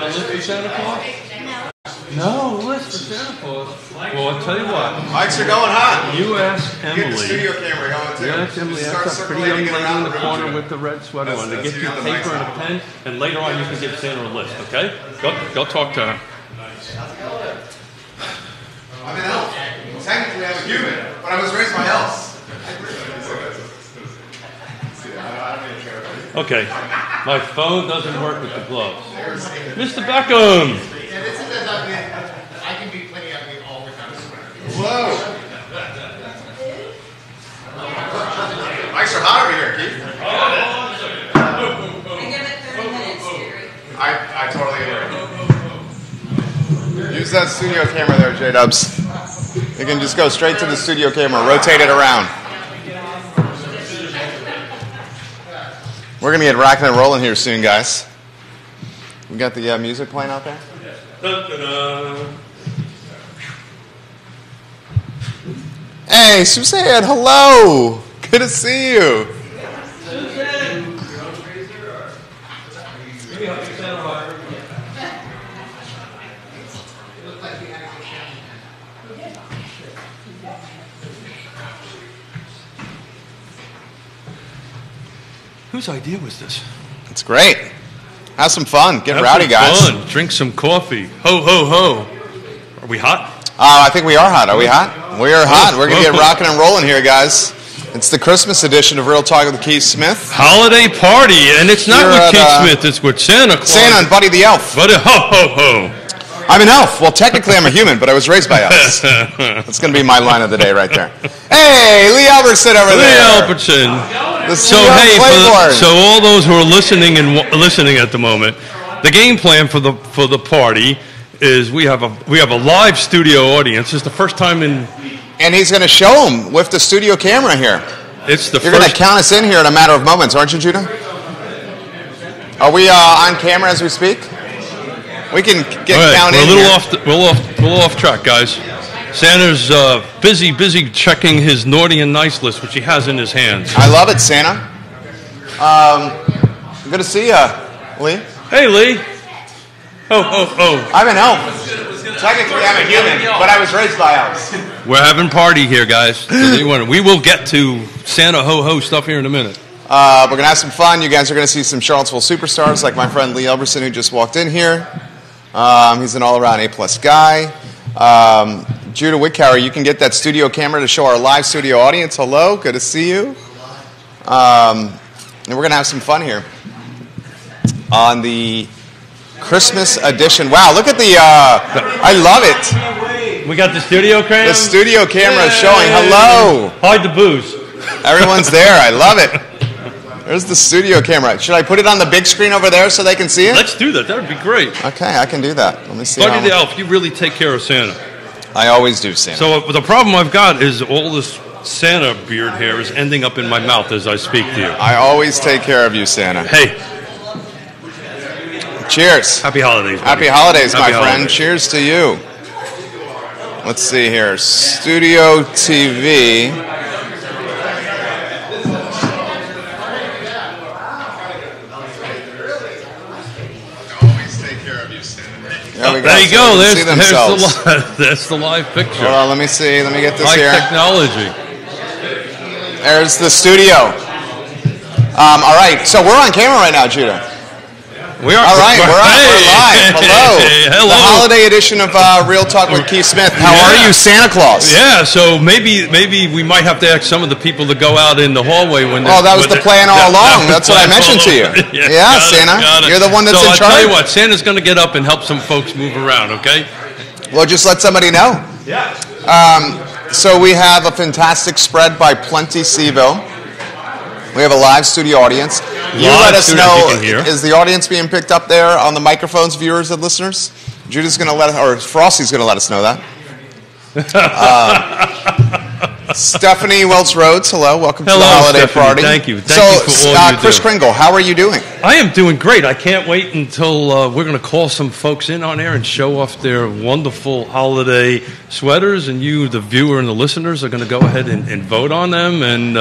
got a list for Santa Claus? No list for Santa Claus. Well, I'll tell you what. Mics are going hot. You ask Emily. Get the studio camera going too. You ask Emily. That's a pretty young lady in the corner with the red sweater on. To get you paper and a pen, and later on you can give Santa a list. Okay? Go talk to her. I'm an elf. Technically, I'm a human, but I was raised by elves. Okay, my phone doesn't work with the gloves. Mr. Beckham! I can be plenty of me all the time. Whoa! Mics are hot over here, Keith. I give it 30 minutes, Gary. I totally agree. Use that studio camera there, J-Dubs. You can just go straight to the studio camera, rotate it around. We're going to get rocking and rolling here soon, guys. We got the music playing out there? Da-da-da. Hey, Suzanne, hello. Good to see you. Whose idea was this? It's great. Have some fun. Get rowdy, guys. Fun. Drink some coffee. Ho, ho, ho. Are we hot? I think we are hot. Are we hot? We are hot. We're going to get rocking and rolling here, guys. It's the Christmas edition of Real Talk with Keith Smith. Holiday party, and it's not with Keith Smith, it's with Santa Claus. Santa and Buddy the Elf. Buddy, ho, ho, ho. I'm an elf. Well, technically I'm a human, but I was raised by elves. That's going to be my line of the day right there. Hey, Lee Albertson over there. Lee Albertson. So all those who are listening at the moment, the game plan for the party is we have a live studio audience. It's the first time in. And he's going to show them with the studio camera here. You're going to count us in here in a matter of moments, aren't you, Judah? Are we on camera as we speak? We can get counted in. We're a little off track, guys. Santa's busy checking his naughty and nice list, which he has in his hands. I love it, Santa. Good to see you, Lee. Hey, Lee. Oh. I'm an elf. Technically, I'm a human, but I was raised by elves. We're having party here, guys. So we will get to Santa ho-ho stuff here in a minute. We're going to have some fun. You guys are going to see some Charlottesville superstars like my friend Lee Elberson, who just walked in here. He's an all-around A-plus guy. Judah Wickauer, you can get that studio camera to show our live studio audience. Hello, good to see you. And we're going to have some fun here on the Christmas edition. Wow, look at the, I love it. We got the studio camera? The studio camera is showing. Hello. Hide the booze. Everyone's there. I love it. There's the studio camera. Should I put it on the big screen over there so they can see it? Let's do that. That would be great. Okay, I can do that. Let me see. Buddy the Elf, you really take care of Santa. I always do, Santa. So the problem I've got is all this Santa beard hair is ending up in my mouth as I speak to you. I always take care of you, Santa. Hey. Cheers. Happy holidays, buddy. Happy holidays, my friend. Cheers to you. Let's see here. Studio TV. There you go. There's the live picture. Hold on, let me see. Let me get this live here. Technology. There's the studio. All right, so we're on camera right now, Judah. We are. All right, we're live. Hello. Hello. The holiday edition of Real Talk with Keith Smith. How are you, Santa Claus? Yeah, so maybe we might have to ask some of the people to go out in the hallway when. Oh, that was the plan all along. That's what I mentioned to you. Yeah, Santa. You're the one that's in charge. So I'll tell you what, Santa's going to get up and help some folks move around, okay? Well, just let somebody know. Yeah. So we have a fantastic spread by Plenty CVille. We have a live studio audience. You let us know, is the audience being picked up there on the microphones, viewers and listeners? Judah's going to or Frosty's going to let us know that. Stephanie Welch Rhodes, hello. Welcome to the holiday Stephanie. Party. Thank you. Thank you for all you Chris do. Kringle, how are you doing? I am doing great. I can't wait until we're going to call some folks in on air and show off their wonderful holiday sweaters, and you, the viewer and the listeners, are going to go ahead and vote on them, and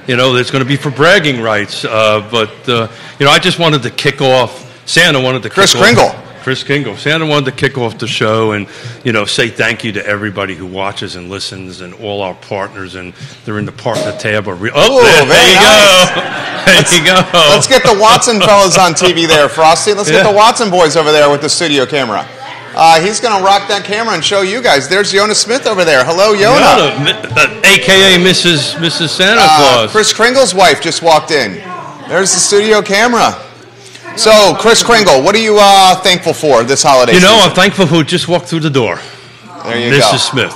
it's going to be for bragging rights. But I just wanted to kick off. Santa wanted to kick off. Kringle. Chris Kingle. Santa wanted to kick off the show and, say thank you to everybody who watches and listens and all our partners. And they're in the partner tab. There you go. There you go. Let's get the Watson fellas on TV there, Frosty. Let's get the Watson boys over there with the studio camera. He's going to rock that camera and show you guys. There's Yonna Smith over there. Hello, Yonna. A.K.A. Mrs. Santa Claus. Chris Kringle's wife just walked in. There's the studio camera. So, Chris Kringle, what are you thankful for this holiday season? I'm thankful who just walked through the door. There you go. Mrs. Smith.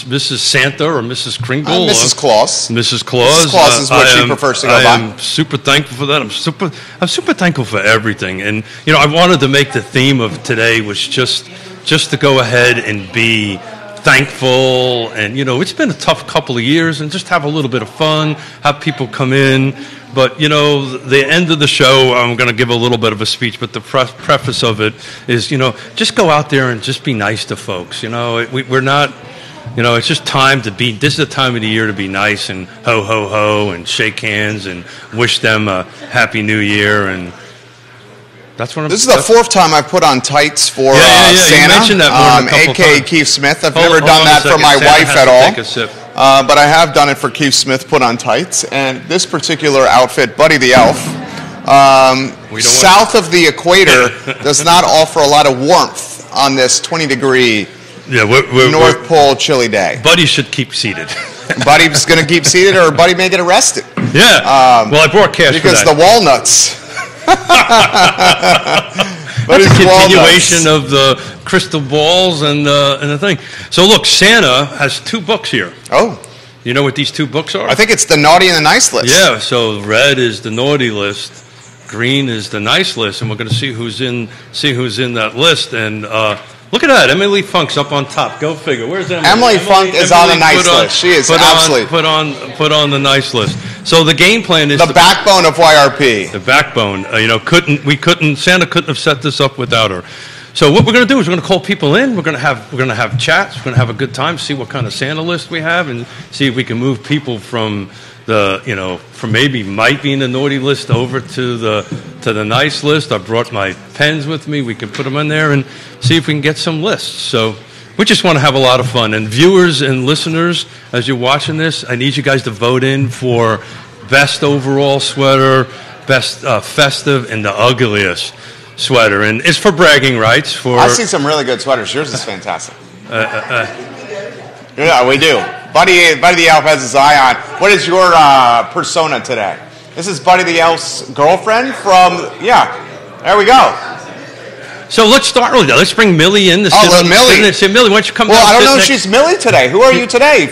Mrs. Santa or Mrs. Kringle. Mrs. Claus. Mrs. Claus. Mrs. Claus is what she prefers to go by. I'm super thankful for that. I'm super thankful for everything. And, I wanted to make the theme of today was just to go ahead and be thankful. And, it's been a tough couple of years and just have a little bit of fun, have people come in. But, the end of the show, I'm going to give a little bit of a speech, but the preface of it is, just go out there and just be nice to folks. We're not, it's just time to be, this is the time of the year to be nice and ho, ho, ho, and shake hands and wish them a happy new year. And that's what This is the fourth time I've put on tights for Santa. You mentioned that more than a couple A.K.A. times. Keith Smith. I've never done that for my wife at all. Take a sip. But I have done it for Keith Smith, put on tights. And this particular outfit, Buddy the Elf, south of the equator, does not offer a lot of warmth on this 20-degree North Pole chilly day. Buddy should keep seated. Buddy's going to keep seated, or Buddy may get arrested. Yeah. Well, I brought cash because for that. The walnuts. That's a continuation of the crystal balls and the thing. So look, Santa has 2 books here. Oh. You know what these 2 books are? I think it's the naughty and the nice list. Yeah, so red is the naughty list, green is the nice list, and we're going to see who's in that list. And look at that, Emily Funk's up on top. Go figure. Where's Emily? Emily Funk is on the nice list. She is absolutely put on the nice list. So the game plan is the backbone of YRP. The backbone. Santa couldn't have set this up without her. So what we're going to do is we're going to call people in. We're going to have chats. We're going to have a good time. See what kind of Santa list we have, and see if we can move people from from maybe might be in the naughty list over to the nice list. I brought my pens with me. We can put them in there and see if we can get some lists. So we just want to have a lot of fun. And viewers and listeners, as you're watching this, I need you guys to vote in for best overall sweater, best festive, and the ugliest sweater. And it's for bragging rights. I see some really good sweaters. Yours is fantastic. Yeah, we do. Buddy the Elf has his eye on. What is your persona today? This is Buddy the Elf's girlfriend from, there we go. So let's start with that. Let's bring Millie in. Millie. Say, Millie, why don't you come down? Well, I don't know if next. she's Millie today. Who are you today?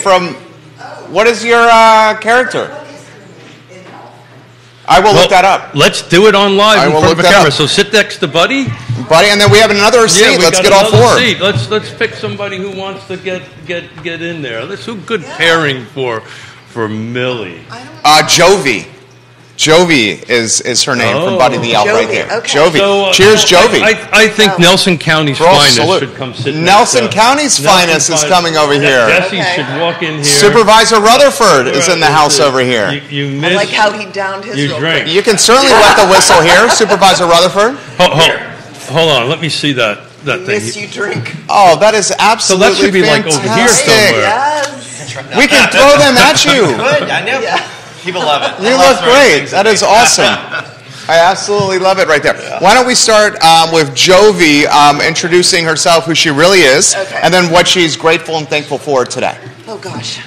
What is your character? I will look that up. Let's do it on live in front of a camera. Up. So sit next to Buddy, and then we have another seat. Let's get all 4. Seat. Let's pick somebody who wants to get in there. That's a good pairing for Millie. Jovi. Jovi is her name from Buddy the Elf right there. Okay. Jovi. So, cheers, Jovi. I think Nelson County's finest should come sit Nelson County's finest is coming over here. Jesse should walk in here. Supervisor Rutherford is in the house over here. You I like how he downed his real drink. quick. You can certainly wet the whistle here, Supervisor Rutherford. Hold on, let me see that thing. Miss you drink. Oh, that is absolutely So that should be fantastic. like over here somewhere. Yes. We can throw them at you. Good, I know. Yeah. People love it. You look great. That is awesome. I absolutely love it right there. Yeah. Why don't we start with Jovi introducing herself, who she really is, and then what she's grateful and thankful for today. Oh, gosh.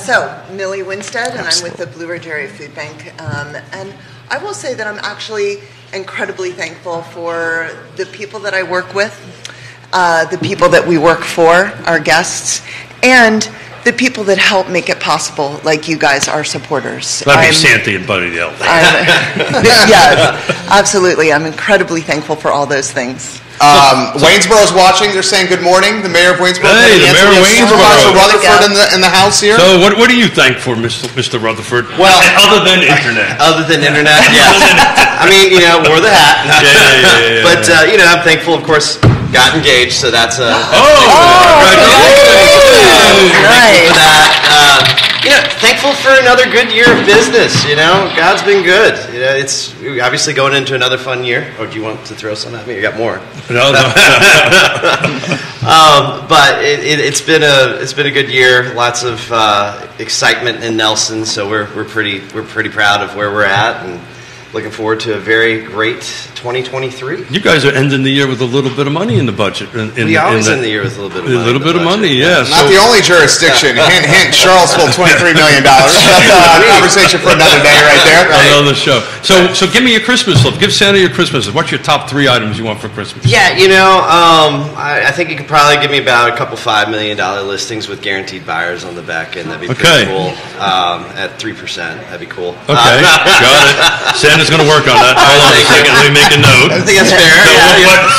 So, Millie Winstead, and I'm with the Blue Ridge Area Food Bank. And I will say that I'm actually incredibly thankful for the people that I work with, the people that we work for, our guests, and the people that help make it possible, like you guys, our supporters. That'd be Santa and Buddy the Elf. Yes, absolutely. I'm incredibly thankful for all those things. Waynesboro's watching. They're saying good morning. The mayor of Waynesboro. Hey, the mayor of Waynesboro. Supervisor Rutherford in the house here. So what do you thank for, Mr. Rutherford? Well, other than internet. Yeah. I mean, wore the hat. Yeah. But I'm thankful, of course. Got engaged, so that's congratulations! Nice. For that. Thankful for another good year of business. God's been good. It's obviously going into another fun year. Or do you want to throw some at me? You got more. No. But it's been a good year. Lots of excitement in Nelson. So we're pretty proud of where we're at and looking forward to a very great 2023. You guys are ending the year with a little bit of money in the budget. We always end the year with a little bit of money. A little bit of money, yeah. Not the only jurisdiction. Hint, hint, Charlottesville, $23 million. That's a conversation for another day right there. Another show. So give me your Christmas list. Give Santa your Christmas list. What's your top 3 items you want for Christmas? Yeah, I think you could probably give me about a couple $5 million listings with guaranteed buyers on the back end. That'd be pretty cool. At 3%, that'd be cool. Okay, got it. Santa's going to work on that. Hold on a second. Let me make a note. I think that's fair.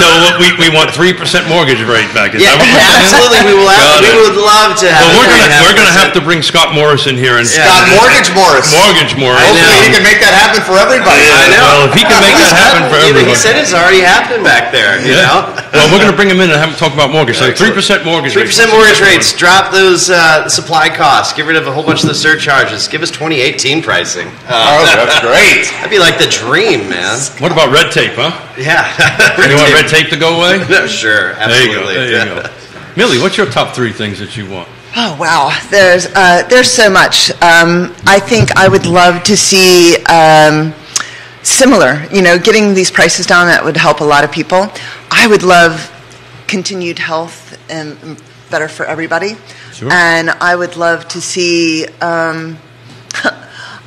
So we want 3% mortgage rate back. Is that what we're saying? Absolutely. We would love to have. Well, we're going to have to bring Scott Morris in here and Scott Mortgage Morris. Hopefully he can make that happen for everybody. I know. Well, if he can make that happen for everybody. He said it's already happening back there. You know. Well, we're going to bring him in and have him talk about mortgage. So 3% mortgage rate. 3% mortgage rates. Drop those supply costs. Get rid of a whole bunch of the surcharges. Give us 2018 pricing. That's great. That'd be like the dream, man. What about red tape, huh? Yeah. You want red tape to go away? No, sure, absolutely. There you go. Millie, what's your top 3 things that you want? Oh, wow. There's so much. I think I would love to see similar, getting these prices down. That would help a lot of people. I would love continued health and better for everybody. Sure. And I would love to see...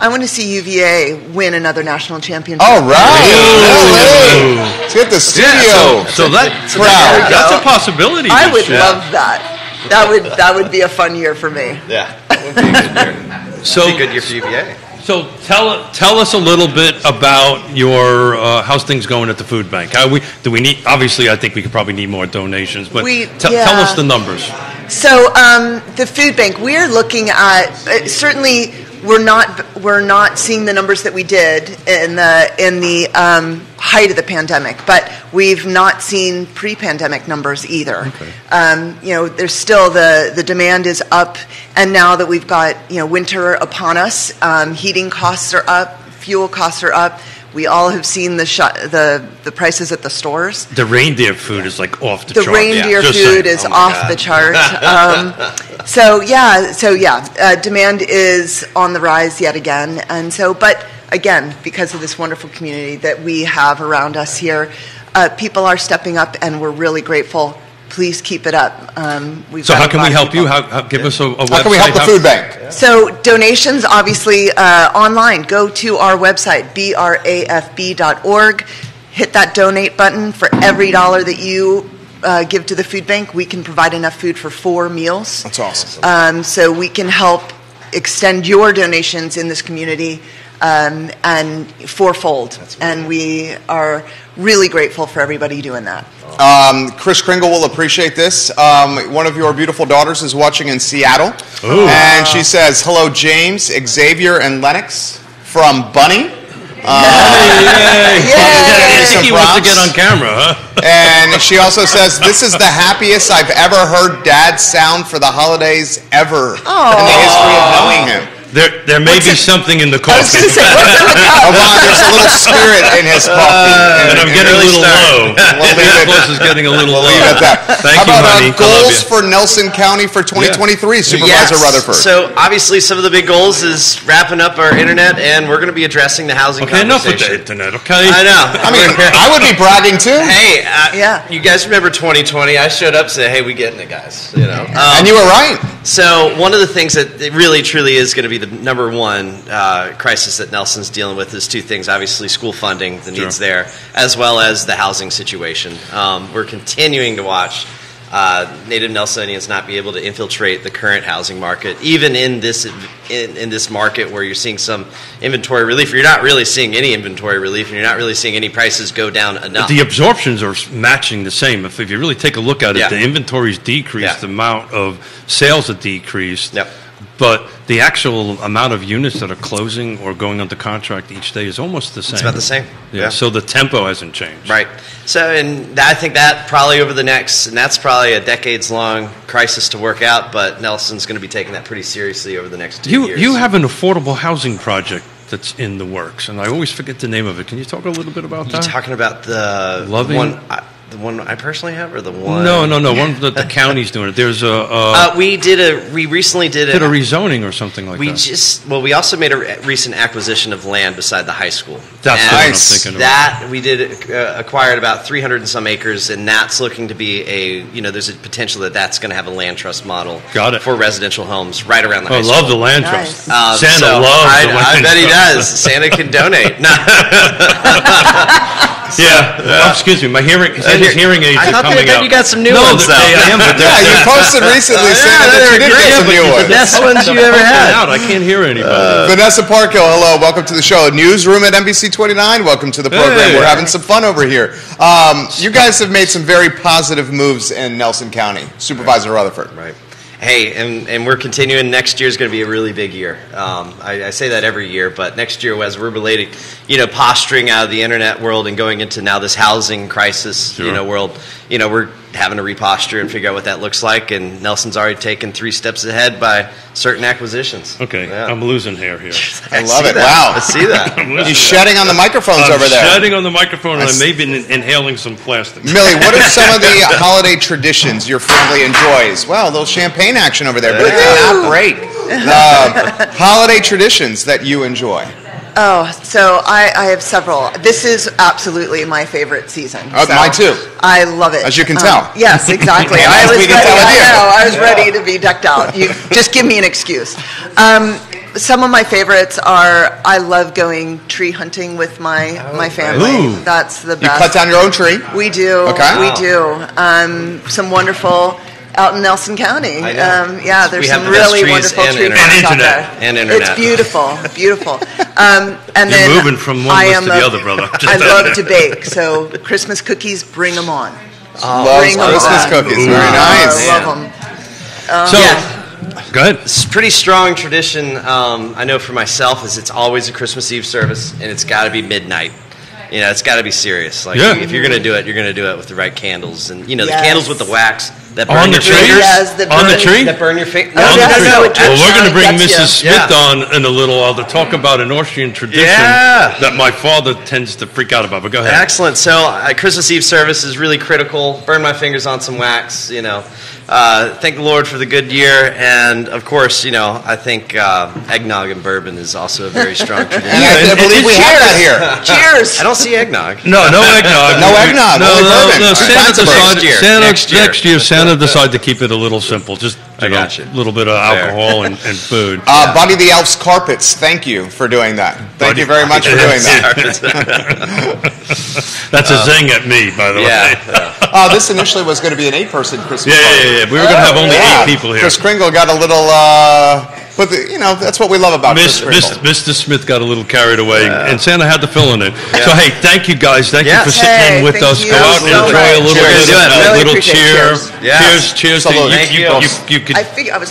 I want to see UVA win another national championship. All right. Let's get the studio. So that's a possibility. I would love that. That would be a fun year for me. Yeah, that would be a good year. So a good year for UVA. So tell us a little bit about your how's things going at the food bank. Do we need? Obviously, I think we could probably need more donations, but tell us the numbers. So the food bank, we're looking at certainly. We're not seeing the numbers that we did in the height of the pandemic, but we've not seen pre-pandemic numbers either. Okay. There's still the demand is up, and now that we've got winter upon us, heating costs are up, fuel costs are up. We all have seen the prices at the stores. The reindeer food is like off the chart. The reindeer food is off the chart. Demand is on the rise yet again, and so. But again, because of this wonderful community that we have around us here, people are stepping up, and we're really grateful. Please keep it up. So how can we help you? Give us a website. How can we help the food bank? So donations, obviously, online. Go to our website, brafb.org. Hit that donate button. For every $1 that you give to the food bank, we can provide enough food for 4 meals. That's awesome. So we can help extend your donations in this community and fourfold. And we are really grateful for everybody doing that. Chris Kringle will appreciate this. One of your beautiful daughters is watching in Seattle. Ooh. And she says, hello, James, Xavier, and Lennox from Bunny. I think he wants to get on camera, huh? And she also says, this is the happiest I've ever heard Dad sound for the holidays ever in the history of knowing him. There may be something in the coffee. I was going to say, what's in the cup? There's a little spirit in his coffee. And I'm getting a little low. Claus is getting a little low. Leave it at that. Thank How you, about honey. goals for Nelson County for 2023, Supervisor Rutherford? So obviously some of the big goals is wrapping up our internet, and we're going to be addressing the housing conversation. Enough with the internet, okay? I know. I mean, I would be bragging too. Hey, you guys remember 2020? I showed up and said, hey, we getting it, guys. And you were right. So one of the things that really, truly is going to be the number one crisis that Nelson's dealing with is 2 things. Obviously, school funding, the needs there, as well as the housing situation. We're continuing to watch Native Nelsonians not be able to infiltrate the current housing market, even in this market where you're seeing some inventory relief. You're not really seeing any inventory relief, and you're not really seeing any prices go down enough. But the absorptions are matching the same. If you really take a look at it, the inventory's decreased, the amount of sales have decreased. Yep. but the actual amount of units that are closing or going under contract each day is almost the same. It's about the same. Yeah. So the tempo hasn't changed. Right. So, and I think that probably over the next, and that's probably a decades-long crisis to work out, but Nelson's going to be taking that pretty seriously over the next 2 years. You have an affordable housing project that's in the works, and I always forget the name of it. Can you talk a little bit about that? You're talking about the one I personally have, or the one? No. One that the county's doing it. There's we recently did a rezoning or something like that. We also made a recent acquisition of land beside the high school. That's what I'm thinking of. That we did acquired about 300 and some acres, and that's looking to be there's a potential that's going to have a land trust model. Got it. For residential homes right around the high school. I love the land trust. Santa loves the land trust. I bet he does. Santa can donate. No. Yeah. Excuse me. My hearing aids are coming out. You got some new ones, though. You posted recently saying that you did get some new ones. The best ones you ever had. I can't hear anybody. Vanessa Parkhill, hello. Welcome to the show. Newsroom at NBC 29. Welcome to the program. Hey. We're having some fun over here. You guys have made some very positive moves in Nelson County. Supervisor Rutherford. Right. Hey, and we're continuing. Next year is going to be a really big year. I say that every year, but next year, as we're relating, posturing out of the internet world and going into now this housing crisis, world, we're having to reposture and figure out what that looks like. And Nelson's already taken 3 steps ahead by certain acquisitions. Okay, yeah. I'm losing hair here. I love it. Wow, I see that. He's shedding on the microphones over there. Shedding on the microphone, and I may be inhaling some plastic. Millie, what are some of the holiday traditions your family enjoys? Well, a little champagne action over there, but it did not break. Holiday traditions that you enjoy. Oh, so I have several. This is absolutely my favorite season. Mine too. I love it. As you can tell. Yes, exactly. I was ready to be decked out. You just give me an excuse. Some of my favorites are, I love going tree hunting with my family. Ooh. That's the best. You cut down your own tree? We do. Okay. We do. Some wonderful... out in Nelson County. There's some really wonderful tree farms out there. And internet. It's beautiful, beautiful. And You're moving from one list to the other, brother. I love to bake, so Christmas cookies, bring them on. Loves Christmas cookies. Very nice. I love them. Go ahead. It's a pretty strong tradition. I know for myself is it's always a Christmas Eve service, and it's got to be midnight. It's got to be serious. If you're going to do it, you're going to do it with the right candles, and the candles with the wax that burn your fingers. On the tree? That burn your fingers. Well, we're going to bring Mrs. Smith on in a little while to talk about an Austrian tradition that my father tends to freak out about. But go ahead. Excellent. So Christmas Eve service is really critical. Burn my fingers on some wax. Thank the Lord for the good year, and of course, I think eggnog and bourbon is also a very strong tradition. I believe we have that here. Cheers! I don't see eggnog. No eggnog. No eggnog. No, bourbon. Next year, Santa decided to keep it a little simple. Just a little bit of alcohol and food. Buddy the Elf's Carpets, thank you for doing that. Thank you very much for doing that. That's a zing at me, by the way. This initially was going to be an 8-person Christmas party. Yeah. We were going to have only 8 people here. Chris Kringle got a little... But that's what we love about Mr. Smith got a little carried away, and Santa had to fill in it. Yeah. So hey, thank you guys. Thank you for sitting in with us. Go out and enjoy a little bit. A little cheer. Cheers. You could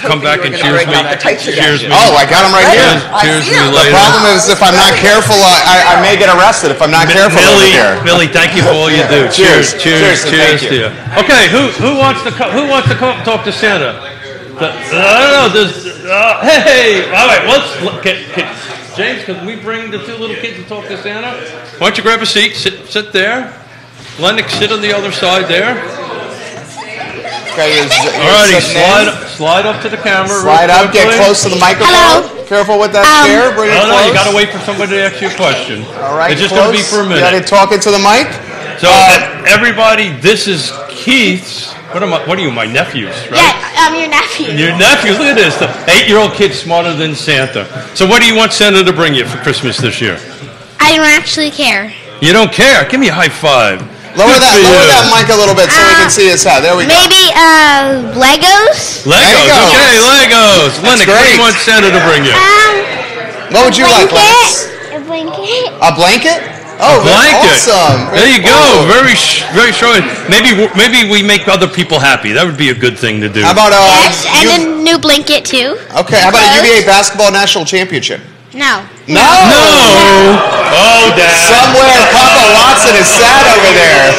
come back and cheers me. Cheers me. Oh, I got them right here. Cheers me later. The problem is if I'm not careful, I may get arrested if I'm not careful over here. Billy, thank you for all you do. Cheers to you. Okay, who wants to talk to Santa? I don't know. Hey, all right. James, can we bring the 2 little kids to talk to Santa? Why don't you grab a seat? Sit there. Lennox, sit on the other side there. Okay, all righty, slide up to the camera. Slide up. Get close to the microphone. Hello. Careful with that chair. Bring it close. You got to wait for somebody to ask you a question. All right. It's just going to be for a minute. You got to talk into the mic. So everybody, this is Keith's. What are you, my nephews, right? Yeah, I'm your nephew. Your nephews, look at this. The 8-year-old kid's smarter than Santa. So what do you want Santa to bring you for Christmas this year? I don't actually care. You don't care? Give me a high five. Lower that mic a little bit so we can see his head. There we go. Maybe Legos? Okay, Legos. Lennox, what do you want Santa to bring you? What would you like, Lennox? A blanket. A blanket? Oh, blanket. Awesome. There you go. Very short. Maybe we make other people happy. That would be a good thing to do. How about Yes, and a new blanket too. Okay, how about a UVA basketball national championship? No. No. Oh, Dad. Somewhere Papa Watson is sad over there.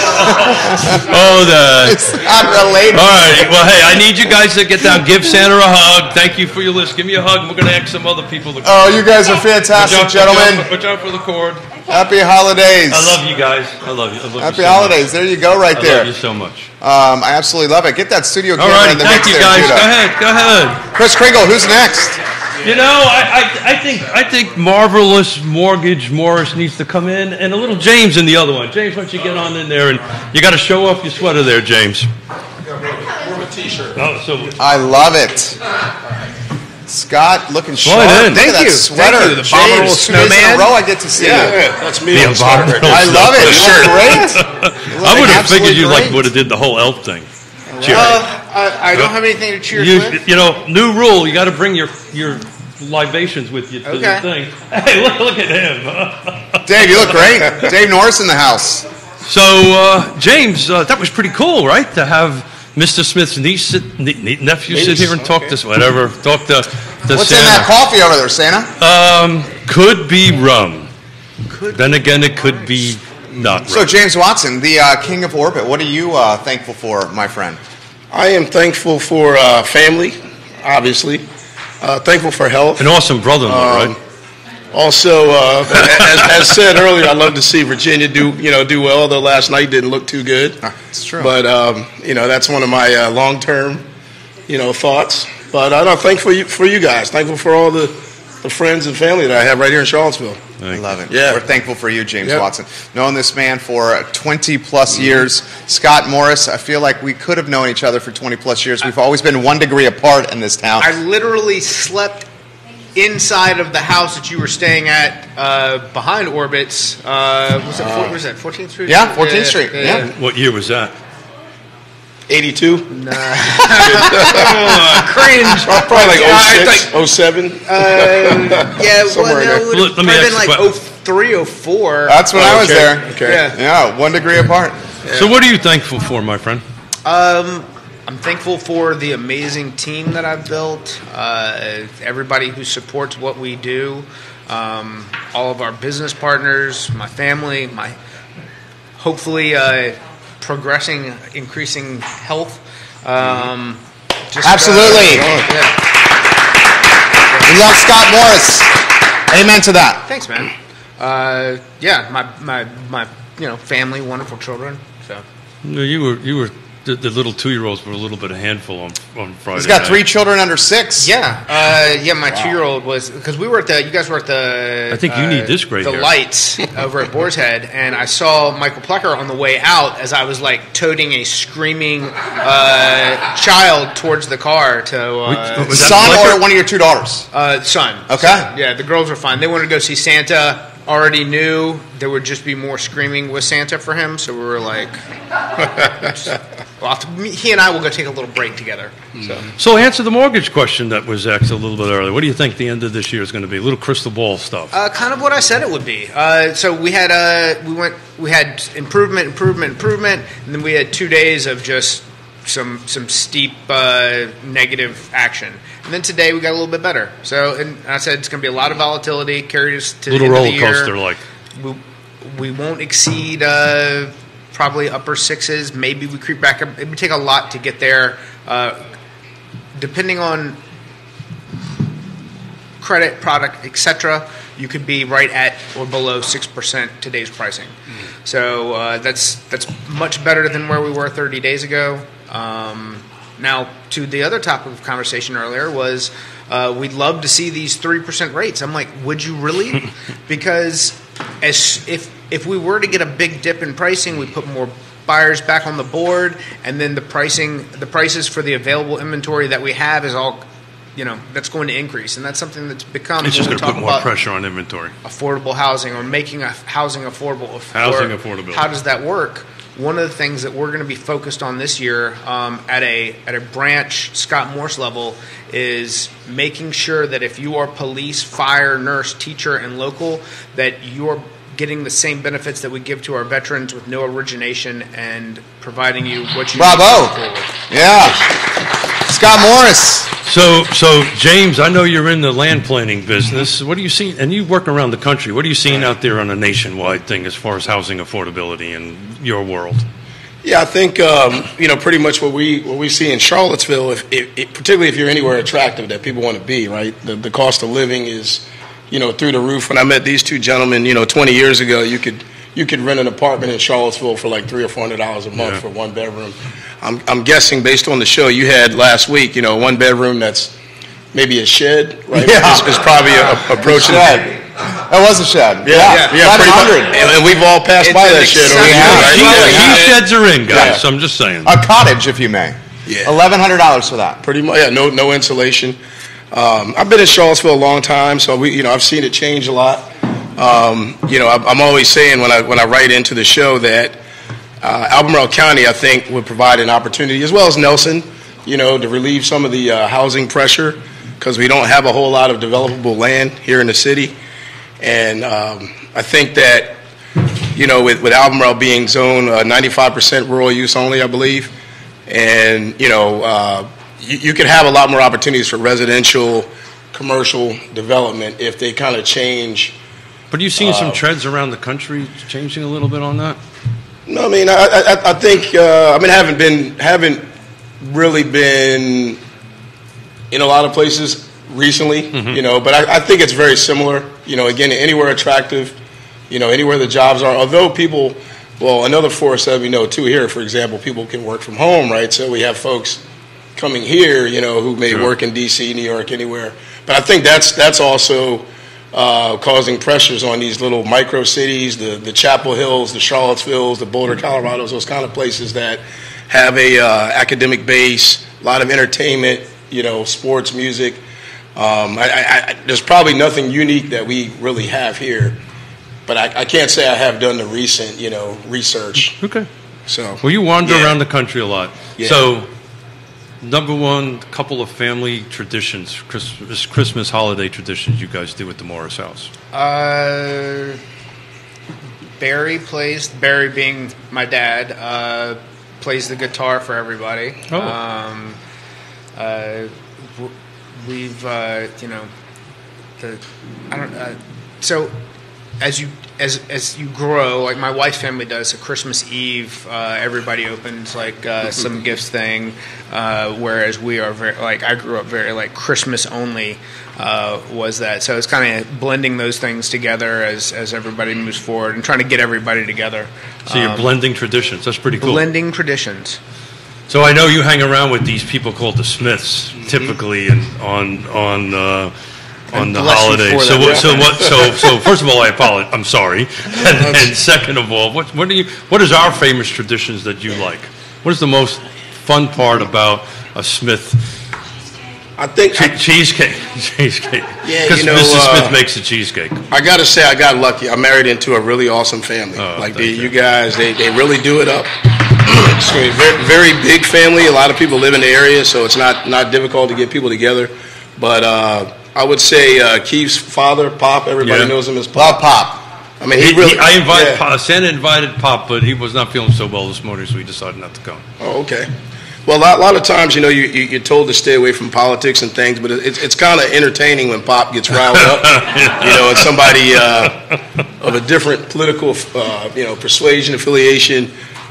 Oh, Dad. It's not related. All right. Well, hey, I need you guys to get down. Give Santa a hug. Thank you for your list. Give me a hug. We're going to ask some other people to come. Oh, you guys are fantastic, gentlemen. Watch out for the cord. Happy holidays. I love you guys. I love you. I love Happy you so holidays. much. There you go, right I there. love you so much. I absolutely love it. Get that studio All camera right. in the Thank mix you, there, guys. Judah. Go ahead. Chris Kringle, who's next? You know, I think Marvelous Mortgage Morris needs to come in, and a little James in the other one. James, why don't you get on in there, and you got to show off your sweater there, James. We're a t-shirt. Oh, so I love it. Scott, looking sharp. Slide in. Look at that Thank you. sweater. Thank you. The abominable James, 2 days in a snowman. row I get to see you. That's me. The abominable I love it. You look great. I would have figured you Absolutely would have did the whole elf thing. I don't have anything to cheers with. You know, new rule. You got to bring your libations with you to the Okay. thing. Hey, look at him. Dave, you look great. Dave Norris in the house. So, James, that was pretty cool, right? To have Mr. Smith's nephew sit here and talk this, whatever. Talk to What's Santa. in that coffee over there, Santa? Could be rum. Then again, it could be not rum. So, James Watson, the king of orbit, what are you thankful for, my friend? I am thankful for family, obviously. Thankful for health. An awesome brother-in-law, right? Also, as said earlier, I love to see Virginia do well. Although last night didn't look too good. It's true. But that's one of my long-term thoughts. But I'm thankful for you guys. Thankful for all the friends and family that I have right here in Charlottesville. I love it. Yeah. We're thankful for you, James Yep. Watson. Known this man for 20-plus years. Scott Morris, I feel like we could have known each other for 20-plus years. We've always been 1 degree apart in this town. I literally slept inside of the house that you were staying at behind Orbit's. Was that 14th Street? Yeah, 14th Street. Yeah. What year was that? 82? Cringe. Probably like 06, 07. Yeah, Somewhere in there. it would have Let me been ask like you- 03, 04. That's when I was Okay. there. Okay. Yeah. Yeah, 1 degree apart. So what are you thankful for, my friend? I'm thankful for the amazing team that I've built, everybody who supports what we do, all of our business partners, my family, my hopefully progressing, increasing health. Absolutely. Yeah. We love Scott Morris. Amen to that. Thanks, man. My family, wonderful children. So. No, you were the little 2-year-olds were a little bit of handful on Friday. He's got night. 3 children under 6. Yeah, my 2-year-old was, because you guys were at the. I think you need this gray the hair. lights over at Boar's Head, and I saw Michael Plecker on the way out as I was like toting a screaming child towards the car to Was that Son Flicker? or one of your 2 daughters? son. Okay. Son. Yeah, the girls were fine. They wanted to go see Santa. Already knew there would just be more screaming with Santa for him, so we were like, he and I will go take a little break together. So answer the mortgage question that was asked a little bit earlier. What do you think the end of this year is going to be? A little crystal ball stuff. Kind of what I said it would be. So we had improvement, and then we had 2 days of just some steep negative action. And then today we got a little bit better. So, and I said it's going to be a lot of volatility, carry us to Little the end roller of the year. coaster, like. We won't exceed probably upper 6s. Maybe we creep back up. It would take a lot to get there. Depending on credit, product, etc., you could be right at or below 6% today's pricing. So that's much better than where we were 30 days ago. Now, to the other topic of conversation earlier was we'd love to see these 3% rates. I'm like, would you really? Because if we were to get a big dip in pricing, we put more buyers back on the board, and then the prices for the available inventory that we have is all, that's going to increase, and that's something that's become. It's just when going we to put talk more about pressure on inventory. affordable housing or making housing affordable. Housing affordability. How does that work? One of the things that we're going to be focused on this year at a branch Scott Morse level is making sure that if you are police, fire, nurse, teacher, and local, that you're getting the same benefits that we give to our veterans with no origination and providing you what you Bravo. need going forward. Yeah. Scott Morris. So James, I know you're in the land planning business. What do you see? And you work around the country. What are you seeing out there on a nationwide thing as far as housing affordability in your world? Yeah, I think pretty much what we see in Charlottesville, particularly if you're anywhere attractive that people want to be, right? The cost of living is, through the roof. When I met these two gentlemen, 20 years ago, you could rent an apartment in Charlottesville for like $300 or $400 a month for one bedroom. I'm guessing based on the show you had last week, one bedroom that's maybe a shed, right? Yeah. Is probably approaching. That was a shed. Yeah, pretty much. And we've all passed by that shed over here, right? Sheds are in, guys. So I'm just saying. A cottage, if you may. Yeah. $1,100 for that. Pretty much. Yeah. No insulation. I've been in Charlottesville a long time, so I've seen it change a lot. I'm always saying when I write into the show that Albemarle County, I think, would provide an opportunity, as well as Nelson, to relieve some of the housing pressure, because we don't have a whole lot of developable land here in the city. And I think that, with Albemarle being zoned 95% rural use only, I believe, and, you could have a lot more opportunities for residential, commercial development if they kind of change. But you've seen some trends around the country changing a little bit on that? No, I mean, I think, haven't really been in a lot of places recently, but I think it's very similar. Again, anywhere attractive, anywhere the jobs are. Although people, another force that we know too here, for example, people can work from home, right? So we have folks coming here, who may work in D.C., New York, anywhere. But I think that's also causing pressures on these little micro cities, the Chapel Hills, the Charlottesvilles, the Boulder, Colorados, those kind of places that have a academic base, a lot of entertainment, sports, music. There's probably nothing unique that we really have here, but I can't say I have done the recent, research. Okay. So. Well, you wander around the country a lot. Yeah. So, number one, couple of family traditions, Christmas holiday traditions you guys do at the Morris house. Barry being my dad, plays the guitar for everybody. Oh. We've so as you grow, like my wife's family does, so Christmas Eve, everybody opens some gifts thing, whereas we are very, I grew up very Christmas only was that. So it's kind of blending those things together as everybody moves forward and trying to get everybody together. So you're blending traditions. That's pretty cool. Blending traditions. So I know you hang around with these people called the Smiths, typically, and on the holidays. So first of all, I apologize. I'm sorry, and second of all, what is our famous traditions that you like? What is the most fun part about a Smith? I think cheesecake. Yeah, because Mrs. Smith makes a cheesecake. I got to say, I got lucky. I married into a really awesome family. You guys, they really do it up. It's a very, very big family. A lot of people live in the area, so it's not difficult to get people together. But I would say Keith's father, Pop. Everybody knows him as Pop. I mean, Santa invited Pop, but he was not feeling so well this morning, so he decided not to come. Oh, okay. Well, a lot of times, you're told to stay away from politics and things, but it's kind of entertaining when Pop gets riled up, and somebody of a different political, persuasion, affiliation,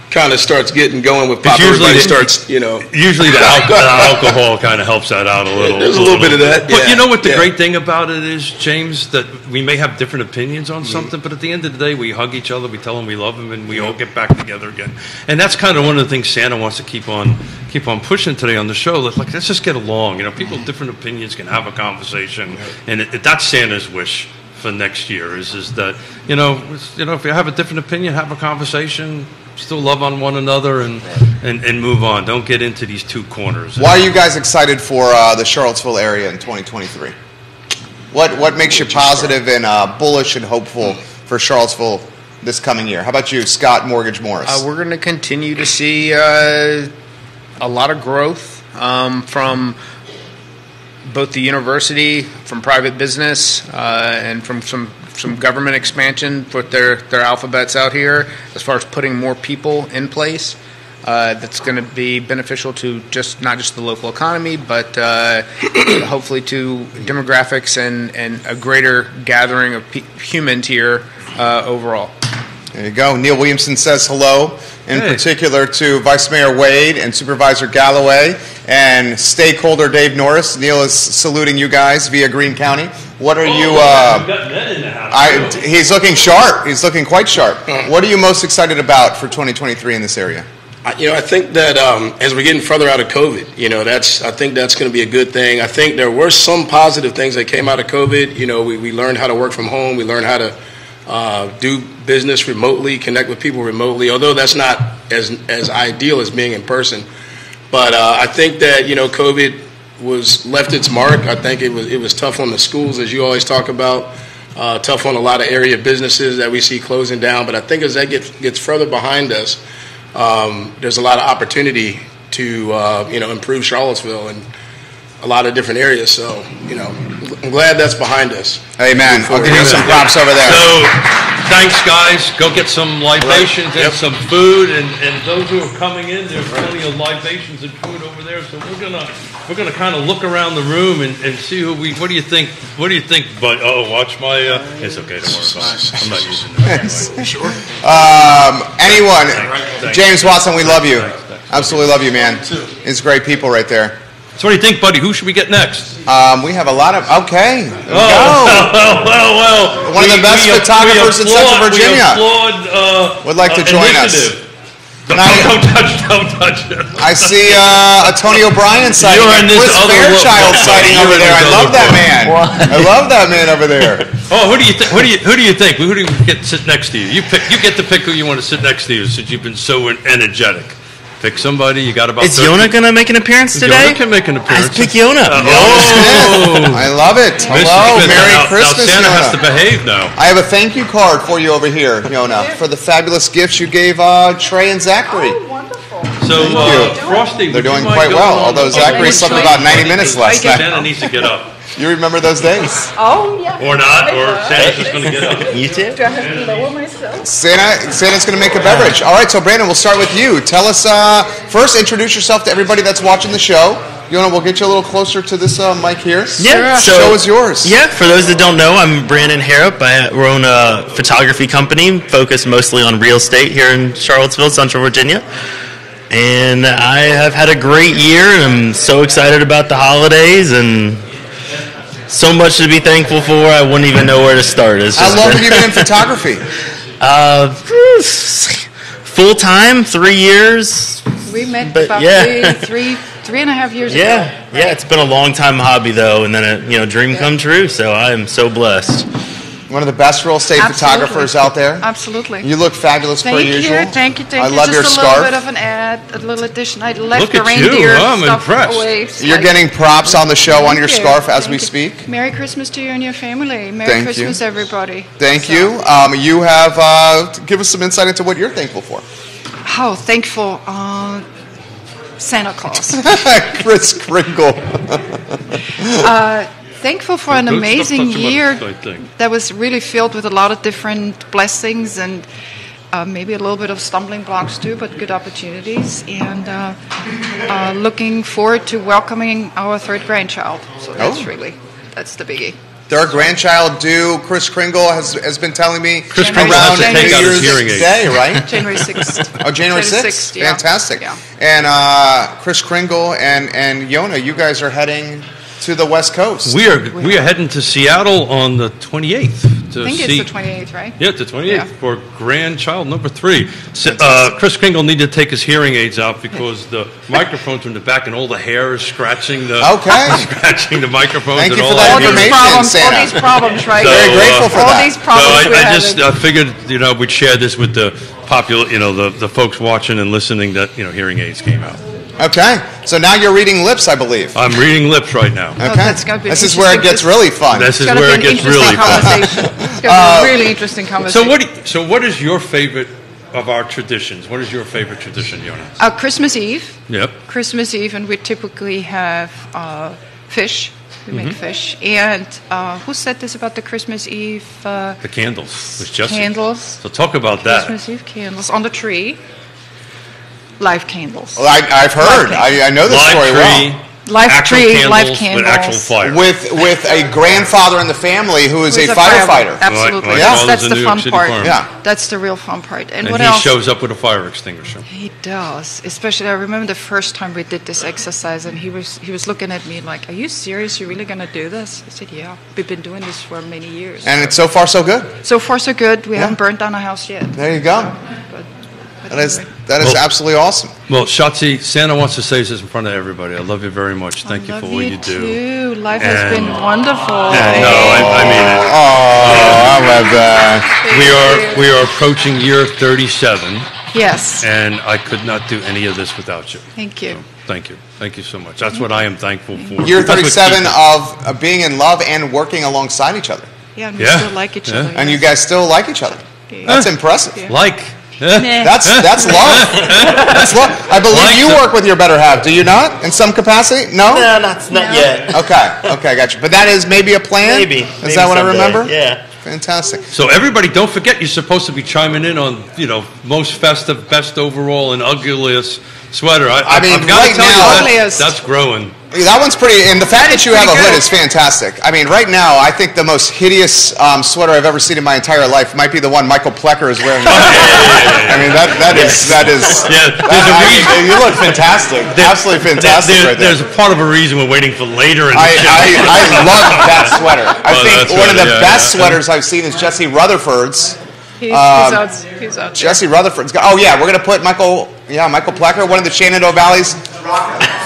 kind of starts getting going with Pop. Everybody starts, Usually the alcohol kind of helps that out a little. There's a little bit of that. But you know what the great thing about it is, James, that we may have different opinions on something, but at the end of the day, we hug each other, we tell them we love them, and we all get back together again. And that's kind of one of the things Santa wants to keep on pushing today on the show. Let's just get along. People with different opinions can have a conversation, and that's Santa's wish for next year is that if you have a different opinion, have a conversation. Still love on one another and move on. Don't get into these two corners. Why are you guys excited for the Charlottesville area in 2023? What makes you positive and bullish and hopeful for Charlottesville this coming year? How about you, Scott Mortgage Morris? We're going to continue to see a lot of growth from both the university, from private business, and from some some government expansion, put their alphabets out here as far as putting more people in place. That's going to be beneficial to not just the local economy, but hopefully to demographics and a greater gathering of humans here overall. There you go. Neil Williamson says hello, in particular to Vice Mayor Wade and Supervisor Galloway and stakeholder Dave Norris. Neil is saluting you guys via Greene County. What are you? We've got Ned in the house. He's looking sharp. He's looking quite sharp. What are you most excited about for 2023 in this area? I think that as we're getting further out of COVID, I think that's going to be a good thing. I think there were some positive things that came out of COVID. We learned how to work from home. We learned how to do business remotely, connect with people remotely, although that's not as ideal as being in person. But I think that, COVID left its mark. I think it was tough on the schools, as you always talk about, tough on a lot of area businesses that we see closing down. But I think as that gets further behind us, there's a lot of opportunity to, improve Charlottesville and a lot of different areas. So, I'm glad that's behind us. Amen. I'll give you some props over there. So, thanks, guys. Go get some libations and some food. And those who are coming in, there's plenty of libations and food over there. So we're gonna kind of look around the room and see who we. What do you think? What do you think? But watch my. It's okay. Don't worry about it. I'm not using it. Sure. Anyone? Thanks. James Watson, we love you. Thanks. Absolutely love you, man. It's great people right there. So what do you think, buddy? Who should we get next? We have a lot of. Okay. There we go. Well. One of the best photographers in Central Virginia would like to join us. Don't touch it. I see a Tony O'Brien sighting, a Chris Fairchild sighting over there. I love that man. I love that man over there. Oh, who do you think? Who do you think? Who do you get to sit next to you? You get to pick who you want to sit next to you, since you've been so energetic. Pick somebody. You got about. Is Yonna going to make an appearance today? Yonna can make an appearance. Let's pick Yonna. I love it. Hello, Merry Christmas, now Santa Yonna. has to behave now. I have a thank you card for you over here, Yonna, for the fabulous gifts you gave Trey and Zachary. Oh, wonderful. So, Frosty, They're would you doing mind quite going well, on although the- Zachary slept about 90 minutes last night. Santa needs to get up. You remember those days? Oh, yeah. Or not, or Santa's just going to get up. You too? Do I have to lower myself? Santa's going to make a beverage. All right, so Brandon, we'll start with you. Tell us, first, introduce yourself to everybody that's watching the show. Yonna, we'll get you a little closer to this mic here. Yeah. The show is yours. Yeah, for those that don't know, I'm Brandon Harrop. I own a photography company focused mostly on real estate here in Charlottesville, Central Virginia. And I have had a great year, and I'm so excited about the holidays, and so much to be thankful for. I wouldn't even know where to start. How long have you been in photography? Full time, 3 years. We met But, about yeah. three and a half years ago. Yeah. It's been a long time hobby though, and then a dream come true. So I am so blessed. One of the best real estate Absolutely. photographers out there. Absolutely. You look fabulous per usual. Thank you. I love Just your a scarf. little bit of an ad, a little addition. I left Look the at you. reindeer I'm stuff impressed. away. You're getting props on the show on your Thank you. scarf as Thank we you. speak. Merry Christmas to you and your family. Merry Thank Christmas, you. everybody. Thank So- you. You have give us some insight into what you're thankful for. Oh, thankful. Santa Claus. Chris Kringle. Thankful for an Don't amazing touch him on year the side thing. that was really filled with a lot of different blessings and maybe a little bit of stumbling blocks too, but good opportunities. And looking forward to welcoming our third grandchild. So that's the biggie. Third grandchild due. Chris Kringle has been telling me Chris January Kringle has to around take New out his Year's hearing aids. Day, right? January 6th. Oh, January January 6th. 6th, yeah. Fantastic. Yeah. And Chris Kringle and Yonna, you guys are heading to the West Coast. We are heading to Seattle on the 28th to I think see. it's the 28th, right? Yeah, the 28th Yeah. for grandchild number 3. So, Chris Kringle needed to take his hearing aids out because the microphone's in the back and all the hair is scratching the scratching the microphones. Thank and you all for that All these information, problems, Santa. all these problems, right? So, Very grateful for all that. these problems So we're I just having. figured we'd share this with the popular the folks watching and listening that hearing aids came out. Okay, so now you're reading lips, I believe. I'm reading lips right now. Okay, that's gonna be this is where it gets really fun. This is It's gonna where be it an gets really interesting fun. conversation. It's going to be a really interesting conversation. So what is your favorite of our traditions? What is your favorite tradition, Yonna? Christmas Eve. Yep. Christmas Eve, and we typically have fish We make fish. And who said this about the Christmas Eve? The candles. It was Jesse. Candles. So talk about that. Christmas Eve candles on the tree. Live candles. Well, I've heard. I know this story well. Live actual tree, candles live candles. with actual fire. With a grandfather in the family who is a firefighter. firefighter. Absolutely. Like Yes, all that's the the New fun York City part. farm. Yeah. That's the real fun part. And what he else? shows up with a fire extinguisher. He does. Especially, I remember the first time we did this exercise, and he was looking at me like, "Are you serious? You're really going to do this?" I said, "Yeah. We've been doing this for many years." And it's so far so good. So far, so good. We haven't burnt down a house yet. There you go. But That is absolutely awesome. Well, Shotzi, Santa wants to say this in front of everybody. I love you very much. Thank you for what you do. Too. Life has been wonderful. Yeah, no, I mean it. Oh, I love that. We are approaching year 37. Yes. And I could not do any of this without you. Thank you. So, thank you. Thank you so much. That's what I am thankful for. Year That's what 37 keeps of being in love and working alongside each other. Yeah, and we still like each other. And you guys still like each other. That's impressive. Like. That's love. That's love. I believe you work with your better half. Do you not? In some capacity? No? No, not yet. Okay, gotcha. But that is maybe a plan? Maybe. Is that what someday. I remember? Yeah. Fantastic. So everybody, don't forget you're supposed to be chiming in on, most festive, best overall, and ugliest sweater. I mean, I've got right to tell now, you that's growing. That one's pretty, and the fact that you have a hood is fantastic. I mean, right now, I think the most hideous sweater I've ever seen in my entire life might be the one Michael Plecker is wearing. I mean, that is. Yeah, there's a reason. You look fantastic. Absolutely fantastic right there. There's a part of a reason we're waiting for later in the show. I love that sweater. I think that's one of right, the best sweaters I've seen is Jesse Rutherford's. He's out Jesse Rutherford's got. Oh yeah, we're gonna put Michael Plecker, one of the Shenandoah Valley's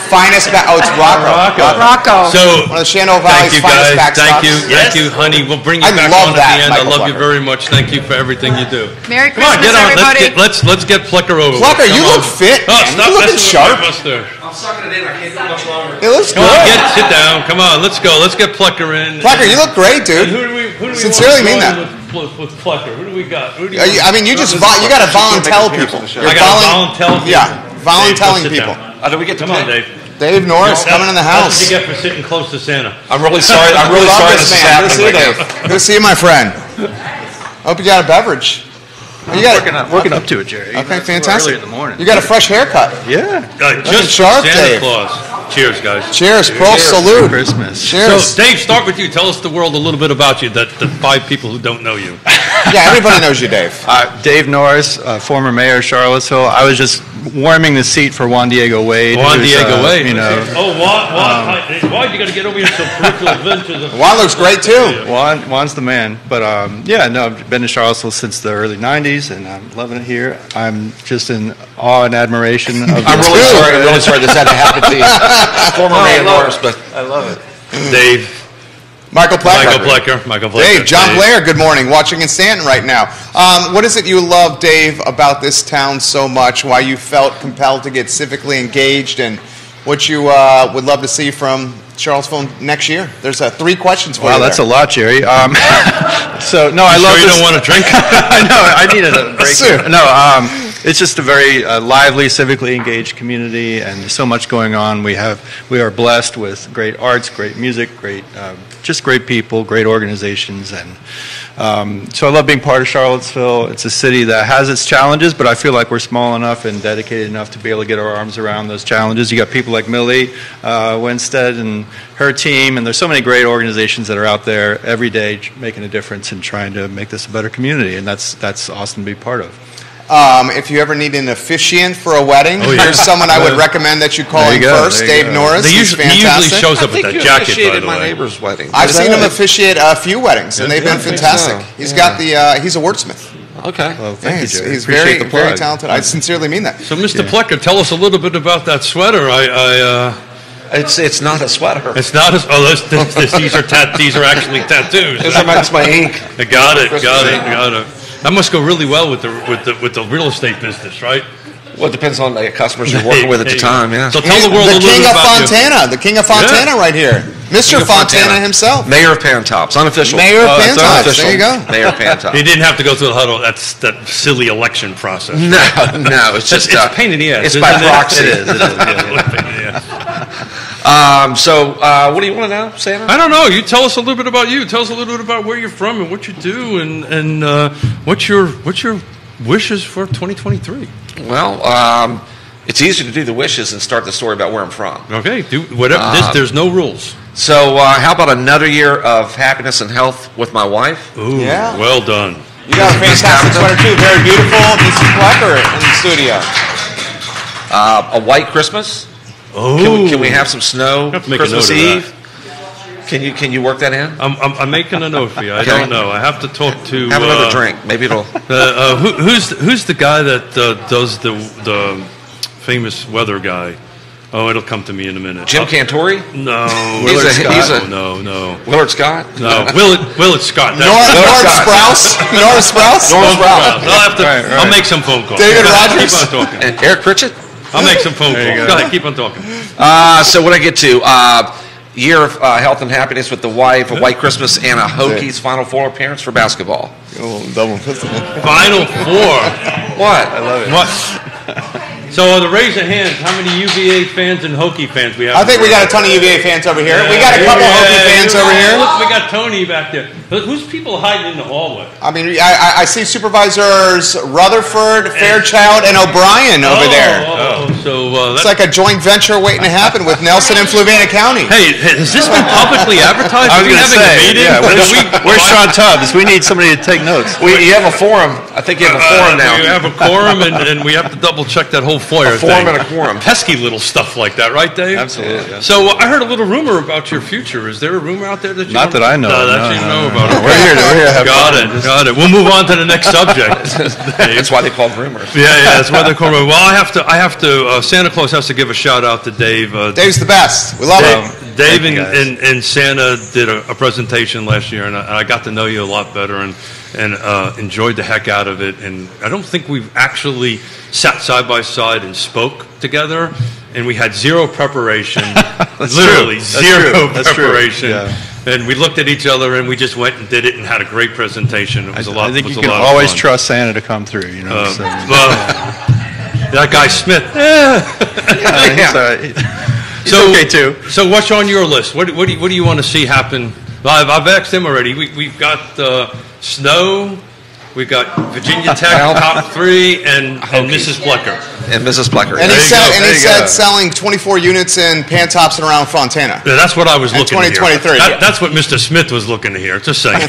finest. It's Rocco. So one of the Shenandoah Valley's finest backstops. Thank you, honey. We'll bring you I back love on that, at the end. Michael I love you Plecker. very much. Thank you for everything you do. Merry Come on, Christmas, get on. everybody. Let's get Plecker over. Plecker, Come you on. look fit. Oh, man. stop You looking messing sharp. with my muster. I'm sucking it in. I can't do much longer. It looks Come good. on, sit down. Come on, let's go. Let's get Plecker in. Plecker, you look great, dude. And who do we Sincerely want mean to that. join with Plecker? Who do we got? Who do you I mean, you got to volunteer people. I got to volunteer people. Yeah, volunteering Dave, people. do we get to come on, Dave? Dave Norris coming in the house. What did you get for sitting close to Santa? I'm really sorry. I'm really sorry this is happening right now. Good to see you, my friend. Hope you got a beverage. You got working up to it, Jerry. Okay, fantastic. Early in the morning. You got a fresh haircut. Yeah. Just sharp, Santa Dave. Claus. Cheers, guys. Cheers, pro salute. Christmas. Cheers. So, Dave, start with you. Tell us the world a little bit about you, the 5 people who don't know you. Yeah, everybody knows you, Dave. Dave Norris, former mayor of Charlottesville. I was just warming the seat for Juan Diego Wade. Juan Diego Wade. You know. Oh, Juan, you got to get over here some peripheral adventures. Juan looks great, too. Juan's the man. But, I've been in Charlottesville since the early 90s, and I'm loving it here. I'm just in awe and admiration of I'm really sorry this had to happen to you. Former Mayor Norris, but I love it. Dave. Michael Plecker. Dave, John Blair, good morning. Watching in Stanton right now. What is it you love, Dave, about this town so much? Why you felt compelled to get civically engaged, and what you would love to see from Charlottesville next year? There's 3 questions for you. Wow, that's a lot, Jerry. I love you this. Don't want to drink? I know. I needed a break. Sure. No, it's just a very lively, civically engaged community, and so much going on. We are blessed with great arts, great music, just great people, great organizations, and so I love being part of Charlottesville. It's a city that has its challenges, but I feel like we're small enough and dedicated enough to be able to get our arms around those challenges. You got people like Millie Winstead and her team, and there's so many great organizations that are out there every day making a difference and trying to make this a better community, and that's awesome to be part of. If you ever need an officiant for a wedding, here's someone I would recommend that you call in first, Dave Norris. He He's usually fantastic. shows up with that jacket, by the my way. neighbor's wedding. I've seen him officiate a few weddings, and they've been fantastic. He's got he's a wordsmith. Okay. Well, thank you, Jerry. He's Appreciate the very plug. talented. I sincerely mean that. So, Mr. Plecker, tell us a little bit about that sweater. It's not a sweater. It's not as. Oh, these are actually tattoos. That's my ink. Got it. That must go really well with the real estate business, right? Well, it depends on the customers you're working with at the time, yeah. So tell the world a little bit about Fontana, the King of Fontana right here. Mr. Fontana himself. Mayor of Pantops, unofficial. Mayor of Pantops, there you go. Mayor of Pantops. He didn't have to go through the huddle. That's that silly election process. No, it's just it's a pain in the ass. It's by proxy. It is. Yeah. What do you want to know, Santa? I don't know. You tell us a little bit about you. Tell us a little bit about where you're from and what you do, and what's your wishes for 2023. Well, it's easy to do the wishes and start the story about where I'm from. Okay, do whatever. There's no rules. So, how about another year of happiness and health with my wife? Ooh, yeah. Well done. You got a fantastic sweater too. Very beautiful. Mrs. Flecker in the studio. A white Christmas. Oh, can we have some snow Christmas Eve? Can you work that in? I'm making a note for you. I don't know. I have to talk to. Have another drink. Maybe it'll. Who's the guy that does the famous weather guy? Oh, it'll come to me in a minute. Jim Cantori? No. Willard Scott? No. Willard Scott? No. Willard Scott. Nora Sprouse? Nora Sprouse? I'll make some phone calls. David Rogers? Keep on talking. And Eric Pritchett? I'll make some phone calls. Go ahead, keep on talking. So what I get to, year of health and happiness with the wife, a white Christmas, and a Hokies Final Four appearance for basketball. Oh, double pistol. Final Four. What? I love it. What? So, to raise a hand, how many UVA fans and Hokie fans we have? I think we got a ton of UVA fans over here. We got a couple of Hokie fans over here. Look, we got Tony back there. Who's people hiding in the hallway? I mean, I see supervisors Rutherford, Fairchild, and O'Brien over there. It's like a joint venture waiting to happen with Nelson and Fluvanna County. Hey, has this been publicly advertised? I was going to say, where's Sean Tubbs? We need somebody to take notes. You have a forum. I think you have a forum now. We have a quorum, and we have to double check that whole foyer thing. A forum and a quorum. Pesky little stuff like that, right, Dave? Absolutely. Yeah. So I heard a little rumor about your future. Is there a rumor out there that you Not that I know. That you know about? We're here. Got it. We'll move on to the next subject. That's why they call it rumors. Yeah, that's why they call it. Well, I have to. Santa Claus has to give a shout out to Dave. Dave's the best. We love him. Dave and Santa did a presentation last year, and I got to know you a lot better and enjoyed the heck out of it. And I don't think we've actually sat side by side and spoke together, and we had zero preparation. Literally zero preparation. Yeah. And we looked at each other, and we just went and did it, and had a great presentation. It was a lot. I think you can always trust Santa to come through. You know. That guy Smith. He's okay too. So what's on your list? What do you want to see happen? I've asked him already. We've got snow. We've got Virginia Tech top 3 and Mrs. Plecker. And Mrs. Plecker. And he said selling 24 units in Pantops and around Fontana. Yeah, that's what I was looking to hear. 2023. That's what Mr. Smith was looking to hear. Just saying.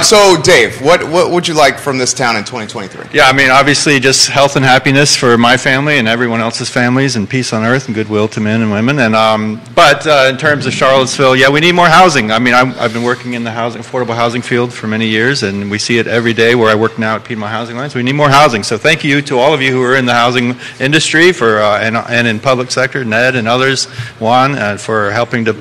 So, Dave, what would you like from this town in 2023? Yeah, I mean, obviously just health and happiness for my family and everyone else's families, and peace on earth and goodwill to men and women. And but in terms of Charlottesville, yeah, we need more housing. I mean, I've been working in the affordable housing field for many years, and we see it every day where I work now at Piedmont Housing Alliance. We need more housing. So thank you to all of you who are in the housing industry and in public sector, Ned and others, Juan, for helping to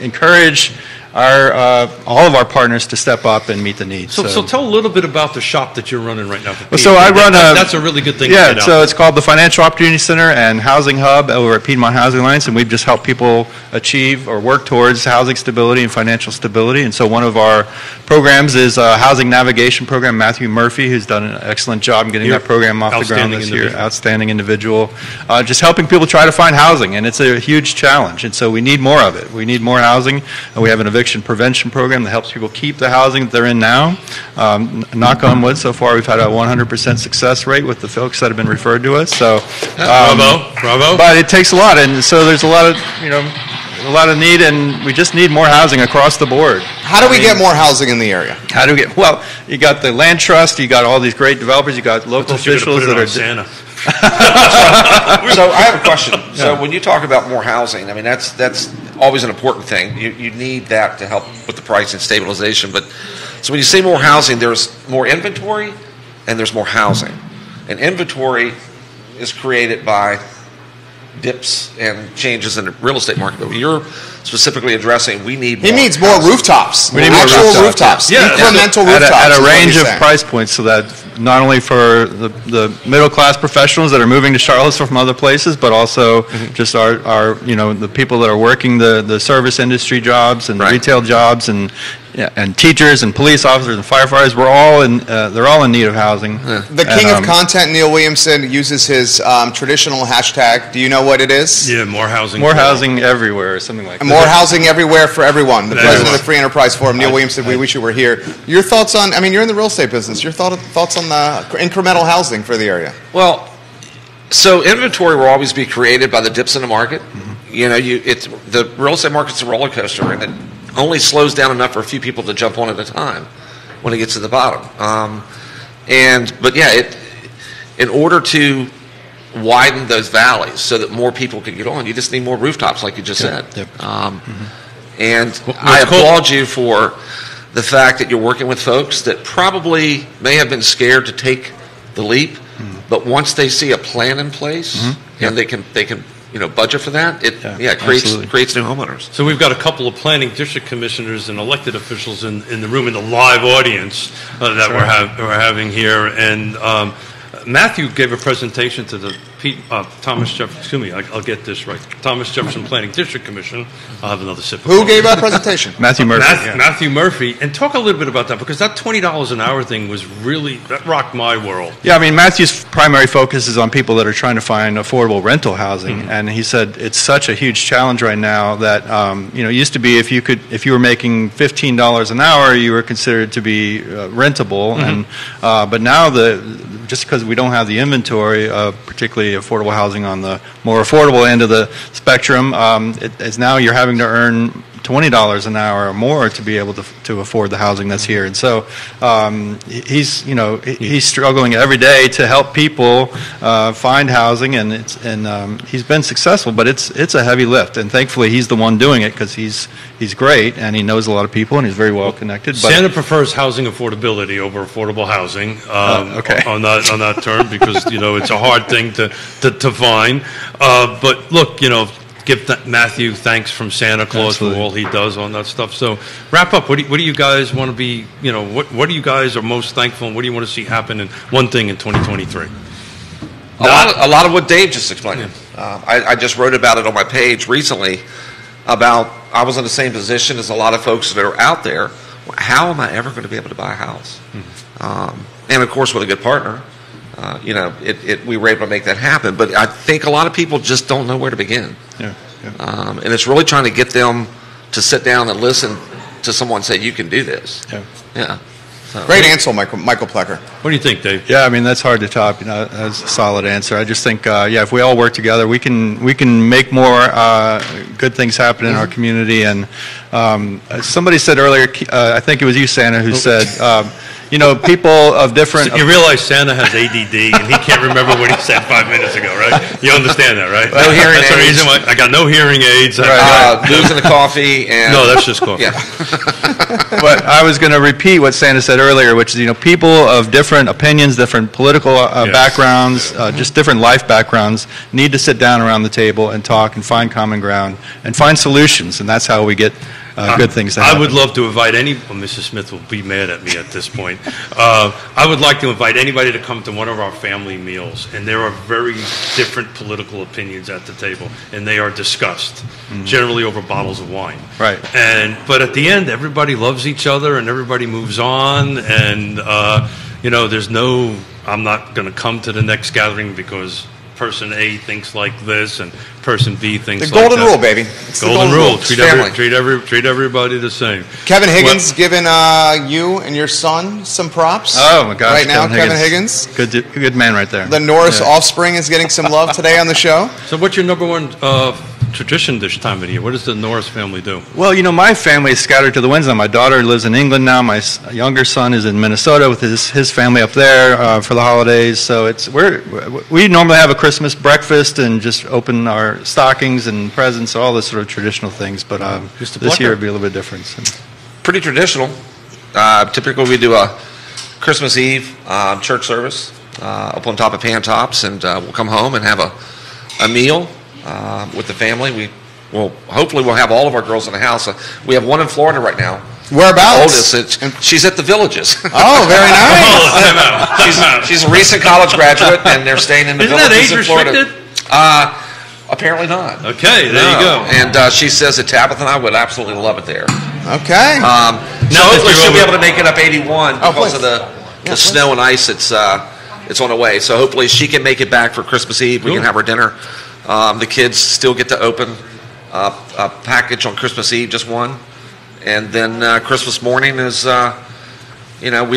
encourage all of our partners to step up and meet the needs. So tell a little bit about the shop that you're running right now. So I run that's a really good thing. Yeah, to get out. So it's called the Financial Opportunity Center and Housing Hub over at Piedmont Housing Alliance, and we've just helped people achieve or work towards housing stability and financial stability. And so one of our programs is a housing navigation program. Matthew Murphy, who's done an excellent job in getting that program off the ground this year. Outstanding individual. Just helping people try to find housing, and it's a huge challenge. And so we need more of it. We need more housing. We have an eviction prevention program that helps people keep the housing that they're in now. Knock on wood, so far we've had a 100% success rate with the folks that have been referred to us. So, bravo. But it takes a lot, and so there's a lot of need, and we just need more housing across the board. How do we get more housing in the area? Well, you got the land trust, you got all these great developers, you got local officials that are Santa. So I have a question. Yeah. So when you talk about more housing, I mean that's always an important thing. You need that to help with the price and stabilization. But so when you say more housing, there's more inventory and there's more housing. And inventory is created by dips and changes in the real estate market. But you're specifically addressing we need more He needs more housing. rooftops. We need more rooftops. Yeah. Incremental rooftops. At a range of price points, so that not only for the middle class professionals that are moving to Charlottesville from other places, but also just our the people that are working the service industry jobs and the retail jobs and Yeah, and teachers and police officers and firefighters, they're all in need of housing. The king of content, Neil Williamson, uses his traditional hashtag. Do you know what it is? Yeah, more housing. More housing everywhere, or something like that. More housing everywhere for everyone. The president of the Free Enterprise Forum, Neil Williamson, we wish you were here. Your thoughts on, you're in the real estate business. Your thoughts on the incremental housing for the area? Well, so inventory will always be created by the dips in the market. Mm-hmm. The real estate market's a roller coaster, and it only slows down enough for a few people to jump on at a time when it gets to the bottom. In order to widen those valleys so that more people can get on, you just need more rooftops, like you just said. Yep. And I applaud you for the fact that you're working with folks that probably may have been scared to take the leap, but once they see a plan in place and they can budget for that, it creates new homeowners. So we've got a couple of planning district commissioners and elected officials in the room in the live audience that we're having here, and Matthew gave a presentation to the Thomas Jefferson. Excuse me, I'll get this right. Thomas Jefferson Planning District Commission. I'll have another sip. Who gave that presentation? Matthew Murphy. Matthew Murphy, and talk a little bit about that, because that $20 an hour thing was that rocked my world. Yeah, Matthew's primary focus is on people that are trying to find affordable rental housing, and he said it's such a huge challenge right now that it used to be if you were making $15 an hour, you were considered to be rentable, and but now just because we don't have the inventory of particularly affordable housing on the more affordable end of the spectrum, it's now you're having to earn $20 an hour or more to be able to afford the housing that's here. And so he's struggling every day to help people find housing, and he's been successful, but it's a heavy lift. And thankfully he's the one doing it because he's great and he knows a lot of people and he's very well connected. But Santa prefers housing affordability over affordable housing on that term, because it's a hard thing to find. But look, give Matthew thanks from Santa Claus for all he does on that stuff. So wrap up. What do you guys want to be? What do you guys are most thankful, and what do you want to see happen in one thing in 2023? A lot of what Dave just explained. I just wrote about it on my page recently. I was in the same position as a lot of folks that are out there. How am I ever going to be able to buy a house? And of course, with a good partner, we were able to make that happen. But I think a lot of people just don't know where to begin. And it's really trying to get them to sit down and listen to someone say, you can do this. So, great answer, Michael Plecker. What do you think, Dave? Yeah, that's hard to top. That's a solid answer. I just think, if we all work together, we can make more good things happen in our community. And somebody said earlier, I think it was you, Santa, who said, people of different... So you realize Santa has ADD, and he can't remember what he said 5 minutes ago, right? You understand that, right? No hearing aids. That's the reason why I got no hearing aids. Losing the coffee. And no, that's just coffee. Yeah. But I was going to repeat what Santa said earlier, which is, people of different opinions, different political backgrounds, just different life backgrounds, need to sit down around the table and talk and find common ground and find solutions, and that's how we get good things to happen. I would love to invite Mrs. Smith will be mad at me at this point. I would like to invite anybody to come to one of our family meals, and there are very different political opinions at the table, and they are discussed, generally over bottles of wine. Right. But at the end, everybody loves each other, and everybody moves on, and there's no, I'm not going to come to the next gathering because person A thinks like this and person B thinks like that. The golden rule, baby. It's golden rule. Family. Treat everybody the same. Kevin Higgins giving you and your son some props. Oh my gosh! Right now, Kevin Higgins. Good man right there. The Norris offspring is getting some love today on the show. So what's your number one tradition this time of the year? What does the Norris family do? Well, my family is scattered to the winds now. My daughter lives in England now. My younger son is in Minnesota with his family up there for the holidays. So we normally have a Christmas breakfast and just open our stockings and presents, all this sort of traditional things. But this year it'll be a little bit different. So. Pretty traditional. Typically we do a Christmas Eve church service up on top of Pan Tops, and we'll come home and have a meal with the family. Hopefully we'll have all of our girls in the house. We have one in Florida right now. Whereabouts? Oldest, she's at the Villages. Oh, very nice. She's a recent college graduate, and they're staying in the Villages in Florida. Isn't that age restricted? Apparently not. Okay, there you go. And she says that Tabitha and I would absolutely love it there. Okay. So hopefully she'll be able to make it up 81 because please. of the snow and ice. It's on the way. So hopefully she can make it back for Christmas Eve. We can have her dinner. The kids still get to open a package on Christmas Eve, just one. And then Christmas morning is, we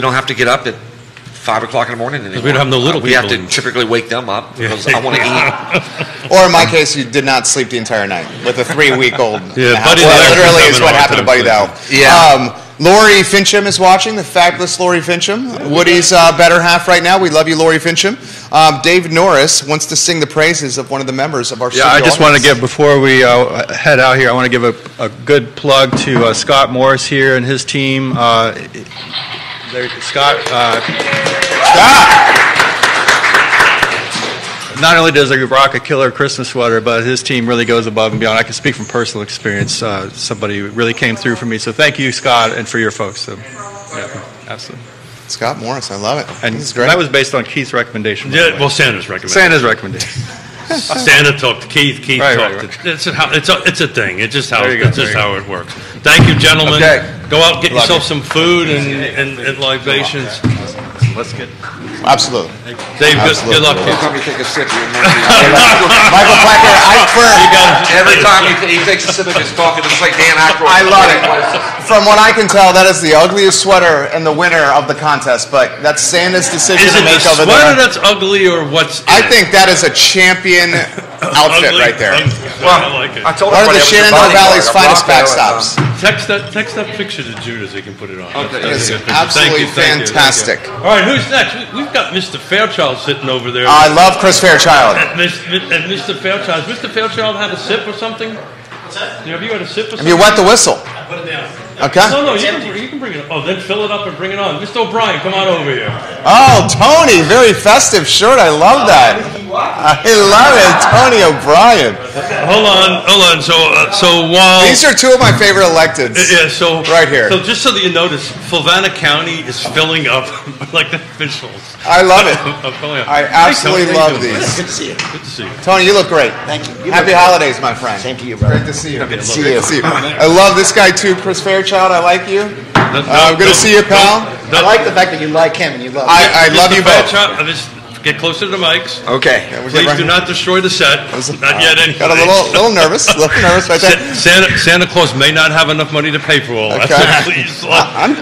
don't have to get up at 5 o'clock in the morning anymore. We don't have no little We have people. to typically wake them up because I want to eat. Or in my case, you did not sleep the entire night with a 3-week-old. Yeah, Buddy well, the literally Elf is is what having a happened to hard Buddy time the Elf. Yeah. Lori Fincham is watching, the fabulous Lori Fincham. Woody's better half right now. We love you, Lori Fincham. Dave Norris wants to sing the praises of one of the members of our studio I just want to audience. give, before we head out here, I want to give a good plug to Scott Morris here and his team. Scott. Not only does he rock a killer Christmas sweater, but his team really goes above and beyond. I can speak from personal experience. Somebody really came through for me. So thank you, Scott, and for your folks. So, yeah, absolutely. Scott Morris, I love it. And This is great. that was based on Keith's recommendation. Yeah, well, Santa's recommendation. Santa's recommendation. Santa talked to Keith. Keith Right, talked. right. It's a thing. It's just how There you go, it's just there you how it works. Thank you, gentlemen. Okay. Go out, get Love yourself you. some food and libations. Let's get. Absolutely. Dave, Absolutely. good luck. Every Kids. time you take a sip, you Michael Plecker, every time he takes a sip of his coffee, it's like Dan Aykroyd. I love it. From what I can tell, that is the ugliest sweater and the winner of the contest, but that's Santa's decision Is to it the make over sweater there. that's ugly or what's? I think that is a champion outfit Ugly? right there. I like it. I told One of the everybody it was your Shenandoah bodyguard. Valley's A finest Bronco backstops. Text that picture to Judah so he can put it on. Okay. That's It's a good picture. absolutely Thank you. fantastic. All right, who's next? We've got Mr. Fairchild sitting over there. I love Chris Fairchild. And Mr. Fairchild. Mr. Fairchild had a sip or something? What's that? Have you had a sip or something? Have you wet the whistle? I put it down. Okay. No, you can bring it up. Oh, then fill it up and bring it on. Mr. O'Brien, come on over here. Oh, Tony, very festive shirt. I love that. I love it, Tony O'Brien. Hold on. So while These are two of my favorite electeds. yeah, so Right here. So just so that you notice, Fluvanna County is filling up like the officials. I love it. I'm filling up. I Hey, Tony, absolutely how you love doing? these. Good to see you. Good to see you. Tony, you look great. Thank you. Happy holidays, my friend. Same to you, brother. Great to see you. Good to See you. I love this guy too, Chris Fairchild. I like you. Good to see you, pal. I like the fact that you like him and you love him. I love you both. Fairchild, just get closer to the mics. Okay. Please do not destroy the set. Not yet, anyway. Got a little nervous. A little nervous right there. Santa Claus may not have enough money to pay for all that. Okay. So please,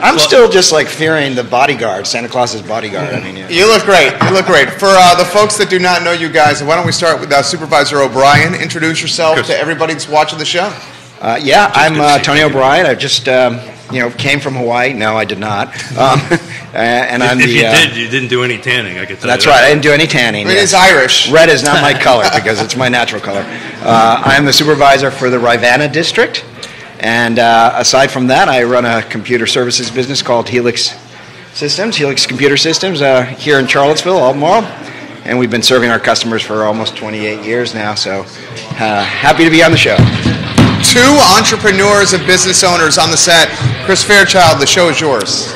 I'm still just like fearing the bodyguard, Santa Claus's bodyguard. I mean, yeah. You look great. You look great. For the folks that do not know you guys, why don't we start with Supervisor O'Brien? Introduce yourself to everybody that's watching the show. I'm Tony O'Brien. I just came from Hawaii. No, I did not. And I'm if you didn't do any tanning. I could tell That's you that. right. I didn't do any tanning. I mean, yes. he's Irish. Red is not my color because it's my natural color. I'm the supervisor for the Rivanna district. And aside from that, I run a computer services business called Helix Computer Systems here in Charlottesville, Albemarle. And we've been serving our customers for almost 28 years now. So happy to be on the show. Two entrepreneurs and business owners on the set. Chris Fairchild, the show is yours.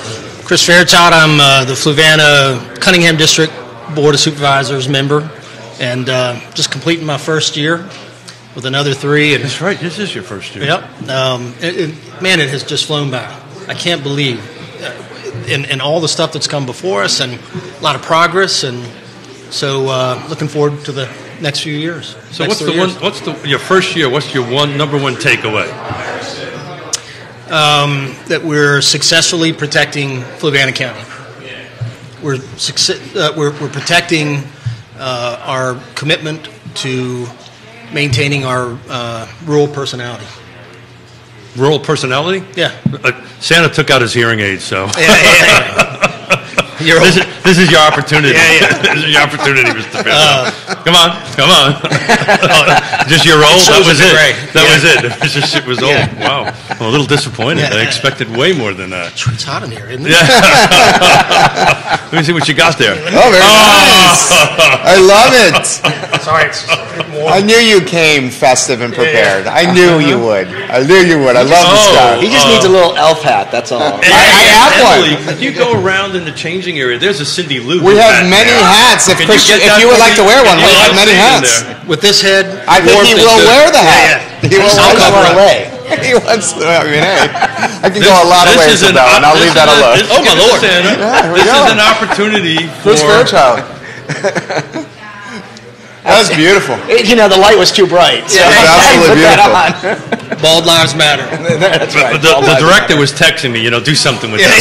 Chris Fairchild, I'm the Fluvanna Cunningham District Board of Supervisors member, and just completing my first year with another 3. And That's right. This is your first year. Yep. Man, it has just flown by. I can't believe in all the stuff that's come before us and a lot of progress, and so looking forward to the next few years. So your first year? What's your number one takeaway? That we're successfully protecting Fluvanna County. We're protecting our commitment to maintaining our rural personality. Rural personality? Yeah. Santa took out his hearing aids, so. Yeah. This is your opportunity. Yeah. This is your opportunity, Mr. Fairchild. Come on. Just your role? That was it. That was it. It was old. Yeah. Wow. I'm a little disappointed. Yeah. I expected way more than that. It's hot in here, isn't it? Yeah. Let me see what you got there. Oh, very nice. I love it. Sorry, it's a bit warm. I knew you came festive and prepared. I knew you would. I love this guy. He just needs a little elf hat, that's all. I have Emily, one. if you go around in the changing area, there's a Cindy Lou. We have hat many there. hats. If Can Chris, get if that you would for like me? to wear one, we Yeah, have I'll many see you hats. there. With this head, I think he will wear the hat. He will I'll wear the cover hat. away. He wants to, I mean, hey, I can go a lot of ways with that one. I'll leave that alone. Oh, my Lord. This is an opportunity for... Chris Fairchild. That was beautiful. You know, the light was too bright. So yeah, absolutely beautiful. Bald lives matter. That's right. The director was texting me, do something with that.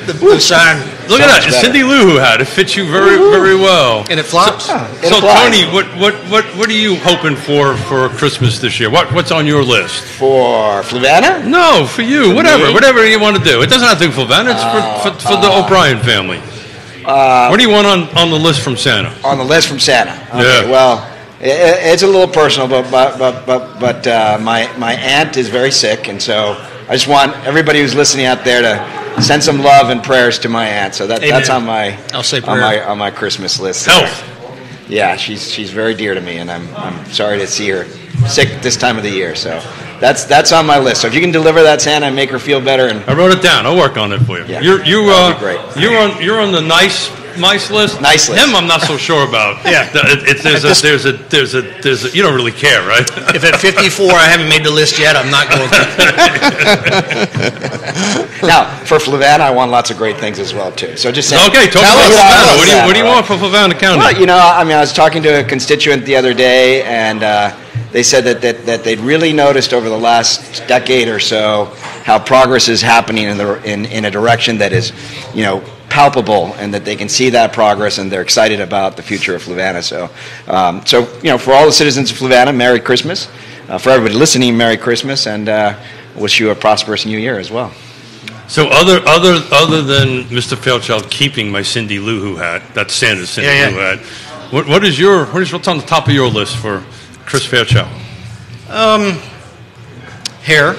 The sign. Look at that, Cindy Lou Who hat. It fits you very, very well. And it flops. So Tony, what are you hoping for Christmas this year? What's on your list? For Fluvanna? No, for you. Whatever you want to do. It doesn't have to be Fluvanna. It's for the O'Brien family. What do you want on the list from Santa? On the list from Santa. Okay, yeah. Well, it's a little personal, but my aunt is very sick, and so I just want everybody who's listening out there to send some love and prayers to my aunt. So that's on my on my Christmas list. Health. Yeah, she's very dear to me, and I'm sorry to see her sick this time of the year. So that's on my list. So if you can deliver that, Santa, and make her feel better, and I wrote it down. I'll work on it for you. Yeah, you're that'd be great. You're on the nice list. Nice list. Him, I'm not so sure about. Yeah. There's a. You don't really care, right? If at 54 I haven't made the list yet, I'm not going to. Now, for Fluvanna, I want lots of great things as well too. So just saying, okay, talk about Fluvanna. What do you want for Fluvanna County? Well, I was talking to a constituent the other day, and they said that they'd really noticed over the last decade or so how progress is happening in a direction that is, palpable, and that they can see that progress, and they're excited about the future of Fluvanna. So, for all the citizens of Fluvanna, Merry Christmas. For everybody listening, Merry Christmas, and wish you a prosperous New Year as well. So other than Mr. Fairchild keeping my Cindy Lou Who hat, that's Santa's Cindy Lou hat. What's on the top of your list for Chris Fairchild? Hair.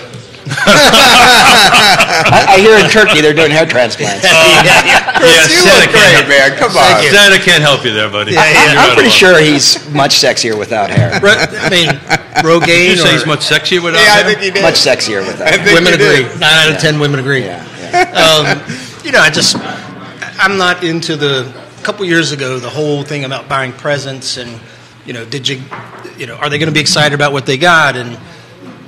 I hear in Turkey they're doing hair transplants. Santa great, man. Come on. Santa can't help you there, buddy. I'm pretty sure he's much sexier without hair. I mean, Rogaine. Did you say he's much sexier without hair? I think he did. Much sexier without hair. Women agree. 9 out of 10 women agree. Yeah. I'm not into a couple years ago, the whole thing about buying presents and, are they going to be excited about what they got? And,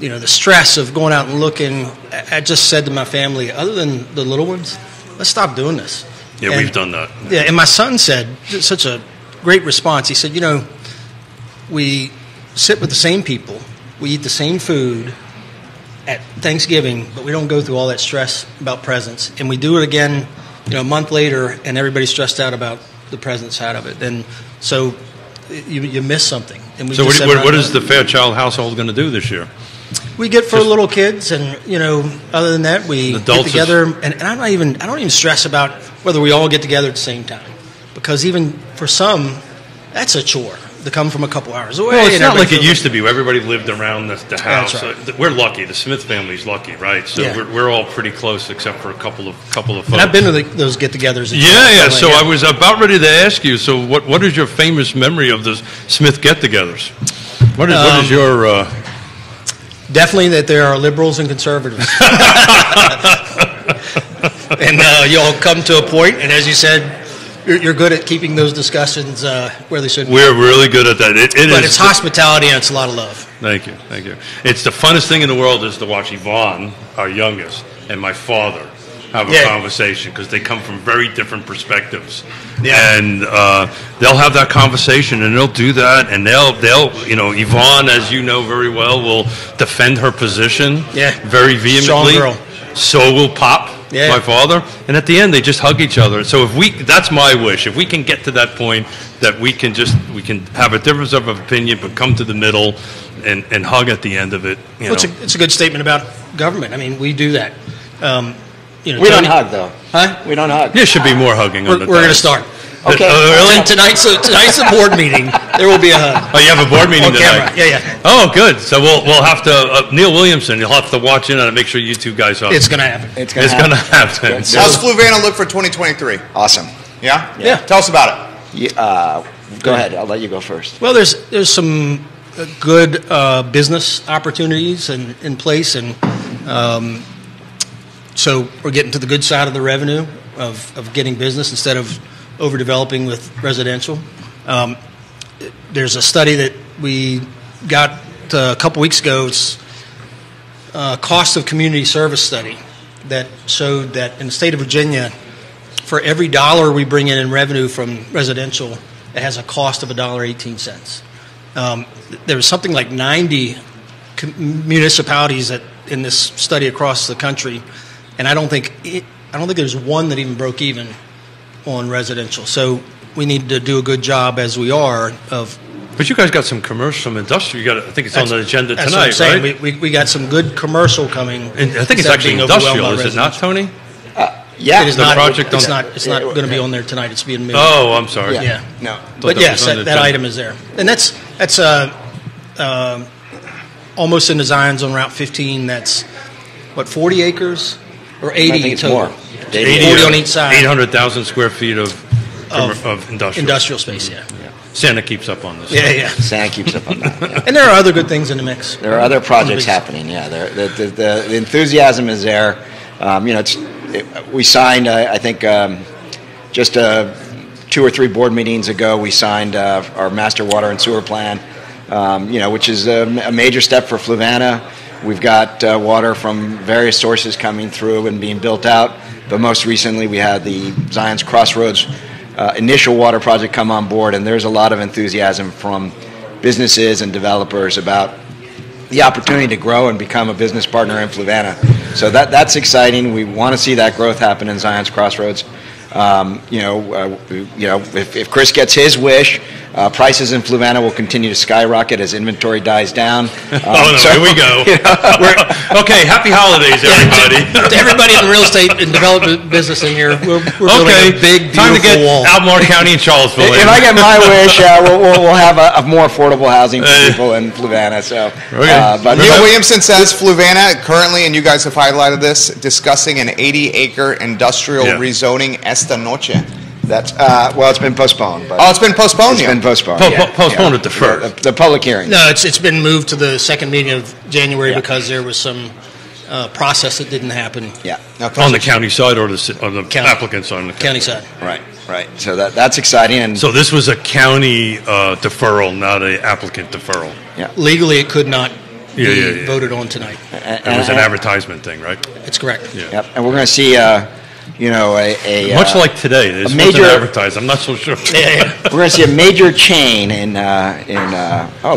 the stress of going out and looking. I just said to my family, other than the little ones, let's stop doing this. Yeah, we've done that. Yeah, and my son said, such a great response. He said, we sit with the same people, we eat the same food at Thanksgiving, but we don't go through all that stress about presents. And we do it again, a month later, and everybody's stressed out about the present side of it. And so you miss something. And so what is the Fairchild household going to do this year? We get for little kids, and other than that, we get together. And I don't even stress about whether we all get together at the same time, because even for some, that's a chore to come from a couple hours away. Well, it's not like it used to be, where everybody lived around the house. Right. We're lucky. The Smith family's lucky, right? So we're all pretty close, except for a couple of folks. And I've been to those get-togethers. Yeah. So I was about ready to ask you. So what is your famous memory of the Smith get-togethers? What is your? Definitely that there are liberals and conservatives. And you all come to a point, and as you said, you're good at keeping those discussions where they should be. We're really good at that. But it's hospitality, and it's a lot of love. Thank you. It's the funnest thing in the world is to watch Yvonne, our youngest, and my father have a conversation, because they come from very different perspectives. Yeah. And they'll have that conversation, and they'll do that, and they'll Yvonne, as you know very well, will defend her position very vehemently. Strong girl. So will Pop, my father, and at the end they just hug each other. So that's my wish. If we can get to that point that we can have a difference of opinion, but come to the middle and hug at the end of it. It's a good statement about government. I mean, we do that. We don't hug, though. Huh? We don't hug. There should be more hugging. We're going to start. Okay. Really? Tonight's a board meeting. There will be a hug. Oh, you have a board meeting tonight? Camera. Yeah. Oh, good. So we'll have to Neil Williamson. You'll have to watch in and make sure you two guys hug. It's going to happen. It's going to happen. How's Fluvanna look for 2023? Awesome. Yeah. Tell us about it. Go ahead. I'll let you go first. Well, there's some good business opportunities in place, and so we're getting to the good side of the revenue of getting business instead of overdeveloping with residential. There's a study that we got a couple weeks ago. It's cost of community service study that showed that in the state of Virginia, for every dollar we bring in revenue from residential, it has a cost of $1.18. There was something like 90 municipalities in this study across the country, and I don't think there's one that even broke even on residential. So we need to do a good job as we are of. But you guys got some commercial, some industrial. I think it's on the agenda tonight, what I'm saying. right? We got some good commercial coming. And I think it's actually industrial, is it not, Tony? Yeah, it is not. Project it's not going to be on there tonight. It's being moved. Oh, I'm sorry. Yeah. No. But yes, that item is there, and that's almost into Zion's on Route 15. That's 40 acres or 80 I think it's total. more. 40 on each side. 800,000 square feet of industrial space. Yeah. Santa keeps up on this. Yeah. Santa keeps up on that. Yeah. And there are other good things in the mix. There are other projects happening. Yeah, the enthusiasm is there. We signed, I think, just 2 or 3 board meetings ago. We signed our master water and sewer plan, which is a major step for Fluvanna. We've got water from various sources coming through and being built out. But most recently, we had the Zion's Crossroads initial water project come on board, and there's a lot of enthusiasm from businesses and developers about the opportunity to grow and become a business partner in Fluvanna. So that's exciting. We want to see that growth happen in Zion's Crossroads. If Chris gets his wish, prices in Fluvanna will continue to skyrocket as inventory dies down. Here we go. Okay, happy holidays, everybody. To everybody in the real estate and development business in here, we're building a big, beautiful time to get wall. Albemarle County and Charlottesville. If I get my wish, we'll have a more affordable housing for people in Fluvanna. So, but Neil Williamson says Fluvanna currently, and you guys have highlighted this, discussing an 80-acre industrial rezoning esta noche. That's it's been postponed. But it's been postponed. It's been postponed. Postponed at the first. The public hearing. No, it's been moved to the second meeting of January because there was some process that didn't happen. Yeah, on the county side or the applicants on the county side. Right. So that's exciting. And so this was a county deferral, not an applicant deferral. Yeah. Legally, it could not be voted on tonight. It was an advertisement thing, right? It's correct. Yeah. Yep. And we're going to see. Much like today, this wasn't advertised. I'm not so sure. We're going to see a major chain in. Look! I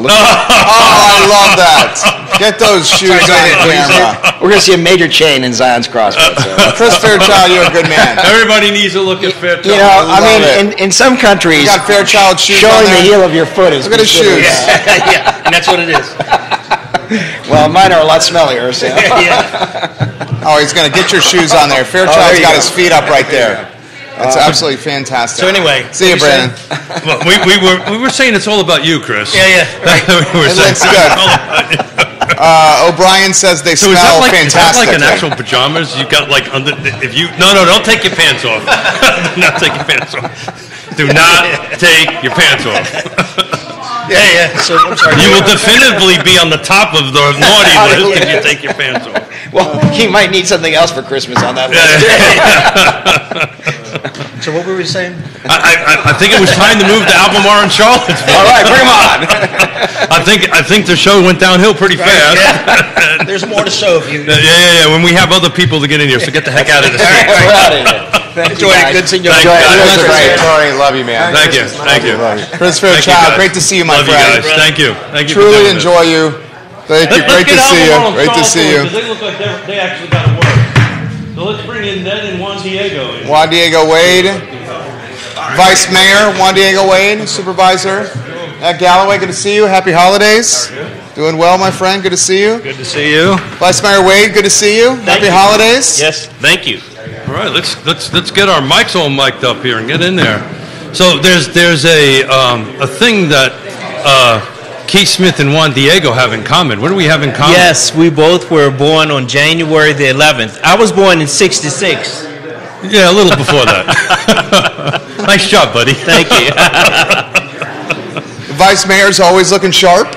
love that. Get those shoes on camera. We're going to see a major chain in Zion's Crossroads. So. Chris Fairchild, you're a good man. Everybody needs to look at Fairchild. In some countries, you got Fairchild shoes showing on the heel of your foot is. Look at his shoes. Yeah, and that's what it is. Well, mine are a lot smellier. So. Oh, he's going to get your shoes on there. Fairchild's got his feet up right there. That's absolutely fantastic. So anyway, see you, Brandon. Well, we were saying it's all about you, Chris. Yeah. It looks good. O'Brien says they smell fantastic. Is that like an actual pajamas? You got like under? If you don't take your pants off. Do not take your pants off. Do not take your pants off. Yeah. So I'm sorry. You will definitively be on the top of the naughty list if you take your pants off. Well, he might need something else for Christmas on that list. So what were we saying? I think it was time to move to Albemarle and Charlottesville. All right, bring him on. I think the show went downhill pretty fast. Yeah. There's more to show if you. Yeah. When we have other people to get in here, so get the heck out of this. We're out of here. Enjoy it. Good seeing you. Great. Love you, man. Thank you. Chris Fairchild, great to see you, my friend. You guys. Thank you. Truly enjoy you. Thank you. Great to see you. Great to see you. They look like they actually got to work. So let's bring in Ned and Juan Diego. Juan Diego Wade, Vice Mayor Juan Diego Wade, Supervisor Ed Galloway. Good to see you. Happy holidays. Doing well, my friend. Good to see you. Good to see you. Vice Mayor Wade. Good to see you. Happy holidays. Yes. Thank you. All right. Let's get our mics all mic'd up here and get in there. So there's a thing that. Keith Smith and Juan Diego have in common. What do we have in common? Yes, we both were born on January the 11th. I was born in 66. Yeah, a little before that. Nice job, buddy. Thank you. The Vice Mayor's always looking sharp.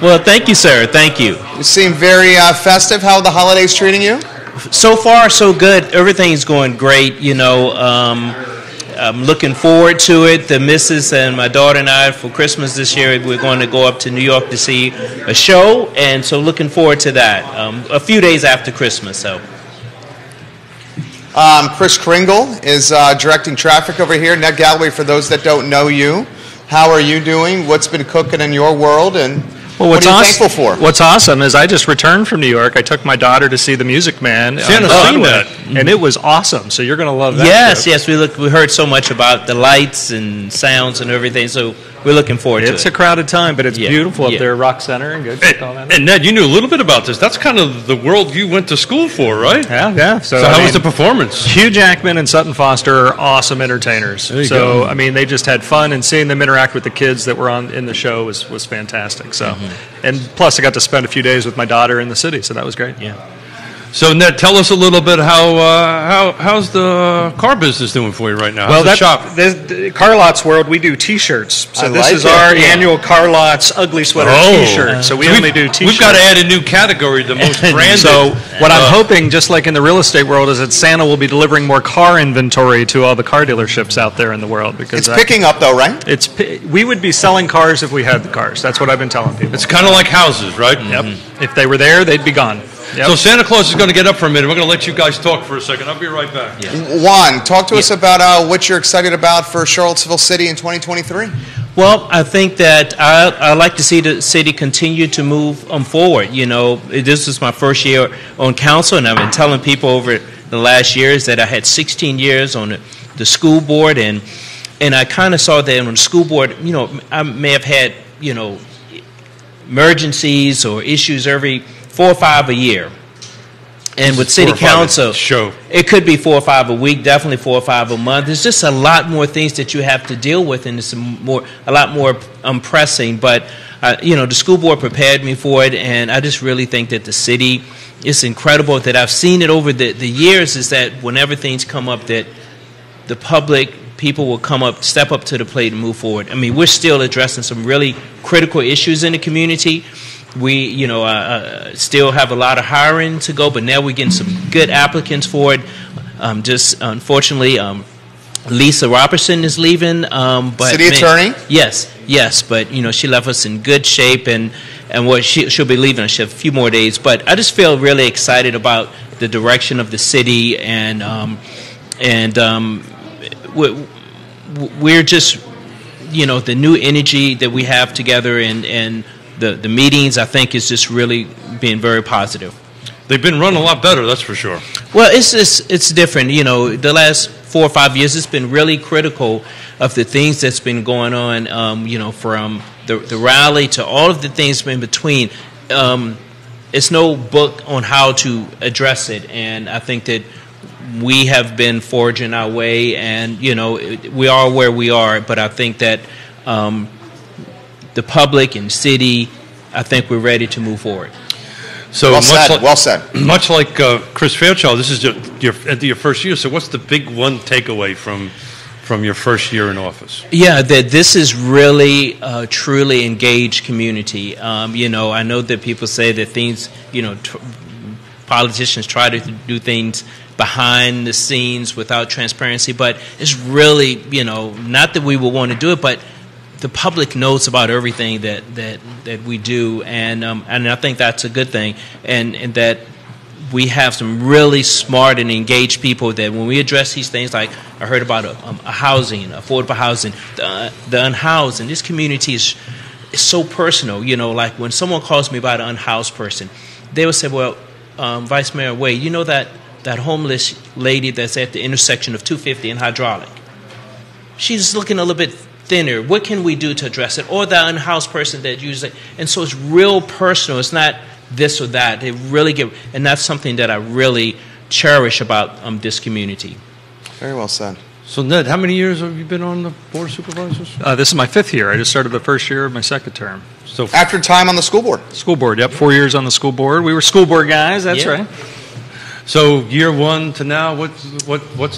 Well, thank you, sir. Thank you. You seem very festive. How are the holidays treating you? So far, so good. Everything's going great. I'm looking forward to it. The missus and my daughter and I, for Christmas this year, we're going to go up to New York to see a show, and so looking forward to that. A few days after Christmas, so. Chris Kringle is directing traffic over here. Ned Galloway, for those that don't know you, how are you doing? What's been cooking in your world, and what are you thankful for? What's awesome is I just returned from New York. I took my daughter to see The Music Man. Seen that. And it was awesome. So you're going to love that. Yes. We heard so much about the lights and sounds and everything. So we're looking forward to it. It's a crowded time, but it's beautiful up there, Rock Center, and good. And Ned, you knew a little bit about this. That's kind of the world you went to school for, right? Yeah. So how was the performance? Hugh Jackman and Sutton Foster are awesome entertainers. So I mean, they just had fun, and seeing them interact with the kids that were in the show was fantastic. So, and plus I got to spend a few days with my daughter in the city, so that was great. Yeah. So Ned, tell us a little bit how's the car business doing for you right now? Well, how's the shop? The Car Lots world, we do T-shirts. So this is our annual Car Lots Ugly Sweater T-shirt. So we only do T-shirts. We've got to add a new category, the most branded. So what I'm hoping, just like in the real estate world, is that Santa will be delivering more car inventory to all the car dealerships out there in the world. Because it's picking up, though, right? We would be selling cars if we had the cars. That's what I've been telling people. It's kind of like houses, right? Yep. If they were there, they'd be gone. Yep. So Santa Claus is going to get up for a minute. We're going to let you guys talk for a second. I'll be right back. Juan, talk to us about what you're excited about for Charlottesville City in 2023. Well, I think that I like to see the city continue to move forward. You know, this is my first year on council, and I've been telling people over the last years that I had 16 years on the school board, and I kind of saw that on the school board, you know, I may have had, you know, emergencies or issues every 4 or 5 a year. And with city council, it could be 4 or 5 a week, definitely 4 or 5 a month. There's just a lot more things that you have to deal with, and it's a lot more pressing. But you know, the school board prepared me for it, and I just really think that the city, it's incredible that I've seen it over the years. Is that whenever things come up, that the public people will step up to the plate and move forward. I mean, we're still addressing some really critical issues in the community. We, you know, still have a lot of hiring to go, but now we're getting some good applicants for it. Just unfortunately, Lisa Robertson is leaving. But city attorney? Yes, but you know, she left us in good shape, and what she'll be leaving. She have a few more days, but I just feel really excited about the direction of the city, and we're just, you know, the new energy that we have together, and the meetings, I think, is just really being very positive. They've been run a lot better, that's for sure. Well, it's different. You know, the last 4 or 5 years, it's been really critical of the things that's been going on, you know, from the rally to all of the things in between. It's no book on how to address it, and I think that we have been forging our way, and, you know, we are where we are, but I think that the public and city, I think we're ready to move forward. So well said. Much like Chris Fairchild, this is your first year. So what's the big one takeaway from your first year in office? Yeah, that this is really a truly engaged community. You know, I know that people say that things, you know, politicians try to do things behind the scenes without transparency, but it's really, you know, not that we would want to do it, but the public knows about everything that we do, and I think that's a good thing, and that we have some really smart and engaged people that when we address these things, like I heard about a housing, affordable housing, the unhoused, and this community is so personal. You know, like when someone calls me about an unhoused person, they will say, well, Vice Mayor Wade, you know that homeless lady that's at the intersection of 250 and Hydraulic? She's looking a little bit thinner. What can we do to address it? Or the unhoused person that usually, and so it's real personal. It's not this or that. They really get, and that's something that I really cherish about this community. Very well said. So Ned, how many years have you been on the Board of Supervisors? This is my 5th year. I just started the first year of my 2nd term. So after time on the school board? School board, yep. 4 years on the school board. We were school board guys, that's right. So year one to now, what's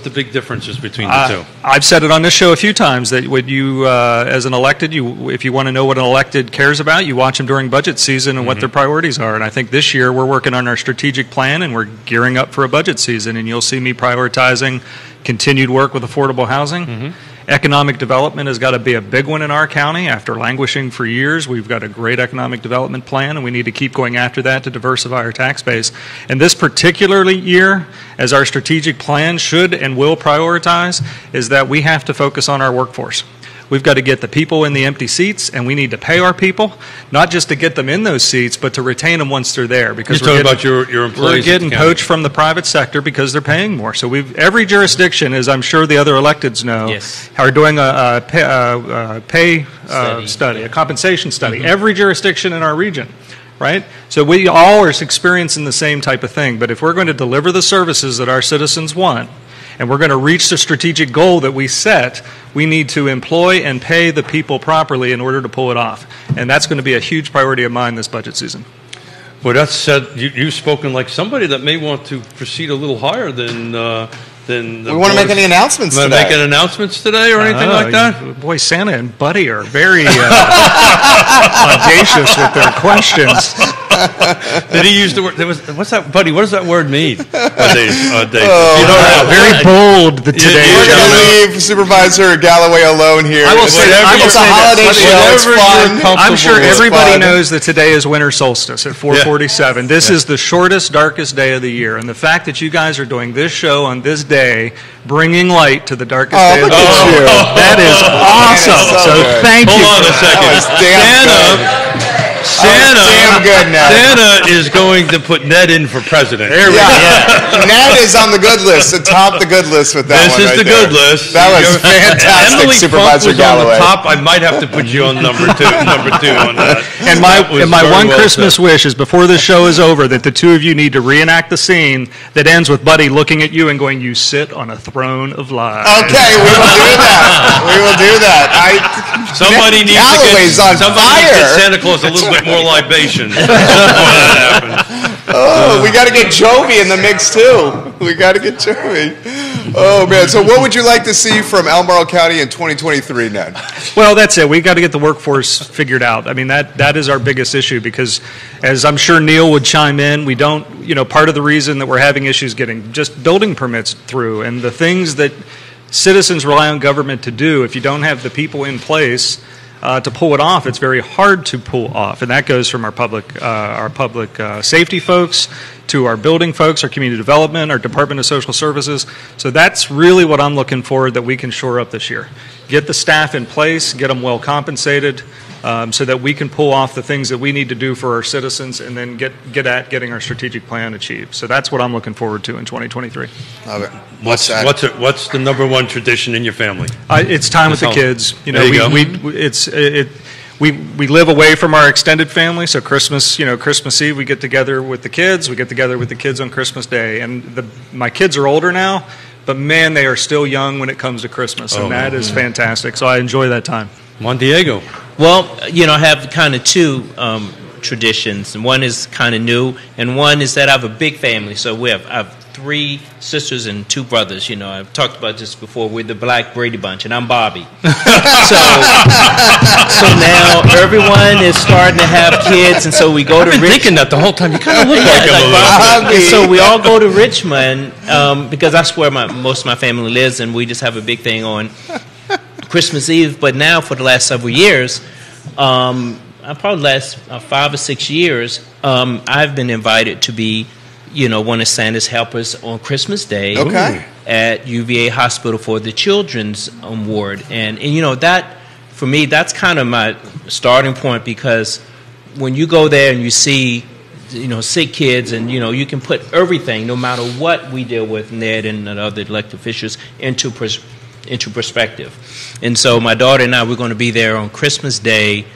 the big differences between the two? I've said it on this show a few times that when you, as an elected, if you want to know what an elected cares about, you watch them during budget season and what their priorities are. And I think this year we're working on our strategic plan and we're gearing up for a budget season. And you'll see me prioritizing continued work with affordable housing. Mm-hmm. Economic development has got to be a big one in our county. After languishing for years, we've got a great economic development plan, and we need to keep going after that to diversify our tax base. And this particular year, as our strategic plan should and will prioritize, is that we have to focus on our workforce. We've got to get the people in the empty seats, and we need to pay our people, not just to get them in those seats, but to retain them once they're there. Because you're talking about your employees. We're getting poached from the private sector because they're paying more. So every jurisdiction, as I'm sure the other electeds know, are doing a pay study, a compensation study. Every jurisdiction in our region. Right? So we all are experiencing the same type of thing. But if we're going to deliver the services that our citizens want, and we're going to reach the strategic goal that we set, we need to employ and pay the people properly in order to pull it off. And that's going to be a huge priority of mine this budget season. Well, that's said. You've spoken like somebody that may want to proceed a little higher than. We want to make any announcements today. Make any announcements today or anything like that? Boy, Santa and Buddy are very audacious with their questions. Did he use the word? What's that, Buddy? What does that word mean? Very bold today. We're going to leave Supervisor Galloway alone here. I will say it's a holiday show. It's fun. I'm sure everybody knows that today is winter solstice at 4:47. This is the shortest, darkest day of the year, and the fact that you guys are doing this show on this day, bringing light to the darkest day of the year, that is awesome. So thank you. Hold on a second. Santa is going to put Ned in for president. There we go. Ned is on the good list, atop the good list with that one. This is the good list. That was fantastic, Emily Supervisor Funk was Galloway. on the top. I might have to put you on number two on that. And my one Christmas wish is before the show is over that the two of you need to reenact the scene that ends with Buddy looking at you and going, "You sit on a throne of lies." Okay, we will do that. We will do that. Somebody needs to get Santa Claus a little bit more libation. Oh, we got to get Jovi in the mix too. We got to get Jovi. Oh man! So, what would you like to see from Albemarle County in 2023, Ned? Well, that's it. We've got to get the workforce figured out. I mean, that is our biggest issue because, as I'm sure Neil would chime in, we don't. Part of the reason that we're having issues getting just building permits through and the things that citizens rely on government to do, if you don't have the people in place to pull it off, it's very hard to pull off. And that goes from our public safety folks to our building folks, our community development, our Department of Social Services. So that's really what I'm looking for that we can shore up this year. Get the staff in place, get them well compensated, so that we can pull off the things that we need to do for our citizens and then get at getting our strategic plan achieved. So that's what I'm looking forward to in 2023. Love it. What's the number one tradition in your family? It's time with the kids. We live away from our extended family, so Christmas Eve we get together with the kids. We get together with the kids on Christmas Day, and my kids are older now, but man, they are still young when it comes to Christmas, and that is fantastic. So I enjoy that time. Juan Diego. Well, I have kind of two traditions. And one is kind of new, and one is that I have a big family. So I have 3 sisters and 2 brothers. I've talked about this before. We're the Black Brady Bunch, and I'm Bobby. so now everyone is starting to have kids, and so we go to Richmond. I've been thinking that the whole time. You kind of look like him a little bit. And so we all go to Richmond because that's where most of my family lives, and we just have a big thing on Christmas Eve. But now for the last several years, probably the last 5 or 6 years, I've been invited to be one of Santa's helpers on Christmas Day at UVA Hospital for the Children's Ward. And that, for me, that's kind of my starting point because when you go there and you see, sick kids and, you can put everything, no matter what we deal with, Ned and the other elected officials, into perspective. And so my daughter and I, we're going to be there on Christmas Day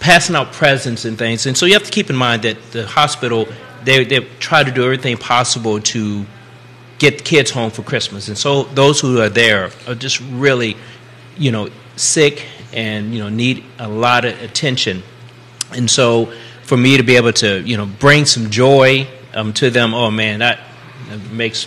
passing out presents and things. And so you have to keep in mind that the hospital, they try to do everything possible to get the kids home for Christmas. And so those who are there are just really, sick and, need a lot of attention. And so for me to be able to, bring some joy to them, oh man, that makes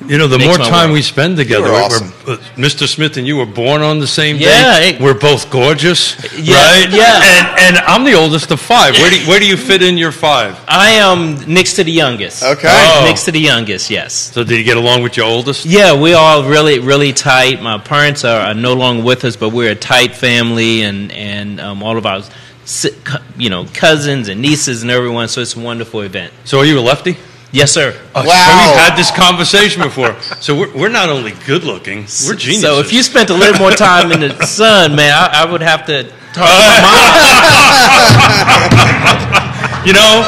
You know, the makes more my time world. we spend together, You were awesome. Mr. Smith and you were born on the same Yeah, day. We're both gorgeous, Yeah, right? yeah. And I'm the oldest of 5. Where do you fit in your 5? I am next to the youngest. Okay. Oh. Next to the youngest, yes. So did you get along with your oldest? Yeah, we all really, really tight. My parents are no longer with us, but we're a tight family, and all of our, cousins and nieces and everyone. So it's a wonderful event. So are you a lefty? Yes, sir. Oh, Wow. So we've had this conversation before. So we're not only good looking, we're geniuses. So if you spent a little more time in the sun, man, I would have to talk to my mom. You know,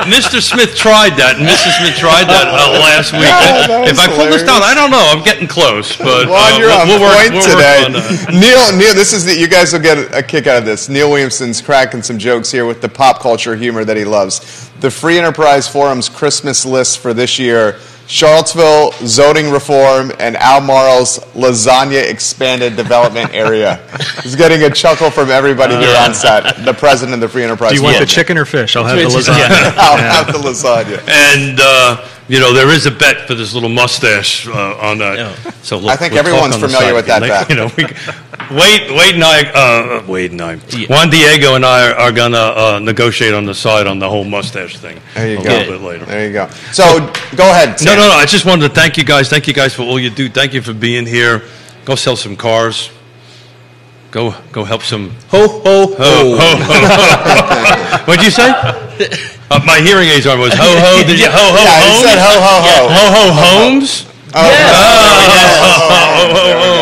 Mr. Smith tried that, and Mrs. Smith tried that last week. that was If I pull this down, I don't know. I'm getting close, but Juan, you're on we'll point work today. on that. Neil, this is you guys will get a kick out of this. Neil Williamson's cracking some jokes here with the pop culture humor that he loves. The Free Enterprise Forum's Christmas list for this year: Charlottesville zoning reform and Albemarle's lasagna expanded development area. He's getting a chuckle from everybody here on set. The president of the Free Enterprise Do you want Forum. the chicken or fish? I'll have the lasagna. I'll have the lasagna. And there is a bet for this little mustache on that. Yeah. So look, I think we'll everyone's talk on the familiar side with that again. bet. Wade and I, Juan Diego and I are gonna negotiate on the side on the whole mustache thing. There you a go. little bit later. There you go. So go ahead. Sam. No. I just wanted to thank you guys. Thank you guys for all you do. Thank you for being here. Go sell some cars. Go help some. Ho, ho, ho. What'd you say? My hearing aids on was ho ho. Did you ho ho Yeah, he homes? said ho ho ho. Ho ho homes. Oh,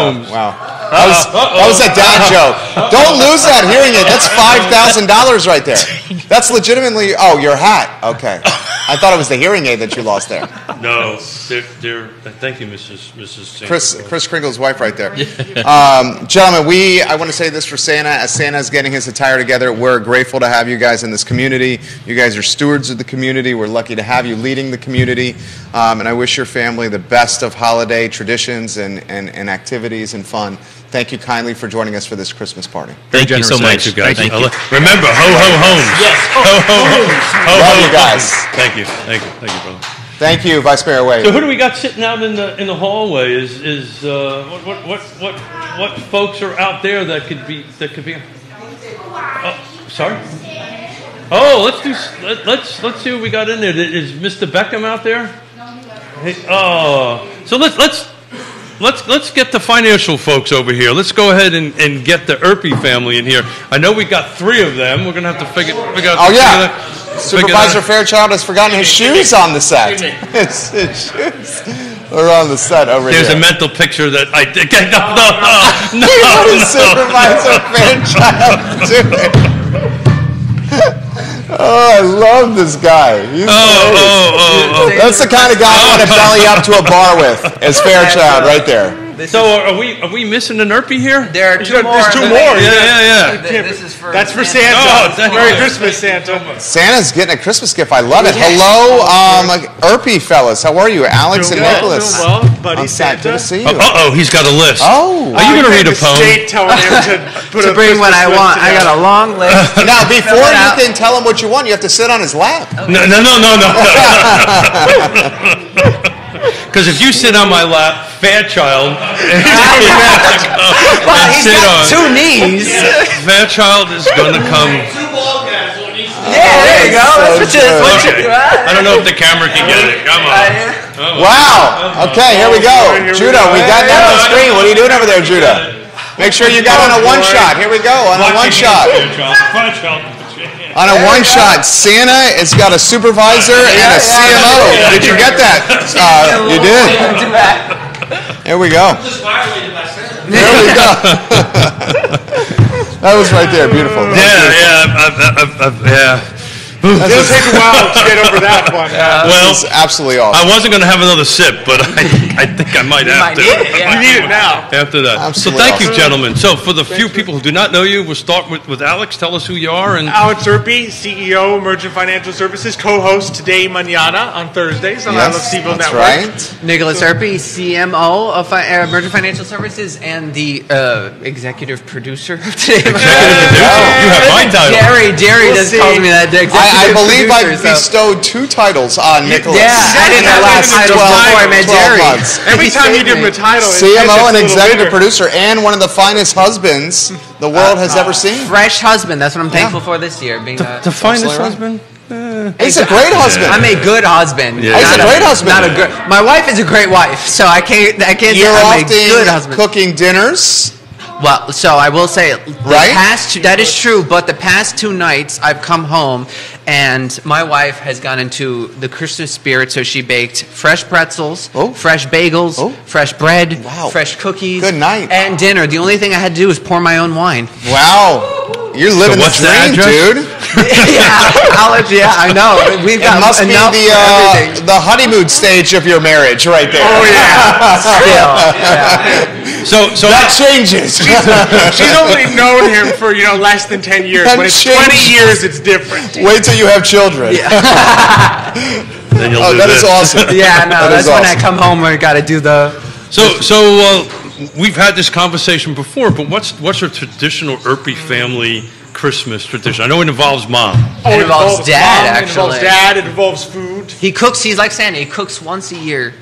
Homes. Wow. That was a dad joke. Don't lose that hearing aid. That's $5,000 right there. That's legitimately. Oh, your hat. Okay. I thought it was the hearing aid that you lost there. No, they're. Thank you, Mrs. Chris Kringle's wife right there. Gentlemen, I want to say this for Santa. As Santa's getting his attire together, we're grateful to have you guys in this community. You guys are stewards of the community. We're lucky to have you leading the community. And I wish your family the best of holiday traditions and activities and fun. Thank you kindly for joining us for this Christmas party. Thank you so much. Thank you, guys. Thank you. Remember, ho ho homes. Yes. Ho ho homes. Ho Love ho you guys. Thank you, brother. Thank you, Vice Mayor Wade. So who do we got sitting out in the hallway? Is what folks are out there that could be? Oh, sorry. Oh, let's see what we got in there. Is Mr. Beckham out there? Hey, so let's get the financial folks over here. Let's go ahead and get the Erpy family in here. I know we got 3 of them. We're gonna have to figure. Oh yeah. Supervisor Fairchild has forgotten his shoes on the set. His shoes are on the set over There's here. a mental picture that I did. No. What is Supervisor Fairchild doing? Oh, I love this guy. He's great. That's the kind of guy I want to belly up to a bar with, as Fairchild right there. So are we missing an Erpy here? There are 2 more. There's 2 more. Yeah. This is for That's for Santa. Santa. Merry Christmas, Santa. Santa's getting a Christmas gift. I love it. Hello, Erpy fellas. How are you? Alex and Nicholas. Doing well, buddy On set. Good to see you. He's got a list. Oh. Are you going to read a poem? Telling him To bring what I want. I got a long list. Now, before you can tell him what you want, you have to sit on his lap. No. Because if you sit on my lap, Fairchild, Well, he's got 2 knees. Fairchild is going to come. Yeah, there you go. That's what you I don't know if the camera can get it. Come on. Wow. Okay, here we go. Judah, we got that on the screen. What are you doing over there, Judah? Make sure you got on a 1-shot. Here we go, on a 1-shot. On a 1-shot, Santa has got a supervisor and a CMO. Did you get that? You did. There we go. There we go. That was right there. Beautiful. Yeah. It'll take a while to get over that one. Well, This is absolutely awesome. I wasn't going to have another sip, but I think I might have to. You need it now. After that. Absolutely So thank you, awesome. gentlemen. So for the few people who do not know you, we'll start with Alex. Tell us who you are. And Alex Erpy, CEO, Emergent Financial Services, co-host Today Mañana on Thursdays on I Love CVille that's Network. right. Nicholas Erpy, CMO of Emergent Financial Services and the executive producer of Today. you have my title. Jerry calls me that. The executive I believe I producer, so- bestowed 2 titles on Nicholas. Yeah, I didn't have last that title 12 before I met 12 Jerry. months. Every time you give him a title, it CMO gets a and little executive bigger. producer, and one of the finest husbands the world has ever seen. Fresh husband. That's what I'm thankful for this year. Being The finest husband? He's a great husband. I'm a good husband. Yeah. He's a great husband. Not a good. My wife is a great wife, so I can't say You're I'm a often good husband. cooking dinners. Well, so I will say, Right? that is true, but the past 2 nights I've come home and my wife has gone into the Christmas spirit, so she baked fresh pretzels, fresh bagels, fresh bread, fresh cookies, Good night. and dinner. The only thing I had to do was pour my own wine. Wow. You're living what's the the dream, address? dude. I know. We've It got must be enough for everything. the honeymoon stage of your marriage right there. Oh, yeah. So that changes. She's only known him for, less than 10 years. That When it's changes. 20 years, it's different. Wait till you have children. then you'll do That this. is awesome. Yeah, no, That that's is when I awesome. come home. I got to do the. So we've had this conversation before, but what's your traditional Earpy family Christmas tradition? I know it involves mom. It involves dad, mom, actually. It involves dad. It involves food. He cooks. He's like Santa. He cooks once a year.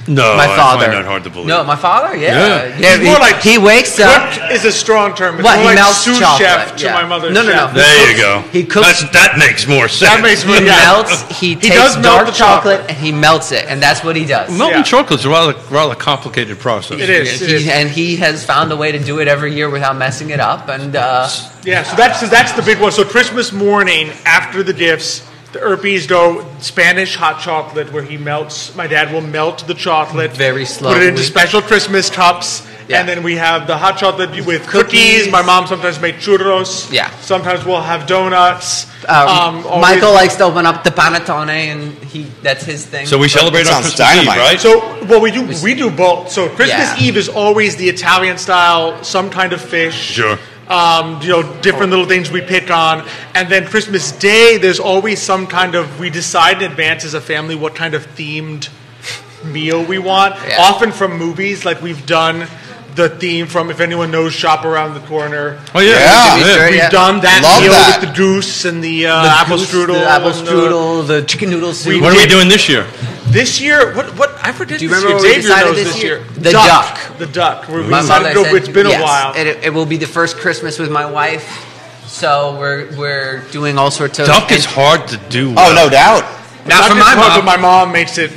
No, My father. I find that hard to believe. No, my father. Yeah. He's more like he wakes up. Cooked is a strong term. It's What, more he like melts sous chocolate, chef to yeah. my mother's No. chef. There you go. He cooks. That makes more sense. That makes more He melts. He takes does melt dark the chocolate and he melts it, and that's what he does. Melting chocolate's a rather complicated process. It is. And he has found a way to do it every year without messing it up. And Yeah, so that's the big one. So Christmas morning, after the gifts, the Earpies do Spanish hot chocolate, where my dad will melt the chocolate very slowly. put it into special Christmas cups, and then we have the hot chocolate with cookies. My mom sometimes makes churros. Yeah. Sometimes we'll have donuts. Michael likes to open up the panettone, and that's his thing. So we celebrate on Christmas Eve, right? So, well, we do both. So Christmas Yeah. Eve is always the Italian style, some kind of fish. Sure. Different little things we pick on. And then Christmas Day, there's always some kind of, we decide in advance as a family what kind of themed meal we want. Yeah. Often from movies, like we've done the theme from, if anyone knows, Shop Around the Corner. Oh, yeah. We've done that Love meal that. with the goose and the, The apple goose, strudel. the apple and strudel, the chicken noodle soup. What are we doing this year? This year, what I forget. Do you this remember year. what we Xavier decided knows this year? year. The duck. The duck. We My decided mother to go, said it's been yes. a while. It will be the first Christmas with my wife, so we're doing all sorts of. Duck is hard to do. Oh, no doubt. Not for Duck is my hard, mom. but my mom makes it.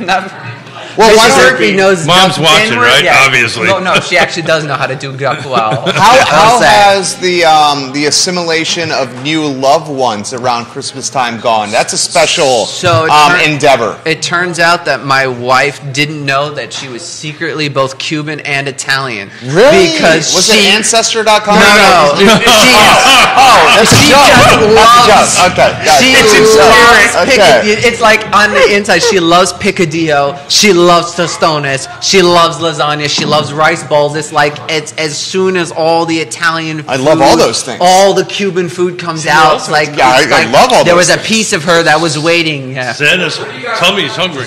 Well, why Mrs. don't Murphy knows Mom's duck watching, inward. right? Yeah. Obviously. No, she actually does know how to do duck well. How has the assimilation of new loved ones around Christmas time gone? That's a special endeavor. It turns out that my wife didn't know that she was secretly both Cuban and Italian. Really? Because Was she, it Ancestor.com? No. That's a She joke. just loves. That's a joke. Okay. got it. She It's loves okay. picadillo. It's like on the inside, she loves picadillo. She loves tostones. She loves lasagna. She loves rice bowls. It's like it's as soon as all the Italian food, I love all those things. all the Cuban food comes out. It's like, Yeah, I it's like love all there those was a piece of her that was waiting. Yeah. Santa's, tell me he's hungry.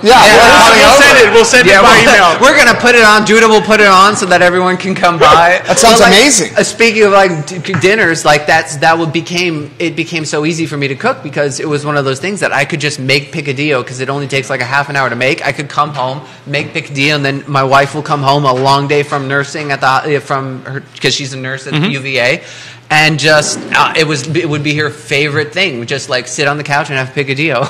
Yeah, We'll send it by email. We're gonna put it on. Judah will put it on so that everyone can come by. That sounds amazing. Speaking of dinners, like it became so easy for me to cook because it was one of those things that I could just make picadillo because it only takes like a half an hour to make. I could come home, make picadillo, and then my wife will come home a long day from nursing because she's a nurse at the UVA. And just it would be her favorite thing, just like sit on the couch and have picadillo.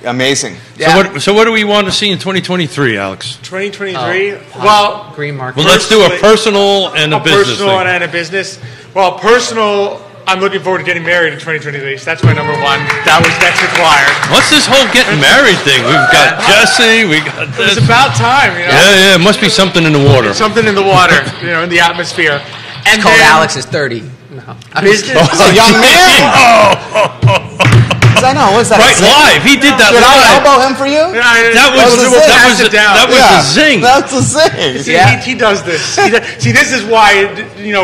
Amazing. Yeah. So what do we want to see in 2023, Alex? 2023. Well, green market. Well, let's do a personal and a business personal thing. and a business. Well, personal. I'm looking forward to getting married in 2023. So that's my number one. That's required. What's this whole getting married thing? We've got Jesse. We got this. It's about time, you know. Yeah. It must be something in the water. Something in the water, in the atmosphere. And It's called then Alex is 30. No. business. A young man. I know. What's that? Right, live. He did that Did live. I elbow him for you? That was a zing. That's a zing. See, he does this. See, this is why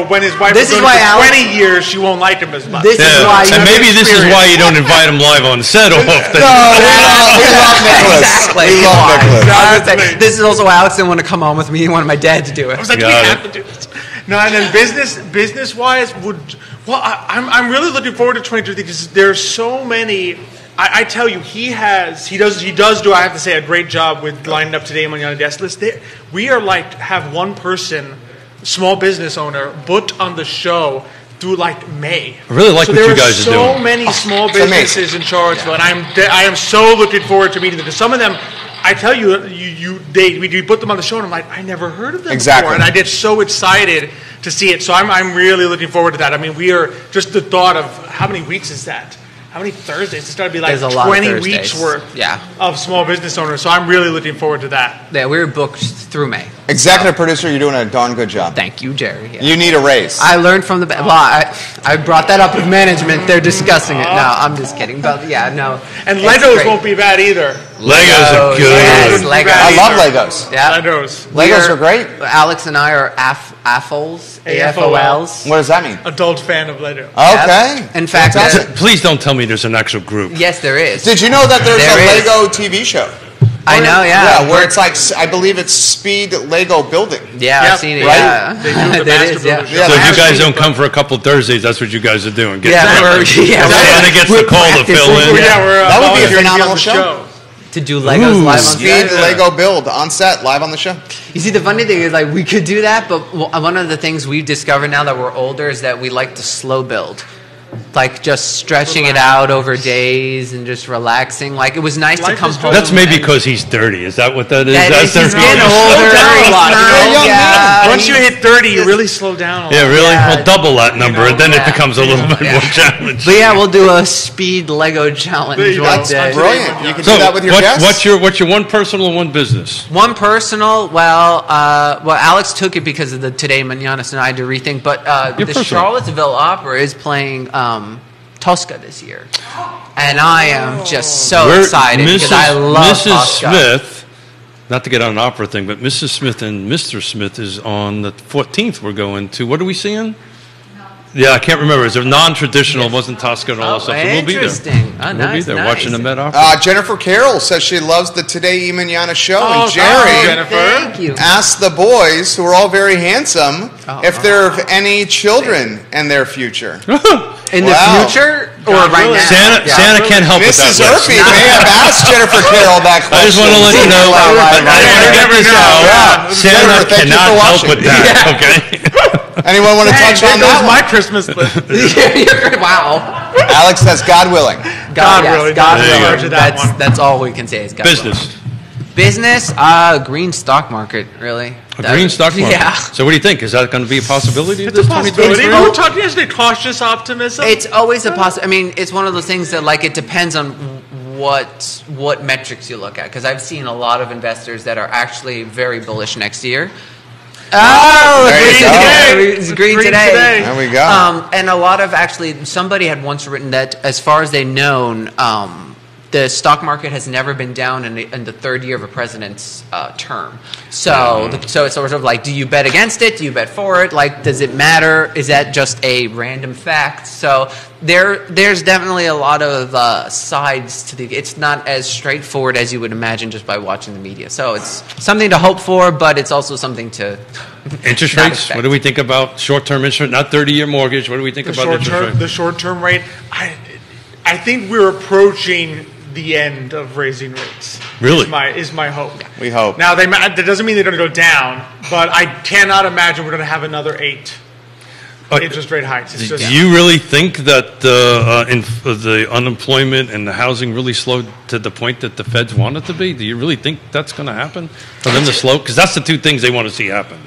when his wife This is is why for Alex- 20 years, she won't like him as much. This is why you and maybe this is why you don't invite him live on set often. We love Nicholas. Exactly. We love Nicholas. I was gonna say, this is also why Alex didn't want to come on with me. He wanted my dad to do it. I was like, we have to do this. No, and then business-wise, Well, I'm really looking forward to 2023 because there's so many. I tell you, he does do, I have to say, a great job with lining up today on the guest list. We are like have one person, small business owner, booked on the show through like May. I really like what you guys are doing. There are so many small businesses in Charlottesville, and I am so looking forward to meeting them. Because some of them, I tell you, we put them on the show, and I'm like, I never heard of them before, and I get so excited to see it. So I'm really looking forward to that. I mean, we are just the thought of how many weeks is that? How many Thursdays? It's got to be like 20 weeks worth of small business owners. So I'm really looking forward to that. Yeah, we're booked through May. Executive producer, you're doing a darn good job. Thank you, Jerry. Yeah. You need a raise. I learned from well, I brought that up with management. They're discussing it. No, I'm just kidding. But yeah, no. And Legos won't be bad either. Legos are good. Yes, Legos. I love Legos. Yeah. Legos are great. Alex and I are AFOLs. AFOLs. What does that mean? Adult fan of Lego. Okay. In fact, please don't tell me there's an actual group. Yes, there is. Did you know that there's a Lego TV show? I know, yeah. Yeah, where it's like, I believe it's speed Lego building. Yeah, I've seen it. Right? Yeah. They do the master builder show. So if you guys don't come for a couple Thursdays, that's what you guys are doing. We're Someone gets the call to fill in. That would be a phenomenal show. To do Legos live on Speed Lego build on set, live on the show. You see, the funny thing is, like, we could do that, but one of the things we've discovered now that we're older is that we like to slow build. Like, just stretching it out over days and just relaxing. Like, it was nice to come home. That's maybe because he's 30. Is that what that is? He's getting older. Once you hit 30, you really slow down a lot. Yeah, really? Well, double that number, and then it becomes a little bit more challenging. But yeah, we'll do a speed Lego challenge one day. Brilliant. You can do that with your guests. What's your one personal and one business? One personal, well, Alex took it because of the Today Mañanas and I had to rethink, but the Charlottesville Opera is playing Tosca this year. And I am just so excited because I love Mrs. Tosca. Smith, not to get on an opera thing, but Mrs. Smith and Mr. Smith is on the 14th we're going to. What are we seeing? Yeah, I can't remember. It's a non-traditional. It wasn't Tosca and all that stuff. So we'll be there. Interesting. Oh, We'll be there watching the Met Opera. Jennifer Carroll says she loves the Today Mañana show. Oh, and Jerry Thank you. asked the boys, who are all very handsome, if there are any children in their future. In the future or right now? Santa can't help with that. Mrs. Urphy may have asked Jennifer Carroll that question. I just want to let you know. I want to get this out. Santa cannot help with that. Okay. Anyone want to touch on that? My Christmas list. Wow. Alex says, God willing. God willing. There you go. That's all we can say is God Business. willing. Business, green stock market, really. A green stock market. Yeah. So what do you think? Is that going to be a possibility? It's a possibility. We were talking yesterday, cautious optimism. It's always a possibility. I mean, it's one of those things that, like, it depends on what metrics you look at. Because I've seen a lot of investors that are actually very bullish next year. Oh, it's green today. There we go. And a lot of somebody had once written that as far as they've known, the stock market has never been down in the third year of a president's term. So it's sort of like, do you bet against it? Do you bet for it? Like, does it matter? Is that just a random fact? So there's definitely a lot of sides to the. It's not as straightforward as you would imagine just by watching the media. So it's something to hope for, but it's also something to. Interest rates. What do we think about short-term interest? Not 30-year mortgage. What do we think about interest rate? The short-term rate. I think we're approaching the end of raising rates. Really? Is my hope. We hope. Now, that doesn't mean they're going to go down, but I cannot imagine we're going to have another 8 interest rate hikes. Do you really think that the unemployment and the housing really slowed to the point that the feds want it to be? Do you really think that's going to happen for them to slow? Because that's the two things they want to see happen.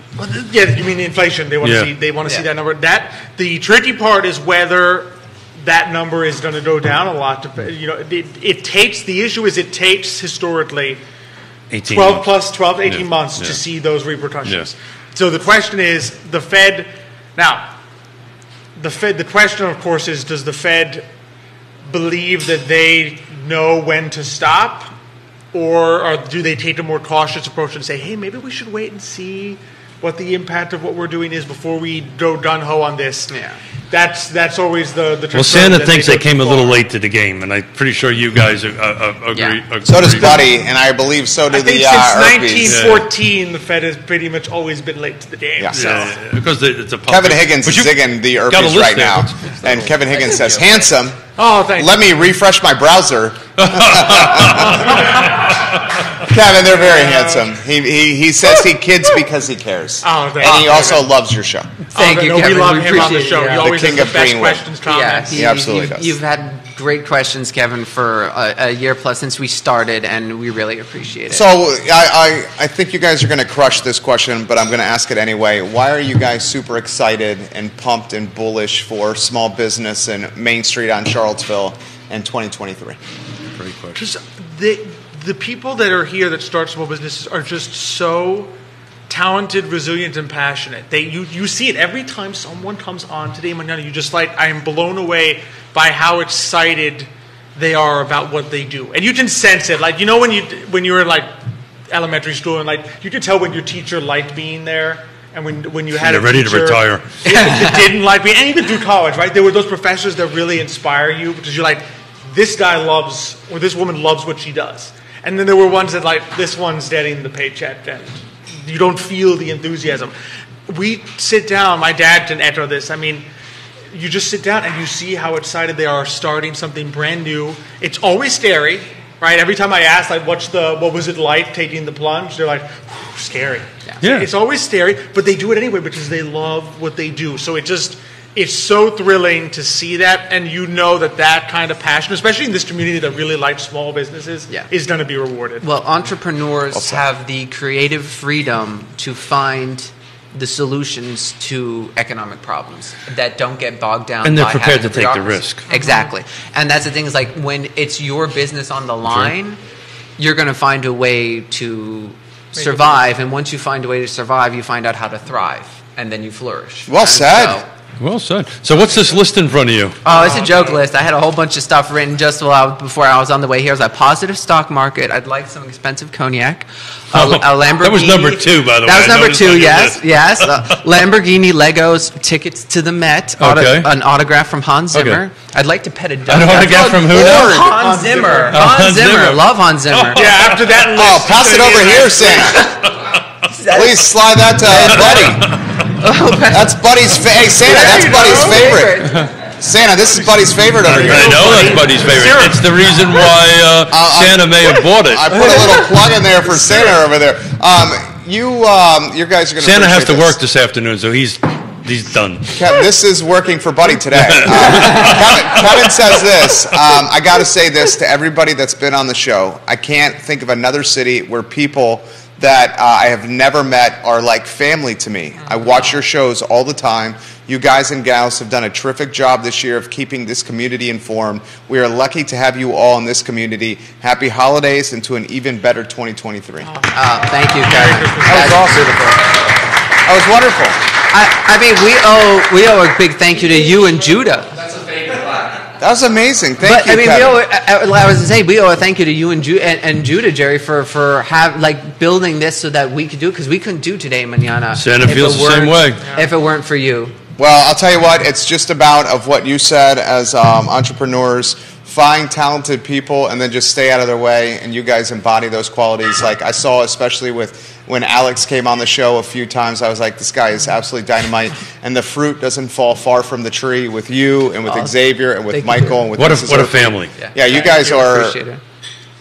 Yeah, you mean the inflation? They want to see. They want to see that number. The tricky part is whether that number is going to go down a lot. It takes historically 18 months to see those repercussions. Yeah. So the question is, the Fed. Now, the question, of course, is: does the Fed believe that they know when to stop, or do they take a more cautious approach and say, "Hey, maybe we should wait and see what the impact of what we're doing is before we go gung ho on this"? Yeah. that's always the Well, concern Santa that thinks they they go came a too little far. late to the game, and I'm pretty sure you guys agree. So does Buddy, and I believe so do I think the since Erpies. 1914, the Fed has pretty much always been late to the game. Yeah. So. Because it's a Kevin Higgins is zigging the got a Erpies list right there. now. And Kevin Higgins says, handsome. Oh, thank Let me refresh my browser. Kevin, they're very handsome. He says he kids because he cares. Oh, thank and he you, also Kevin. loves your show. Thank you, no, Kevin. we love We him on the appreciate show. it, He yeah. always The has king the of best Greenwood. questions, comments. He absolutely does. You've had great questions, Kevin, for a year plus since we started, and we really appreciate it. So I think you guys are going to crush this question, but I'm going to ask it anyway. Why are you guys super excited and pumped and bullish for small business and Main Street on Charlottesville in 2023? Great question. Because the people that are here that start small businesses are just so talented, resilient, and passionate. You see it every time someone comes on today, Manana. You just I am blown away by how excited they are about what they do, and you can sense it. Like when you were in elementary school, and you could tell when your teacher liked being there, and when you had They're ready to retire. that didn't like being, and even through college, right? There were those professors that really inspire you because you're like, this guy loves or this woman loves what she does. And then there were ones that this one's getting the paycheck and you don't feel the enthusiasm. We sit down, my dad can echo this. I mean, you just sit down and you see how excited they are starting something brand new. It's always scary, right? Every time I ask, what was it like taking the plunge? They're like, scary. Yeah. It's always scary, but they do it anyway because they love what they do. So it's so thrilling to see that, and you know that kind of passion, especially in this community that really likes small businesses, is going to be rewarded. Well, entrepreneurs have the creative freedom to find the solutions to economic problems that don't get bogged down. And they're by prepared having to take the bureaucracy. risk. Exactly. And that's the thing is when it's your business on the line, you're going to find a way to survive. And once you find a way to survive, you find out how to thrive. And then you flourish. Well said. Well said. So what's this list in front of you? Oh, it's a joke list. I had a whole bunch of stuff written just before I was on the way here. I was like, positive stock market. I'd like some expensive cognac. A Lamborghini. That was number 2, by the way. That was number 2, yes. List. Yes. Lamborghini Legos, tickets to the Met, an autograph from Hans Zimmer. Okay. I'd like to pet a duck. An autograph from who now? Hans Zimmer. Hans Zimmer. Love Hans Zimmer. Yeah, after that list. Oh, pass it over here, Santa. Please slide that to Buddy. That's Buddy's Hey, Santa, that's Buddy's favorite. Santa, this is Buddy's favorite over here. I know that's Buddy's favorite. It's the reason why Santa may have bought it. I put a little plug in there for Santa over there. You guys are going to Santa has to work this afternoon, so he's done. This is working for Buddy today. Kevin says this. I got to say this to everybody that's been on the show. I can't think of another city where people that I have never met are like family to me. I watch your shows all the time. You guys and gals have done a terrific job this year of keeping this community informed. We are lucky to have you all in this community. Happy holidays and to an even better 2023. Thank you, Kevin. That was awesome. That was wonderful. I mean, we owe a big thank you to you and Judah. That was amazing. Thank you, I mean, Kevin. I was going to say, we owe a thank you to you and Judah, Jerry, for building this so that we could do it, because we couldn't do Today Mañana. Santa feels the same way. If it weren't for you. Well, I'll tell you what, it's just about of what you said as entrepreneurs. Find talented people and then just stay out of their way, and you guys embody those qualities. Like I saw, especially with when Alex came on the show a few times, I was like, this guy is absolutely dynamite, and the fruit doesn't fall far from the tree with you and with Xavier and with Michael and with what Mrs. a family. Yeah, you guys are Appreciate it.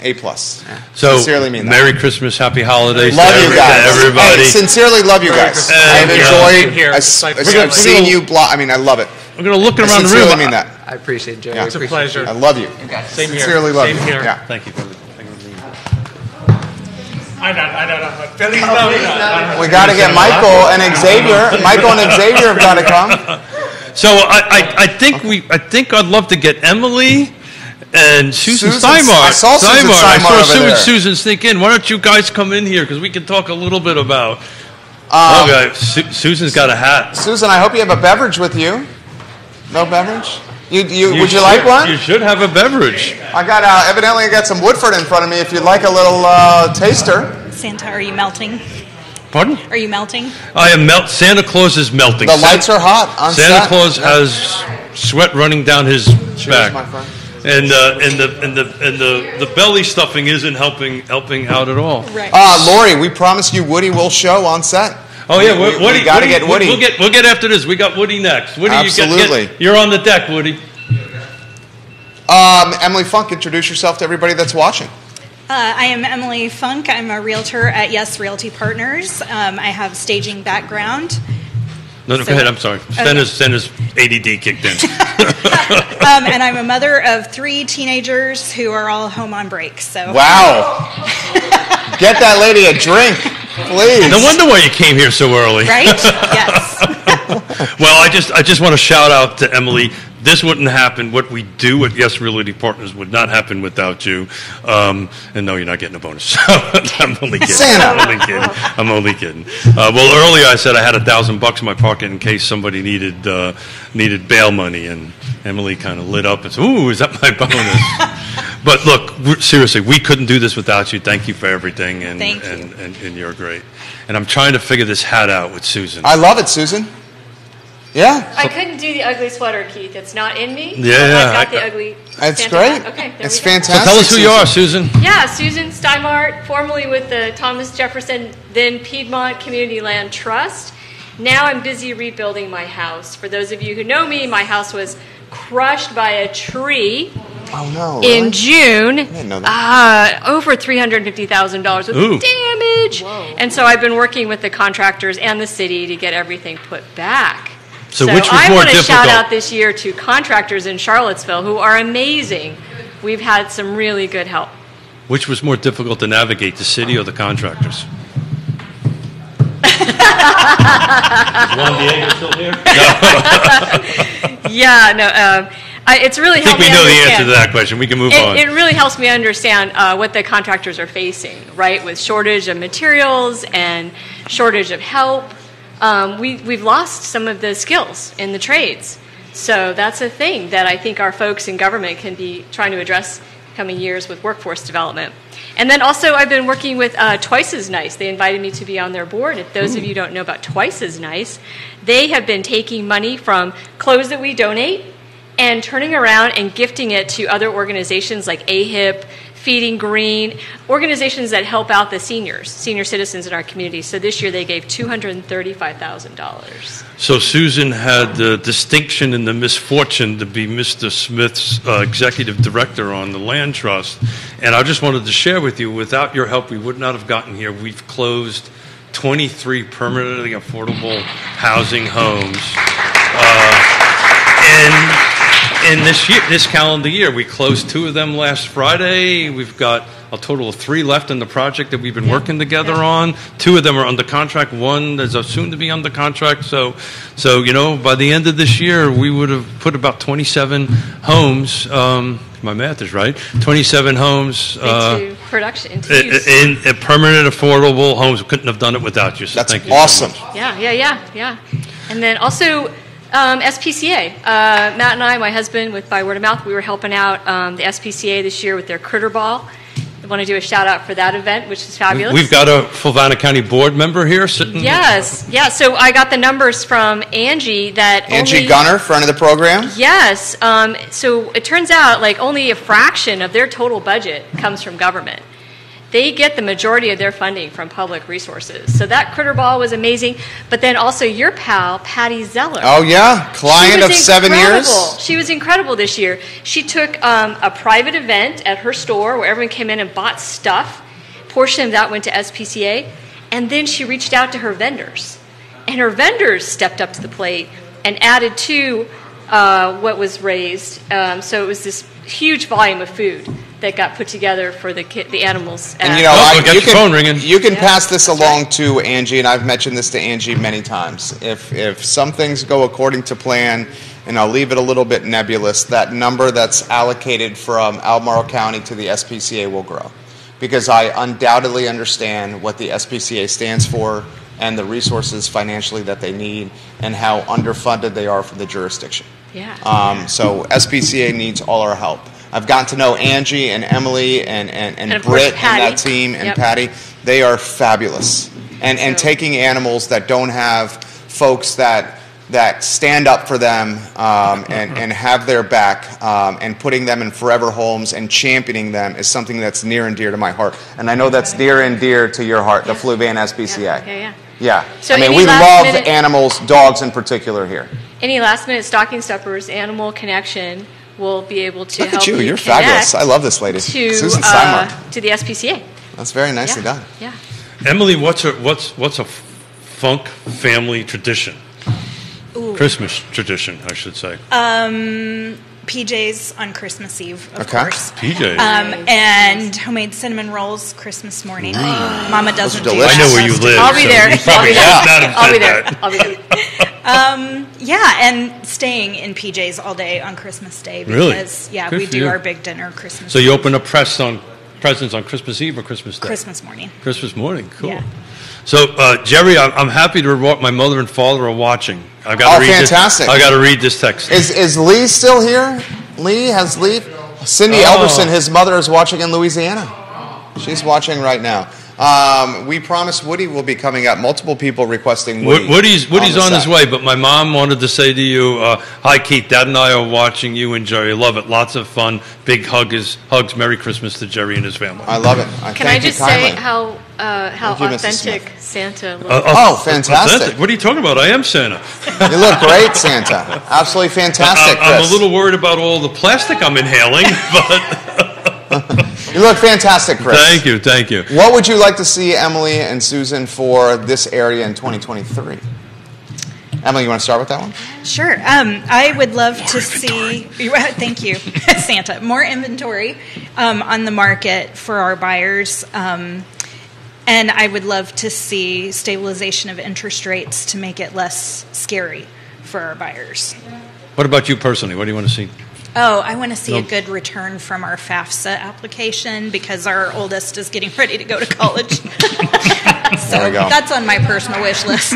A+. So sincerely mean that. Merry Christmas, Happy Holidays love to you guys. everybody. Hey, sincerely love you guys. I've enjoyed. I've seen you. I love it. We're going to look around the room. Sincerely mean that. I appreciate it, Jerry. Yeah. It's a pleasure. I love you. Same here. Sincerely love you. Same here. Yeah. Thank you. I know. Feliz Navidad. We got to get Michael and Xavier. Michael and Xavier have got to come. So I think I'd love to get Emily and Susan Steinmar. I saw Susan Steinmar over there. Susan sneak in. Why don't you guys come in here, because we can talk a little bit about. Susan's got a hat. Susan, I hope you have a beverage with you. No beverage? Would you like one? You should have a beverage. I got evidently I got some Woodford in front of me. If you'd like a little taster. Santa, are you melting? Pardon? Are you melting? I am Santa Claus is melting. The lights are hot on Santa set. Claus has sweat running down his back. My friend. And the belly stuffing isn't helping out at all. Right. Lori, we promised you Woody will show on set. Oh yeah, we got to get Woody. We'll get after this. We got Woody next. Woody, Absolutely. You're on the deck, Woody. Emily Funk, introduce yourself to everybody that's watching. I am Emily Funk. I'm a realtor at Yes Realty Partners. I have staging background. No, go ahead. I'm sorry. Senna's ADD kicked in. And I'm a mother of 3 teenagers who are all home on break. So wow. Get that lady a drink, please. No wonder why you came here so early. Right? Yes. Well, I just want to shout out to Emily. This wouldn't happen. What we do at Yes Realty Partners would not happen without you. And no, you're not getting a bonus. I'm only kidding. I'm only kidding. Well, earlier I said I had $1,000 in my pocket in case somebody needed bail money, and Emily kind of lit up and said, "Ooh, is that my bonus?" But look, seriously, we couldn't do this without you. Thank you for everything, and you're great. And I'm trying to figure this hat out with Susan. I love it, Susan. Yeah. I couldn't do the ugly sweater, Keith. It's not in me. Yeah. I got the ugly. It's Santa great. hat. Okay, it's we go. fantastic. So tell us who you are, Susan. Yeah, Susan Steinmart, formerly with the Thomas Jefferson, then Piedmont Community Land Trust. Now I'm busy rebuilding my house. For those of you who know me, my house was crushed by a tree. Oh no! In June, I didn't know that. over $350,000 worth of damage. Whoa. And so I've been working with the contractors and the city to get everything put back. So which was I more want to difficult? shout out this year to contractors in Charlottesville who are amazing. We've had some really good help. Which was more difficult to navigate, the city or the contractors? Is Juan Diego still here? It's really I think helped we me know the understand. answer to that question. We can move on. It really helps me understand what the contractors are facing, right? With shortage of materials and shortage of help. We've lost some of the skills in the trades. So that's a thing that I think our folks in government can be trying to address coming years with workforce development. And then also I've been working with Twice as Nice. They invited me to be on their board. If those of you don't know about Twice as Nice, they have been taking money from clothes that we donate and turning around and gifting it to other organizations like AHIP, Feeding Green, organizations that help out the senior citizens in our community. So this year they gave $235,000. So Susan had the distinction and the misfortune to be Mr. Smith's executive director on the land trust. And I just wanted to share with you, without your help, we would not have gotten here. We've closed 23 permanently affordable housing homes. In this calendar year, we closed 2 of them last Friday. We've got a total of 3 left in the project that we've been working together on. 2 of them are under contract. 1 is soon to be under contract. So by the end of this year, we would have put about 27 homes. My math is right. 27 homes into production, into use. In permanent affordable homes. We couldn't have done it without you. So That's thank you awesome. so much. Yeah. And then also SPCA. Matt and I, my husband, with By Word of Mouth, we were helping out the SPCA this year with their Critter Ball. I want to do a shout out for that event, which is fabulous. We've got a Fulvana County board member here sitting. Yes. So I got the numbers from Angie that Angie Gunner, friend of the program. Yes. So it turns out like only a fraction of their total budget comes from government. They get the majority of their funding from public resources. So that Critter Ball was amazing. But then also your pal, Patty Zeller. Oh, yeah. Client of 7 years. She was incredible this year. She took a private event at her store where everyone came in and bought stuff. A portion of that went to SPCA. And then she reached out to her vendors. And her vendors stepped up to the plate and added to what was raised. So it was this huge volume of food that got put together for the animals. And you can pass this along to Angie, and I've mentioned this to Angie many times. If some things go according to plan, and I'll leave it a little bit nebulous, that number that's allocated from Albemarle County to the SPCA will grow. Because I undoubtedly understand what the SPCA stands for and the resources financially that they need and how underfunded they are for the jurisdiction. So SPCA needs all our help. I've gotten to know Angie and Emily and Britt and that team and Patty. They are fabulous. and taking animals that don't have folks that stand up for them and have their back and putting them in forever homes and championing them is something that's near and dear to my heart. And I know that's near and dear to your heart, the Fluvan SPCA. Yeah. So I mean, we love animals, dogs in particular here. Any last-minute stocking stuffers, Animal Connection will be able to Look help at you. You're connect fabulous. I love this lady. To, Susan Steinmark. to the SPCA. That's very nicely done. Yeah. Emily, what's a funk family tradition? Ooh. Christmas tradition, I should say. PJs on Christmas Eve, of Okay. course. PJs. And homemade cinnamon rolls Christmas morning. Mama doesn't do I know where you live. I'll be so there. you probably should not have said that. I'll be there. Yeah, and staying in PJs all day on Christmas Day Really? because Good we for do you. our big dinner Christmas. So you open up presents on Christmas Eve or Christmas Day? Christmas morning. Christmas morning, cool. Yeah. So, Jerry, I'm happy to report my mother and father are watching. I got to read fantastic. I got to read this text. Is Lee still here? Has Lee? Cindy Elberson, his mother, is watching in Louisiana. She's watching right now. We promised Woody will be coming up. Multiple people requesting Woody. Woody's on his way, but my mom wanted to say to you, hi, Keith, Dad and I are watching you and Jerry. Love it. Lots of fun. Big hugs. Merry Christmas to Jerry and his family. I love it. Can I just say how Thank you, Mrs. authentic Santa looks? Fantastic. Authentic. What are you talking about? I am Santa. You look great, Santa. Absolutely fantastic, I'm Chris. a little worried about all the plastic I'm inhaling, but... You look fantastic, Chris. Thank you. What would you like to see Emily and Susan for this area in 2023? Emily, you want to start with that one? Sure. I would love to see. Thank you, Santa. More inventory on the market for our buyers, and I would love to see stabilization of interest rates to make it less scary for our buyers. What about you personally? What do you want to see? Oh, I want to see a good return from our FAFSA application because our oldest is getting ready to go to college. So There we go. that's on my personal wish list.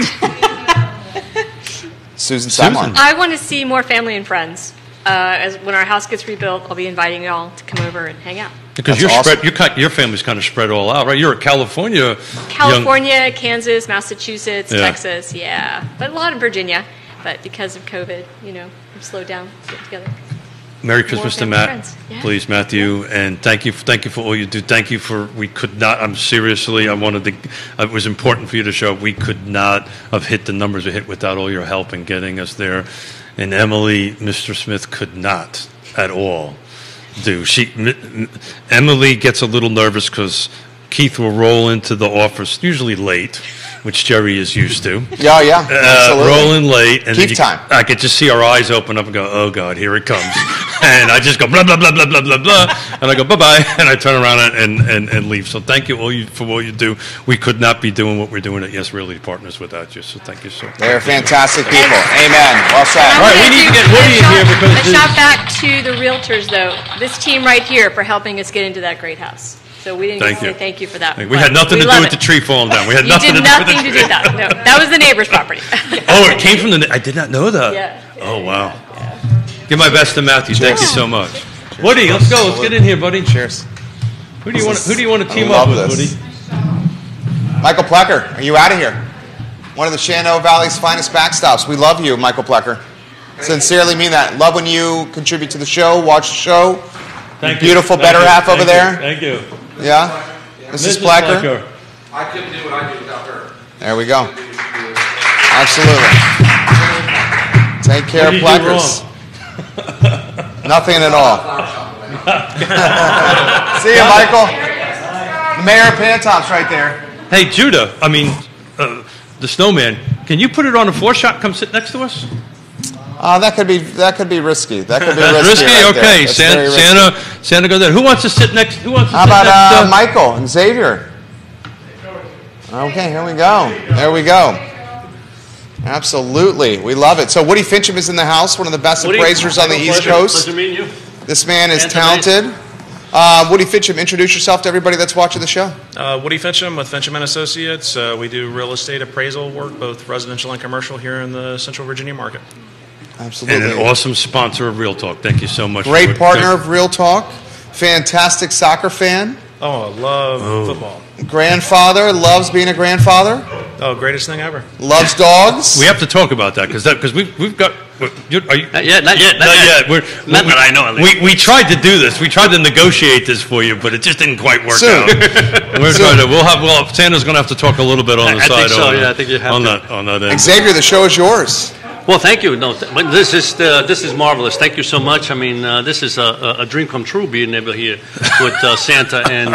Susan Steinmark. I want to see more family and friends. When our house gets rebuilt, I'll be inviting you all to come over and hang out. Because you're spread, your family's kind of spread all out, right? You're a California, Kansas, Massachusetts, Yeah. Texas, but a lot in Virginia. But because of COVID, we've slowed down to get together. Merry Christmas to family Matt, and friends. Yeah. please, Matthew, and thank you for all you do. Thank you for we could not. I'm seriously. I wanted to. It was important for you to show up. We could not have hit the numbers we hit without all your help in getting us there. And Emily, Mr. Smith, could not at all do. Emily gets a little nervous because Keith will roll into the office usually late, which Jerry is used to. Yeah, absolutely. Rolling late. And Keith time. I could just see our eyes open up and go, oh, God, here it comes. And I just go, blah, blah, blah, blah, blah, blah, blah. And I go, bye-bye. And I turn around and leave. So thank you for what you do. We could not be doing what we're doing at Yes Realty Partners without you. So thank you so much. They're fantastic people. Amen. Well said. All right, we need to get Woody in here because A shout back to the realtors, though. This team right here for helping us get into that great house. So we didn't get to say thank you for that. We had nothing to do with the tree falling down. We had nothing to do with the to do with that. No, that was the neighbor's property. Oh, it came from the. I did not know that. Yeah. Oh, wow. Give my best to Matthew. Thank you so much. Woody, let's go. Let's get in here, buddy. Cheers. Who do you want to team I up love with, this. Woody? Michael Plecker, are you out of here? One of the Shenandoah Valley's finest backstops. We love you, Michael Plecker. Sincerely mean that. Love when you contribute to the show, watch the show. Thank you. Beautiful better half over there. Thank you. Yeah? Mrs. Plecker. I couldn't do what I do without her. There we go. Absolutely. Take care of What did you do Pleckers. Nothing at all. See you, Michael. Mayor Pantops right there. Hey, Judah, the snowman, can you put it on a 4-shot? Come sit next to us? That could be risky. That could be That's risky. risky? Right there. Okay, That's very risky. Santa goes there. Who wants to sit next? How about Michael and Xavier? Okay, here we go. There we go. Absolutely. We love it. So Woody Fincham is in the house, one of the best appraisers on the East Coast. Pleasure meeting you. This man is talented. Woody Fincham, introduce yourself to everybody that's watching the show. Woody Fincham with Fincham & Associates. We do real estate appraisal work, both residential and commercial, here in the Central Virginia market. Absolutely. And an awesome sponsor of Real Talk. Thank you so much. Great partner of Real Talk. Fantastic soccer fan. Oh, I love football. Grandfather, loves being a grandfather. Oh, greatest thing ever. Loves dogs. We have to talk about that because we've got. Are you, not yet. Not yet. Not that I know. We tried to do this. We tried to negotiate this for you, but it just didn't quite work out. Santa's going to have to talk a little bit on the side. I think so. I think you have on that end. Xavier, the show is yours. Well, thank you. No, but this is marvelous. Thank you so much. I mean, this is a dream come true being able here with Santa and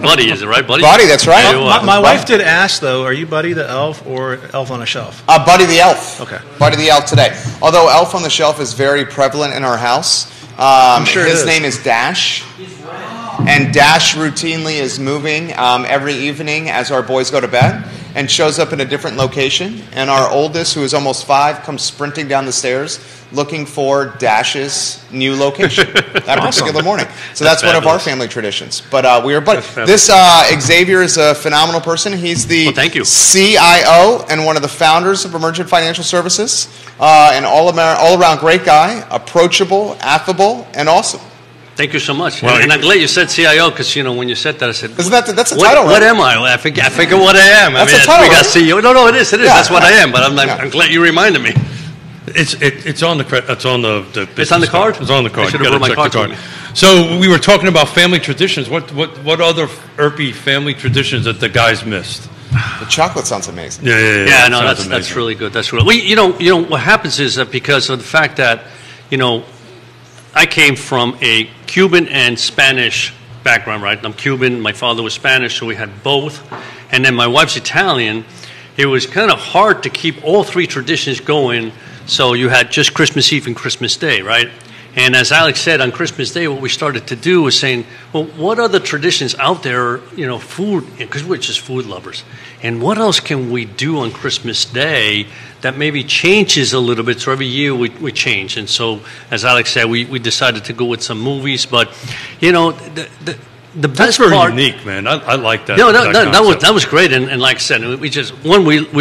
Buddy. Is it right, Buddy? Buddy, that's right. My wife did ask though, are you Buddy the elf or Elf on a Shelf? Buddy the elf. Okay. Buddy the elf today. Although Elf on the Shelf is very prevalent in our house. I'm sure his name is Dash. And Dash routinely is moving every evening as our boys go to bed and shows up in a different location. And our oldest, who is almost 5, comes sprinting down the stairs looking for Dash's new location that particular morning. So that's one of our family traditions. But we are buddies. This Xavier is a phenomenal person. He's the CIO and one of the founders of Emergent Financial Services. An all-around great guy, approachable, affable, and awesome. Thank you so much. Well, and I'm glad you said CIO because, when you said that, I said, isn't that's a title, right? What am I? I forget what I am. That's a title, we got right? CEO. No, it is. Yeah, that's what I am. But I'm glad you reminded me. It's on the It's on the card. It's on the card. I should have brought my card. So we were talking about family traditions. What other ERPI family traditions that the guys missed? The chocolate sounds amazing. Yeah. No, that's really good. That's really. What happens is that because of the fact that I came from a Cuban and Spanish background, right? I'm Cuban, my father was Spanish, so we had both. And then my wife's Italian. It was kind of hard to keep all 3 traditions going, so you had just Christmas Eve and Christmas Day, right? And as Alex said, on Christmas Day, what we started to do was saying, well, what other traditions out there, food, because we're just food lovers. And what else can we do on Christmas Day that maybe changes a little bit? So every year we change. And so, as Alex said, we decided to go with some movies. But, the best That's very part, unique, man. I like that. That was great. And like I said, we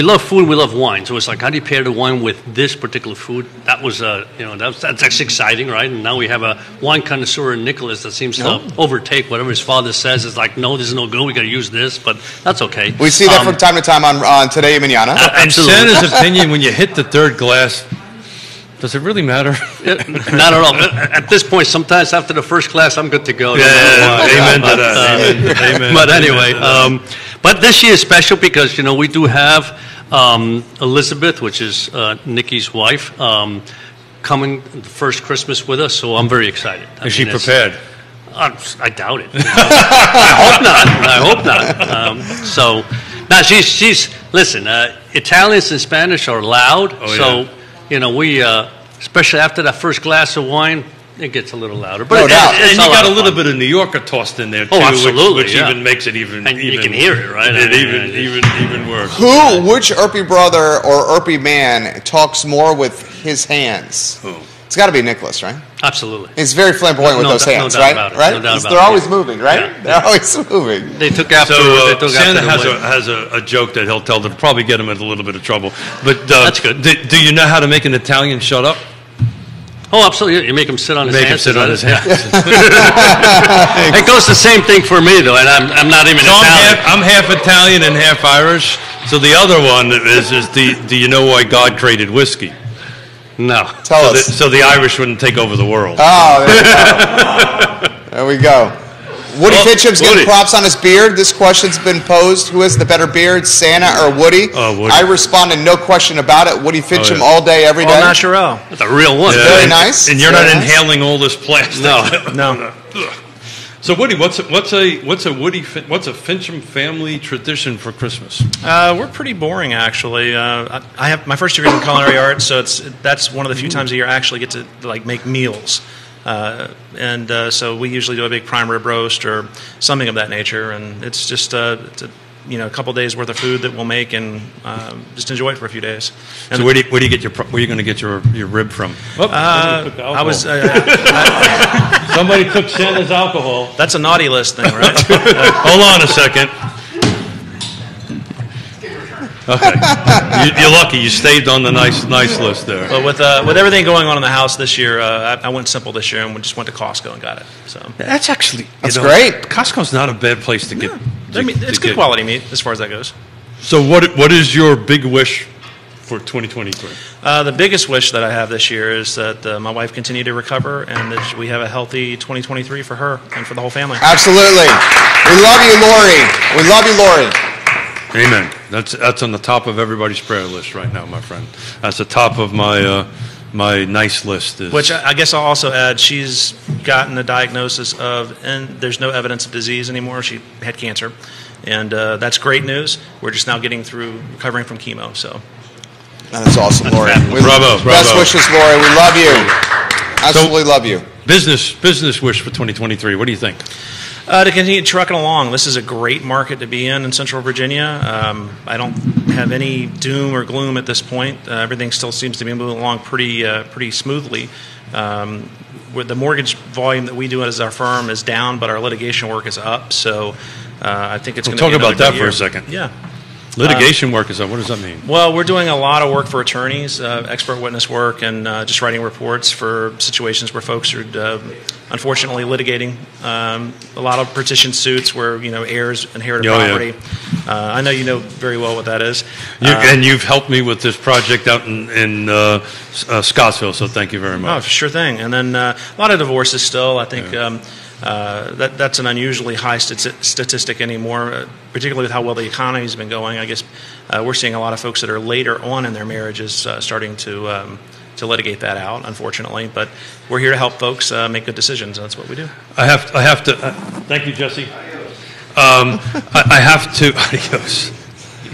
love food, we love wine. So it's like, how do you pair the wine with this particular food? That was, that's actually exciting, right? And now we have a wine connoisseur in Nicholas that seems to overtake whatever his father says. It's like, no, this is no good. We got to use this, but that's okay. We see that from time to time on Today in Manana. And Santa's opinion, when you hit the 3rd glass, does it really matter? Not at all. At this point, sometimes after the 1st glass, I'm good to go. Amen to that. Amen. But anyway, but this year is special because, we do have Elizabeth, which is Nikki's wife, coming the first Christmas with us, so I'm very excited. Is she prepared? I doubt it. I hope not. So, now she's listen, Italians and Spanish are loud, so... we, especially after that first glass of wine, it gets a little louder. But and you got a little bit of New Yorker tossed in there, too, which even makes it even... And you can hear it, right? Even worse. Which ERPI brother or ERPI man talks more with his hands? Who? It's got to be Nicholas, right? Absolutely. He's very flamboyant with those hands, right? Right? They're always moving, right? Yeah. They're always moving. They took after. Santa has a joke that he'll tell to probably get him in a little bit of trouble. But that's good. Do you know how to make an Italian shut up? Oh, absolutely. You make him sit on his hands. Make him sit on his hands. It goes the same thing for me, though, and I'm not even Italian. I'm half Italian and half Irish. So the other one is do you know why God created whiskey? No. Tell us. So the Irish wouldn't take over the world. Oh, there we go. Woody Fincham's getting props on his beard. This question's been posed. Who has the better beard, Santa or Woody? Oh, Woody. I responded, no question about it. Woody Fincham all day, every day. All natural. That's a real one. Yeah. Very nice. And you're not inhaling all this plastic. No. So Woody, what's a Fincham family tradition for Christmas? We're pretty boring, actually. I have my first degree in culinary arts, so that's one of the few times a year I actually get to make meals. So we usually do a big prime rib roast or something of that nature, and it's just a couple days worth of food that we'll make and just enjoy it for a few days. And so where are you going to get your rib from? I was somebody took Santa's alcohol. That's a naughty list thing, right? Hold on a second. Okay, you're lucky. You stayed on the nice list there. But with everything going on in the house this year, I went simple this year and we just went to Costco and got it. So that's actually great. Costco's not a bad place to get. It's good quality meat as far as that goes. So what is your big wish for 2023? The biggest wish that I have this year is that my wife continue to recover and that we have a healthy 2023 for her and for the whole family. Absolutely. We love you, Lori. We love you, Lori. Amen. That's on the top of everybody's prayer list right now, my friend. That's the top of my my nice list. Which I guess I'll also add, she's gotten a diagnosis of, and there's no evidence of disease anymore. She had cancer, and that's great news. We're just now getting through recovering from chemo. So that's awesome, Lori. Bravo. Best wishes, Lori. We love you. Absolutely love you. Business wish for 2023. What do you think? To continue trucking along. This is a great market to be in Central Virginia. I don't have any doom or gloom at this point. Everything still seems to be moving along pretty smoothly. With the mortgage volume that we do as our firm is down, but our litigation work is up. So I think it's going to be talk about that for year. a second. Yeah. Litigation work is up. What does that mean? Well, we're doing a lot of work for attorneys, expert witness work, and just writing reports for situations where folks are unfortunately litigating. A lot of petition suits where heirs inherit property. I know you know very well what that is. And you've helped me with this project out in Scottsville, so thank you very much. Oh, sure thing. And then a lot of divorces still. I think that's an unusually high statistic anymore, particularly with how well the economy has been going. I guess we're seeing a lot of folks that are later on in their marriages starting to litigate that out, unfortunately. But we're here to help folks make good decisions. That's what we do. I have to. Thank you, Jesse. I have to. Adios.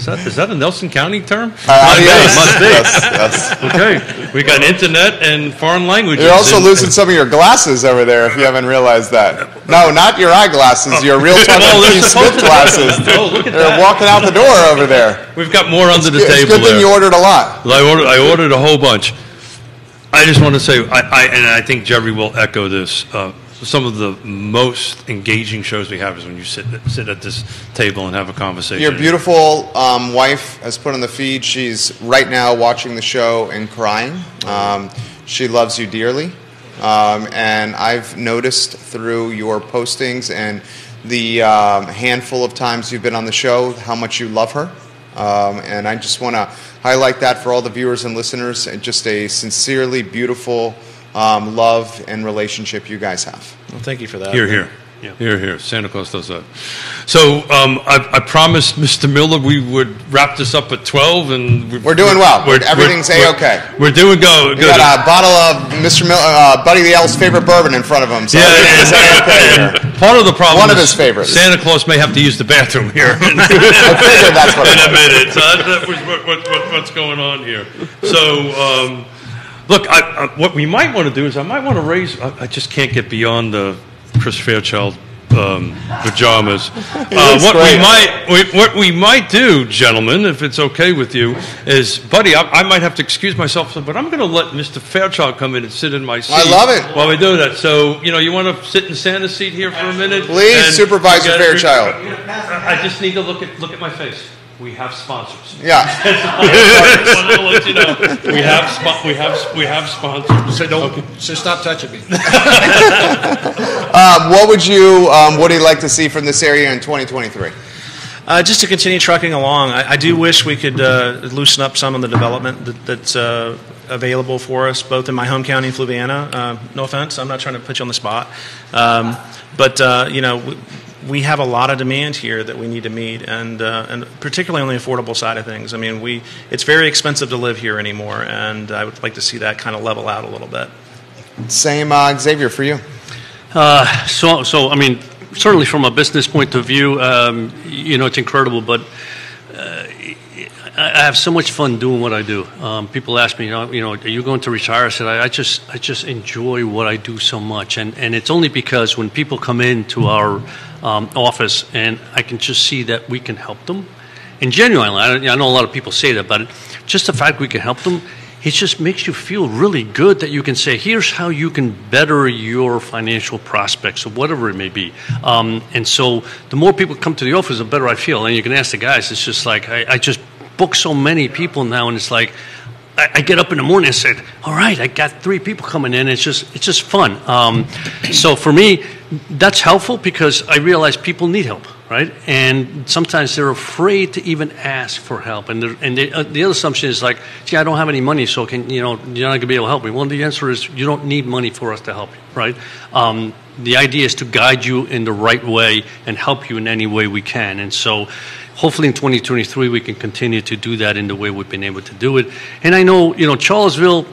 Is that a Nelson County term? Must be. Yes. Okay. We got internet and foreign languages. You're also losing some of your glasses over there, if you haven't realized that. No, not your eyeglasses. Your real Smith glasses. Oh, look at They're that. walking out the door over there. We've got more under the table. It's good thing you ordered a lot. I ordered a whole bunch. I just want to say, and I think Jerry will echo this. Some of the most engaging shows we have is when you sit at this table and have a conversation. Your beautiful wife has put on the feed. She's right now watching the show and crying. She loves you dearly. And I've noticed through your postings and the handful of times you've been on the show how much you love her. And I just want to highlight that for all the viewers and listeners. Just a sincerely beautiful love and relationship you guys have. Well, thank you for that. Here. Here. Santa Claus does that. So I promised Mr. Miller we would wrap this up at 12, and we're doing well. Everything's A-okay. We're doing good. We got a bottle of Mr. Miller, Buddy the Elf's favorite bourbon in front of him. So and part of the problem one of is his favorites. Santa Claus may have to use the bathroom here. I figured that's what in a minute. So that was what's going on here. So. Look, what we might want to do is I might want to raise. I just can't get beyond the Chris Fairchild pajamas. What we might do, gentlemen, if it's okay with you, is, Buddy, I might have to excuse myself, but I'm going to let Mr. Fairchild come in and sit in my seat. I love it. While we do that, so you want to sit in Santa's seat here for a minute, please, Supervisor Fairchild. I just need to look at my face. We have sponsors. Yeah. I wanted to let you know. We have sponsors. So stop touching me. What do you like to see from this area in 2023? Just to continue trucking along. I do wish we could loosen up some of the development that's available for us, both in my home county in Fluviana. No offense, I'm not trying to put you on the spot. We have a lot of demand here that we need to meet, and particularly on the affordable side of things. I mean, it's very expensive to live here anymore, and I would like to see that kind of level out a little bit. Same, Xavier, for you. So I mean, certainly from a business point of view, it's incredible, but I have so much fun doing what I do. People ask me, are you going to retire? I said, I just enjoy what I do so much, and it's only because when people come into our office and I can just see that we can help them, and genuinely, I know a lot of people say that, but just the fact we can help them, it just makes you feel really good that you can say, here's how you can better your financial prospects or whatever it may be. And so the more people come to the office, the better I feel. And you can ask the guys, it's just like, I just book so many people now, and it's like, I get up in the morning and said, all right, I got 3 people coming in. It's just fun. So for me, that's helpful because I realize people need help, right? And sometimes they're afraid to even ask for help. And the other assumption is like, gee, I don't have any money, so you're not going to be able to help me. Well, the answer is you don't need money for us to help you, right? The idea is to guide you in the right way and help you in any way we can. And so hopefully in 2023 we can continue to do that in the way we've been able to do it. And I know, Charlottesville,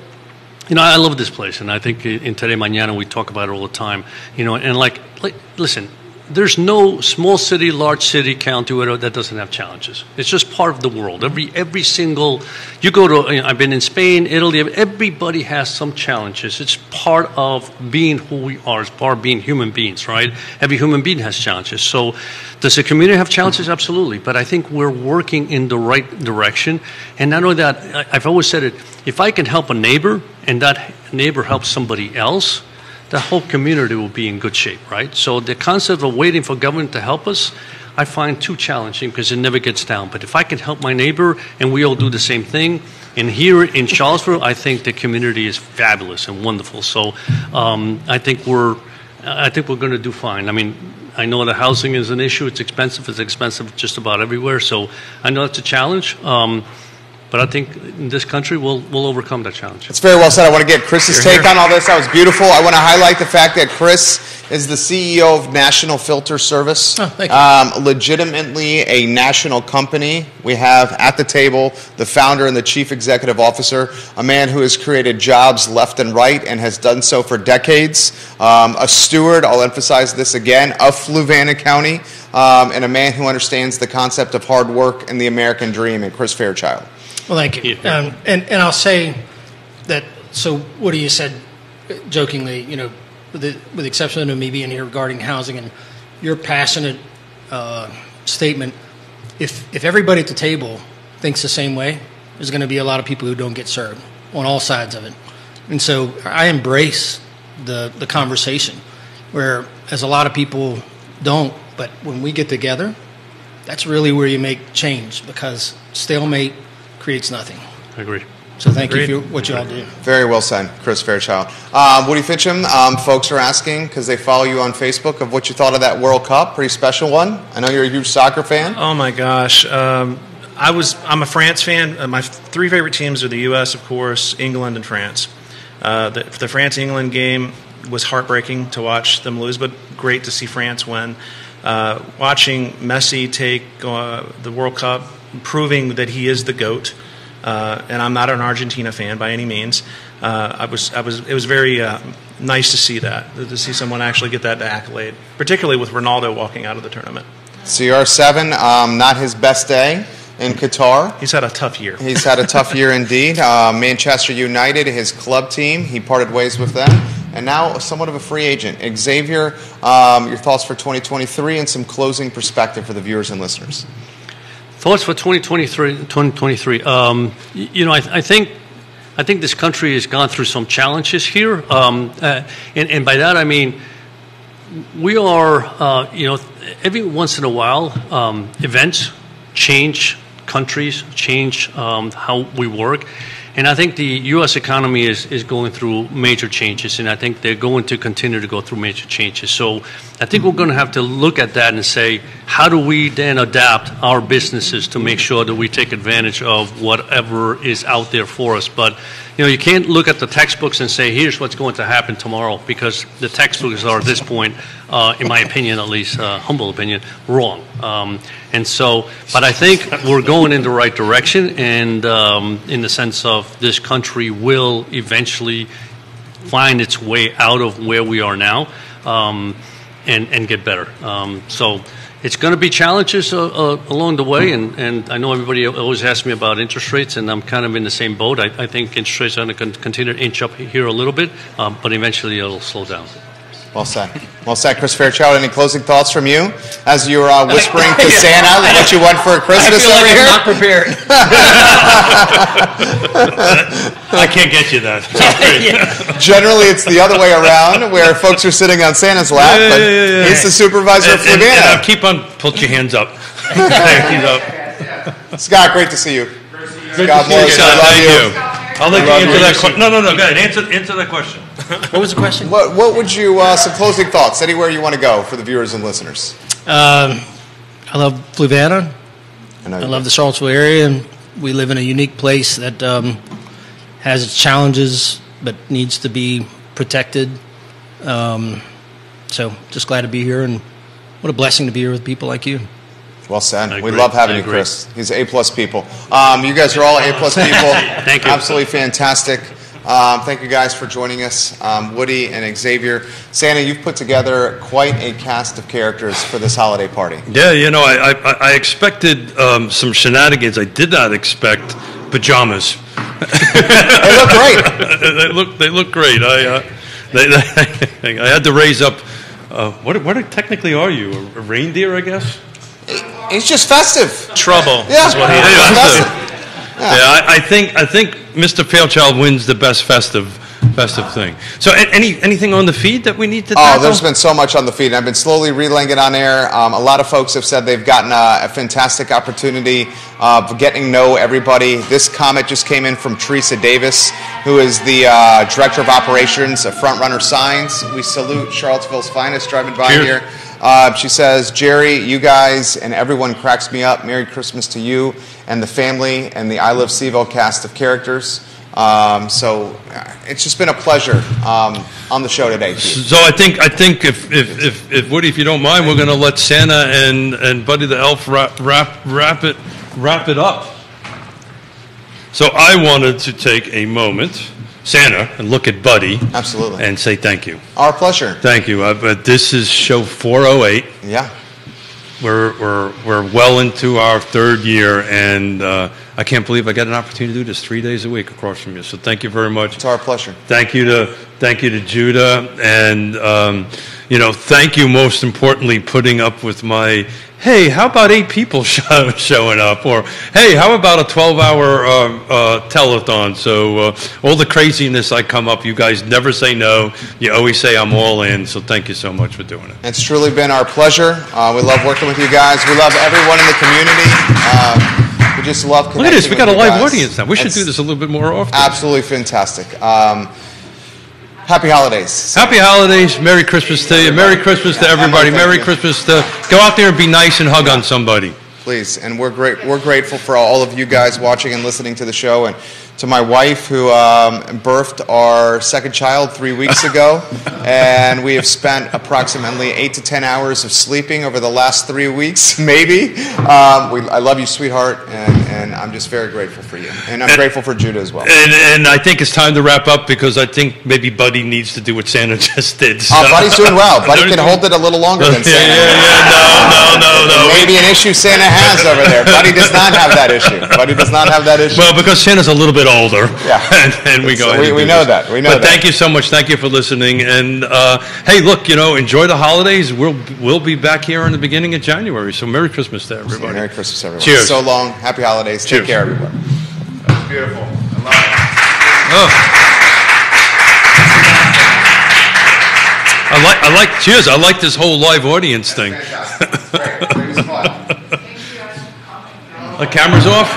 I love this place, and I think in Today Mañana we talk about it all the time. And listen, there's no small city, large city, county, whatever, that doesn't have challenges. It's just part of the world. Every single, you go to, I've been in Spain, Italy, everybody has some challenges. It's part of being who we are. It's part of being human beings, right? Every human being has challenges. So does the community have challenges? Absolutely. But I think we're working in the right direction. And not only that, I've always said it, if I can help a neighbor and that neighbor helps somebody else, the whole community will be in good shape, right? So the concept of waiting for government to help us, I find too challenging because it never gets down. But if I can help my neighbor and we all do the same thing, and here in Charlottesville, I think the community is fabulous and wonderful. So I think we're going to do fine. I mean, I know the housing is an issue. It's expensive just about everywhere. So I know it's a challenge. But I think in this country, we'll overcome that challenge. It's very well said. I want to get Chris's take on all this. That was beautiful. I want to highlight the fact that Chris is the CEO of National Filter Service. Oh, thank you. Legitimately a national company. We have at the table the founder and the chief executive officer, a man who has created jobs left and right and has done so for decades. A steward, I'll emphasize this again, of Fluvanna County, and a man who understands the concept of hard work and the American dream, and Chris Fairchild. Well, thank you. And I'll say that, so what you said jokingly, with the exception of me being here regarding housing and your passionate statement, if everybody at the table thinks the same way, there's going to be a lot of people who don't get served on all sides of it. And so I embrace the conversation, where as a lot of people don't, but when we get together, that's really where you make change, because stalemate creates nothing. I agree. So thank you for what you all do. Very well said, Chris Fairchild. Woody Fincham, folks are asking, because they follow you on Facebook, of what you thought of that World Cup. Pretty special one. I know you're a huge soccer fan. Oh, my gosh. I'm a France fan. My 3 favorite teams are the U.S., of course, England, and France. The France-England game was heartbreaking to watch them lose, but great to see France win. Watching Messi take the World Cup, proving that he is the GOAT, and I'm not an Argentina fan by any means. It was very nice to see that, to see someone actually get that accolade, particularly with Ronaldo walking out of the tournament. CR7, not his best day in Qatar. He's had a tough year. He's had a tough year indeed. Manchester United, his club team, he parted ways with them, and now somewhat of a free agent. Xavier, your thoughts for 2023 and some closing perspective for the viewers and listeners. Thoughts for 2023. I think this country has gone through some challenges here, and by that I mean we are, every once in a while, events change countries, change how we work. And I think the U.S. economy is going through major changes, and I think they're going to continue to go through major changes. So I think we're going to have to look at that and say, how do we then adapt our businesses to make sure that we take advantage of whatever is out there for us? But, you can't look at the textbooks and say, here's what's going to happen tomorrow, because the textbooks are at this point, in my opinion at least, humble opinion, wrong. But I think we're going in the right direction, and in the sense of this country will eventually find its way out of where we are now, and get better. So it's going to be challenges along the way, and I know everybody always asks me about interest rates, and I'm kind of in the same boat. I think interest rates are going to continue to inch up here a little bit, but eventually it'll slow down. Well said. Well said, Chris Fairchild. Any closing thoughts from you as you were whispering to Santa what you want for Christmas over here? I'm not prepared. I can't get you that. Generally, it's the other way around, where folks are sitting on Santa's lap, but he's the supervisor of Fluvanna. Keep on, put your hands up. Scott, great to see you. Scott, love you. I'll let you answer that question. No, go ahead. Answer that question. What was the question? What would you, some closing thoughts, anywhere you want to go for the viewers and listeners? I love Fluvanna. I love the Charlottesville area, and we live in a unique place that has its challenges but needs to be protected. So just glad to be here, and what a blessing to be here with people like you. Well said. We love having you, Chris. He's A+ people. You guys are all A+ people. Thank you. Absolutely fantastic. Thank you guys for joining us, Woody and Xavier. Santa, you've put together quite a cast of characters for this holiday party. Yeah, I expected some shenanigans. I did not expect pajamas. They look great. They look great. I had to raise up. What technically are you? A reindeer, I guess. He's just festive. Trouble. Yeah. Is what he is. Yeah, I think Mr. Fairchild wins the best festive thing. So, anything on the feed that we need to tackle? Oh, there's been so much on the feed. I've been slowly relaying it on air. A lot of folks have said they've gotten a fantastic opportunity of getting to know everybody. This comment just came in from Teresa Davis, who is the Director of Operations of Frontrunner Signs. We salute Charlottesville's finest driving by here. She says, Jerry, you guys and everyone cracks me up. Merry Christmas to you and the family and the I Love CVille cast of characters. So it's just been a pleasure on the show today. So I think if Woody, if you don't mind, we're going to let Santa and Buddy the Elf wrap it up. So I wanted to take a moment, Santa, and look at Buddy. Absolutely. And say thank you. Our pleasure. Thank you. This is show 408. Yeah. We're well into our third year, and I can't believe I got an opportunity to do this 3 days a week across from you. So thank you very much. It's our pleasure. Thank you to Judah, and thank you most importantly putting up with my, hey, how about 8 people showing up? Or, hey, how about a 12-hour telethon? So all the craziness I come up, you guys never say no. You always say I'm all in. So thank you so much for doing it. It's truly been our pleasure. We love working with you guys. We love everyone in the community. We just love connecting. Look at this. We got a live guys. audience now. We should do this a little bit more often. Absolutely fantastic. Happy holidays. Happy holidays. Merry Christmas to you. Merry Christmas to everybody. Merry Christmas to go out there and be nice and hug on somebody. Please. And we're grateful for all of you guys watching and listening to the show, and to my wife who birthed our second child 3 weeks ago. And we have spent approximately 8 to 10 hours of sleeping over the last 3 weeks, maybe. I love you, sweetheart, and I'm just very grateful for you. And I'm grateful for Judah as well. And I think it's time to wrap up because I think maybe Buddy needs to do what Santa just did. So. Buddy's doing well. Buddy can hold it a little longer than Santa. No. Maybe an issue Santa has over there. Buddy does not have that issue. Well, because Santa's a little bit older. Yeah. and we go. We know that. But thank you so much. Thank you for listening. And hey, look, enjoy the holidays. We'll be back here in the beginning of January. So Merry Christmas to everybody. Merry Christmas, everyone. Cheers. So long. Happy holidays. Cheers. Take care, everybody. That was beautiful. I love it. Oh. Cheers. I like this whole live audience thing. Fantastic. Great. It was fun. The camera's off?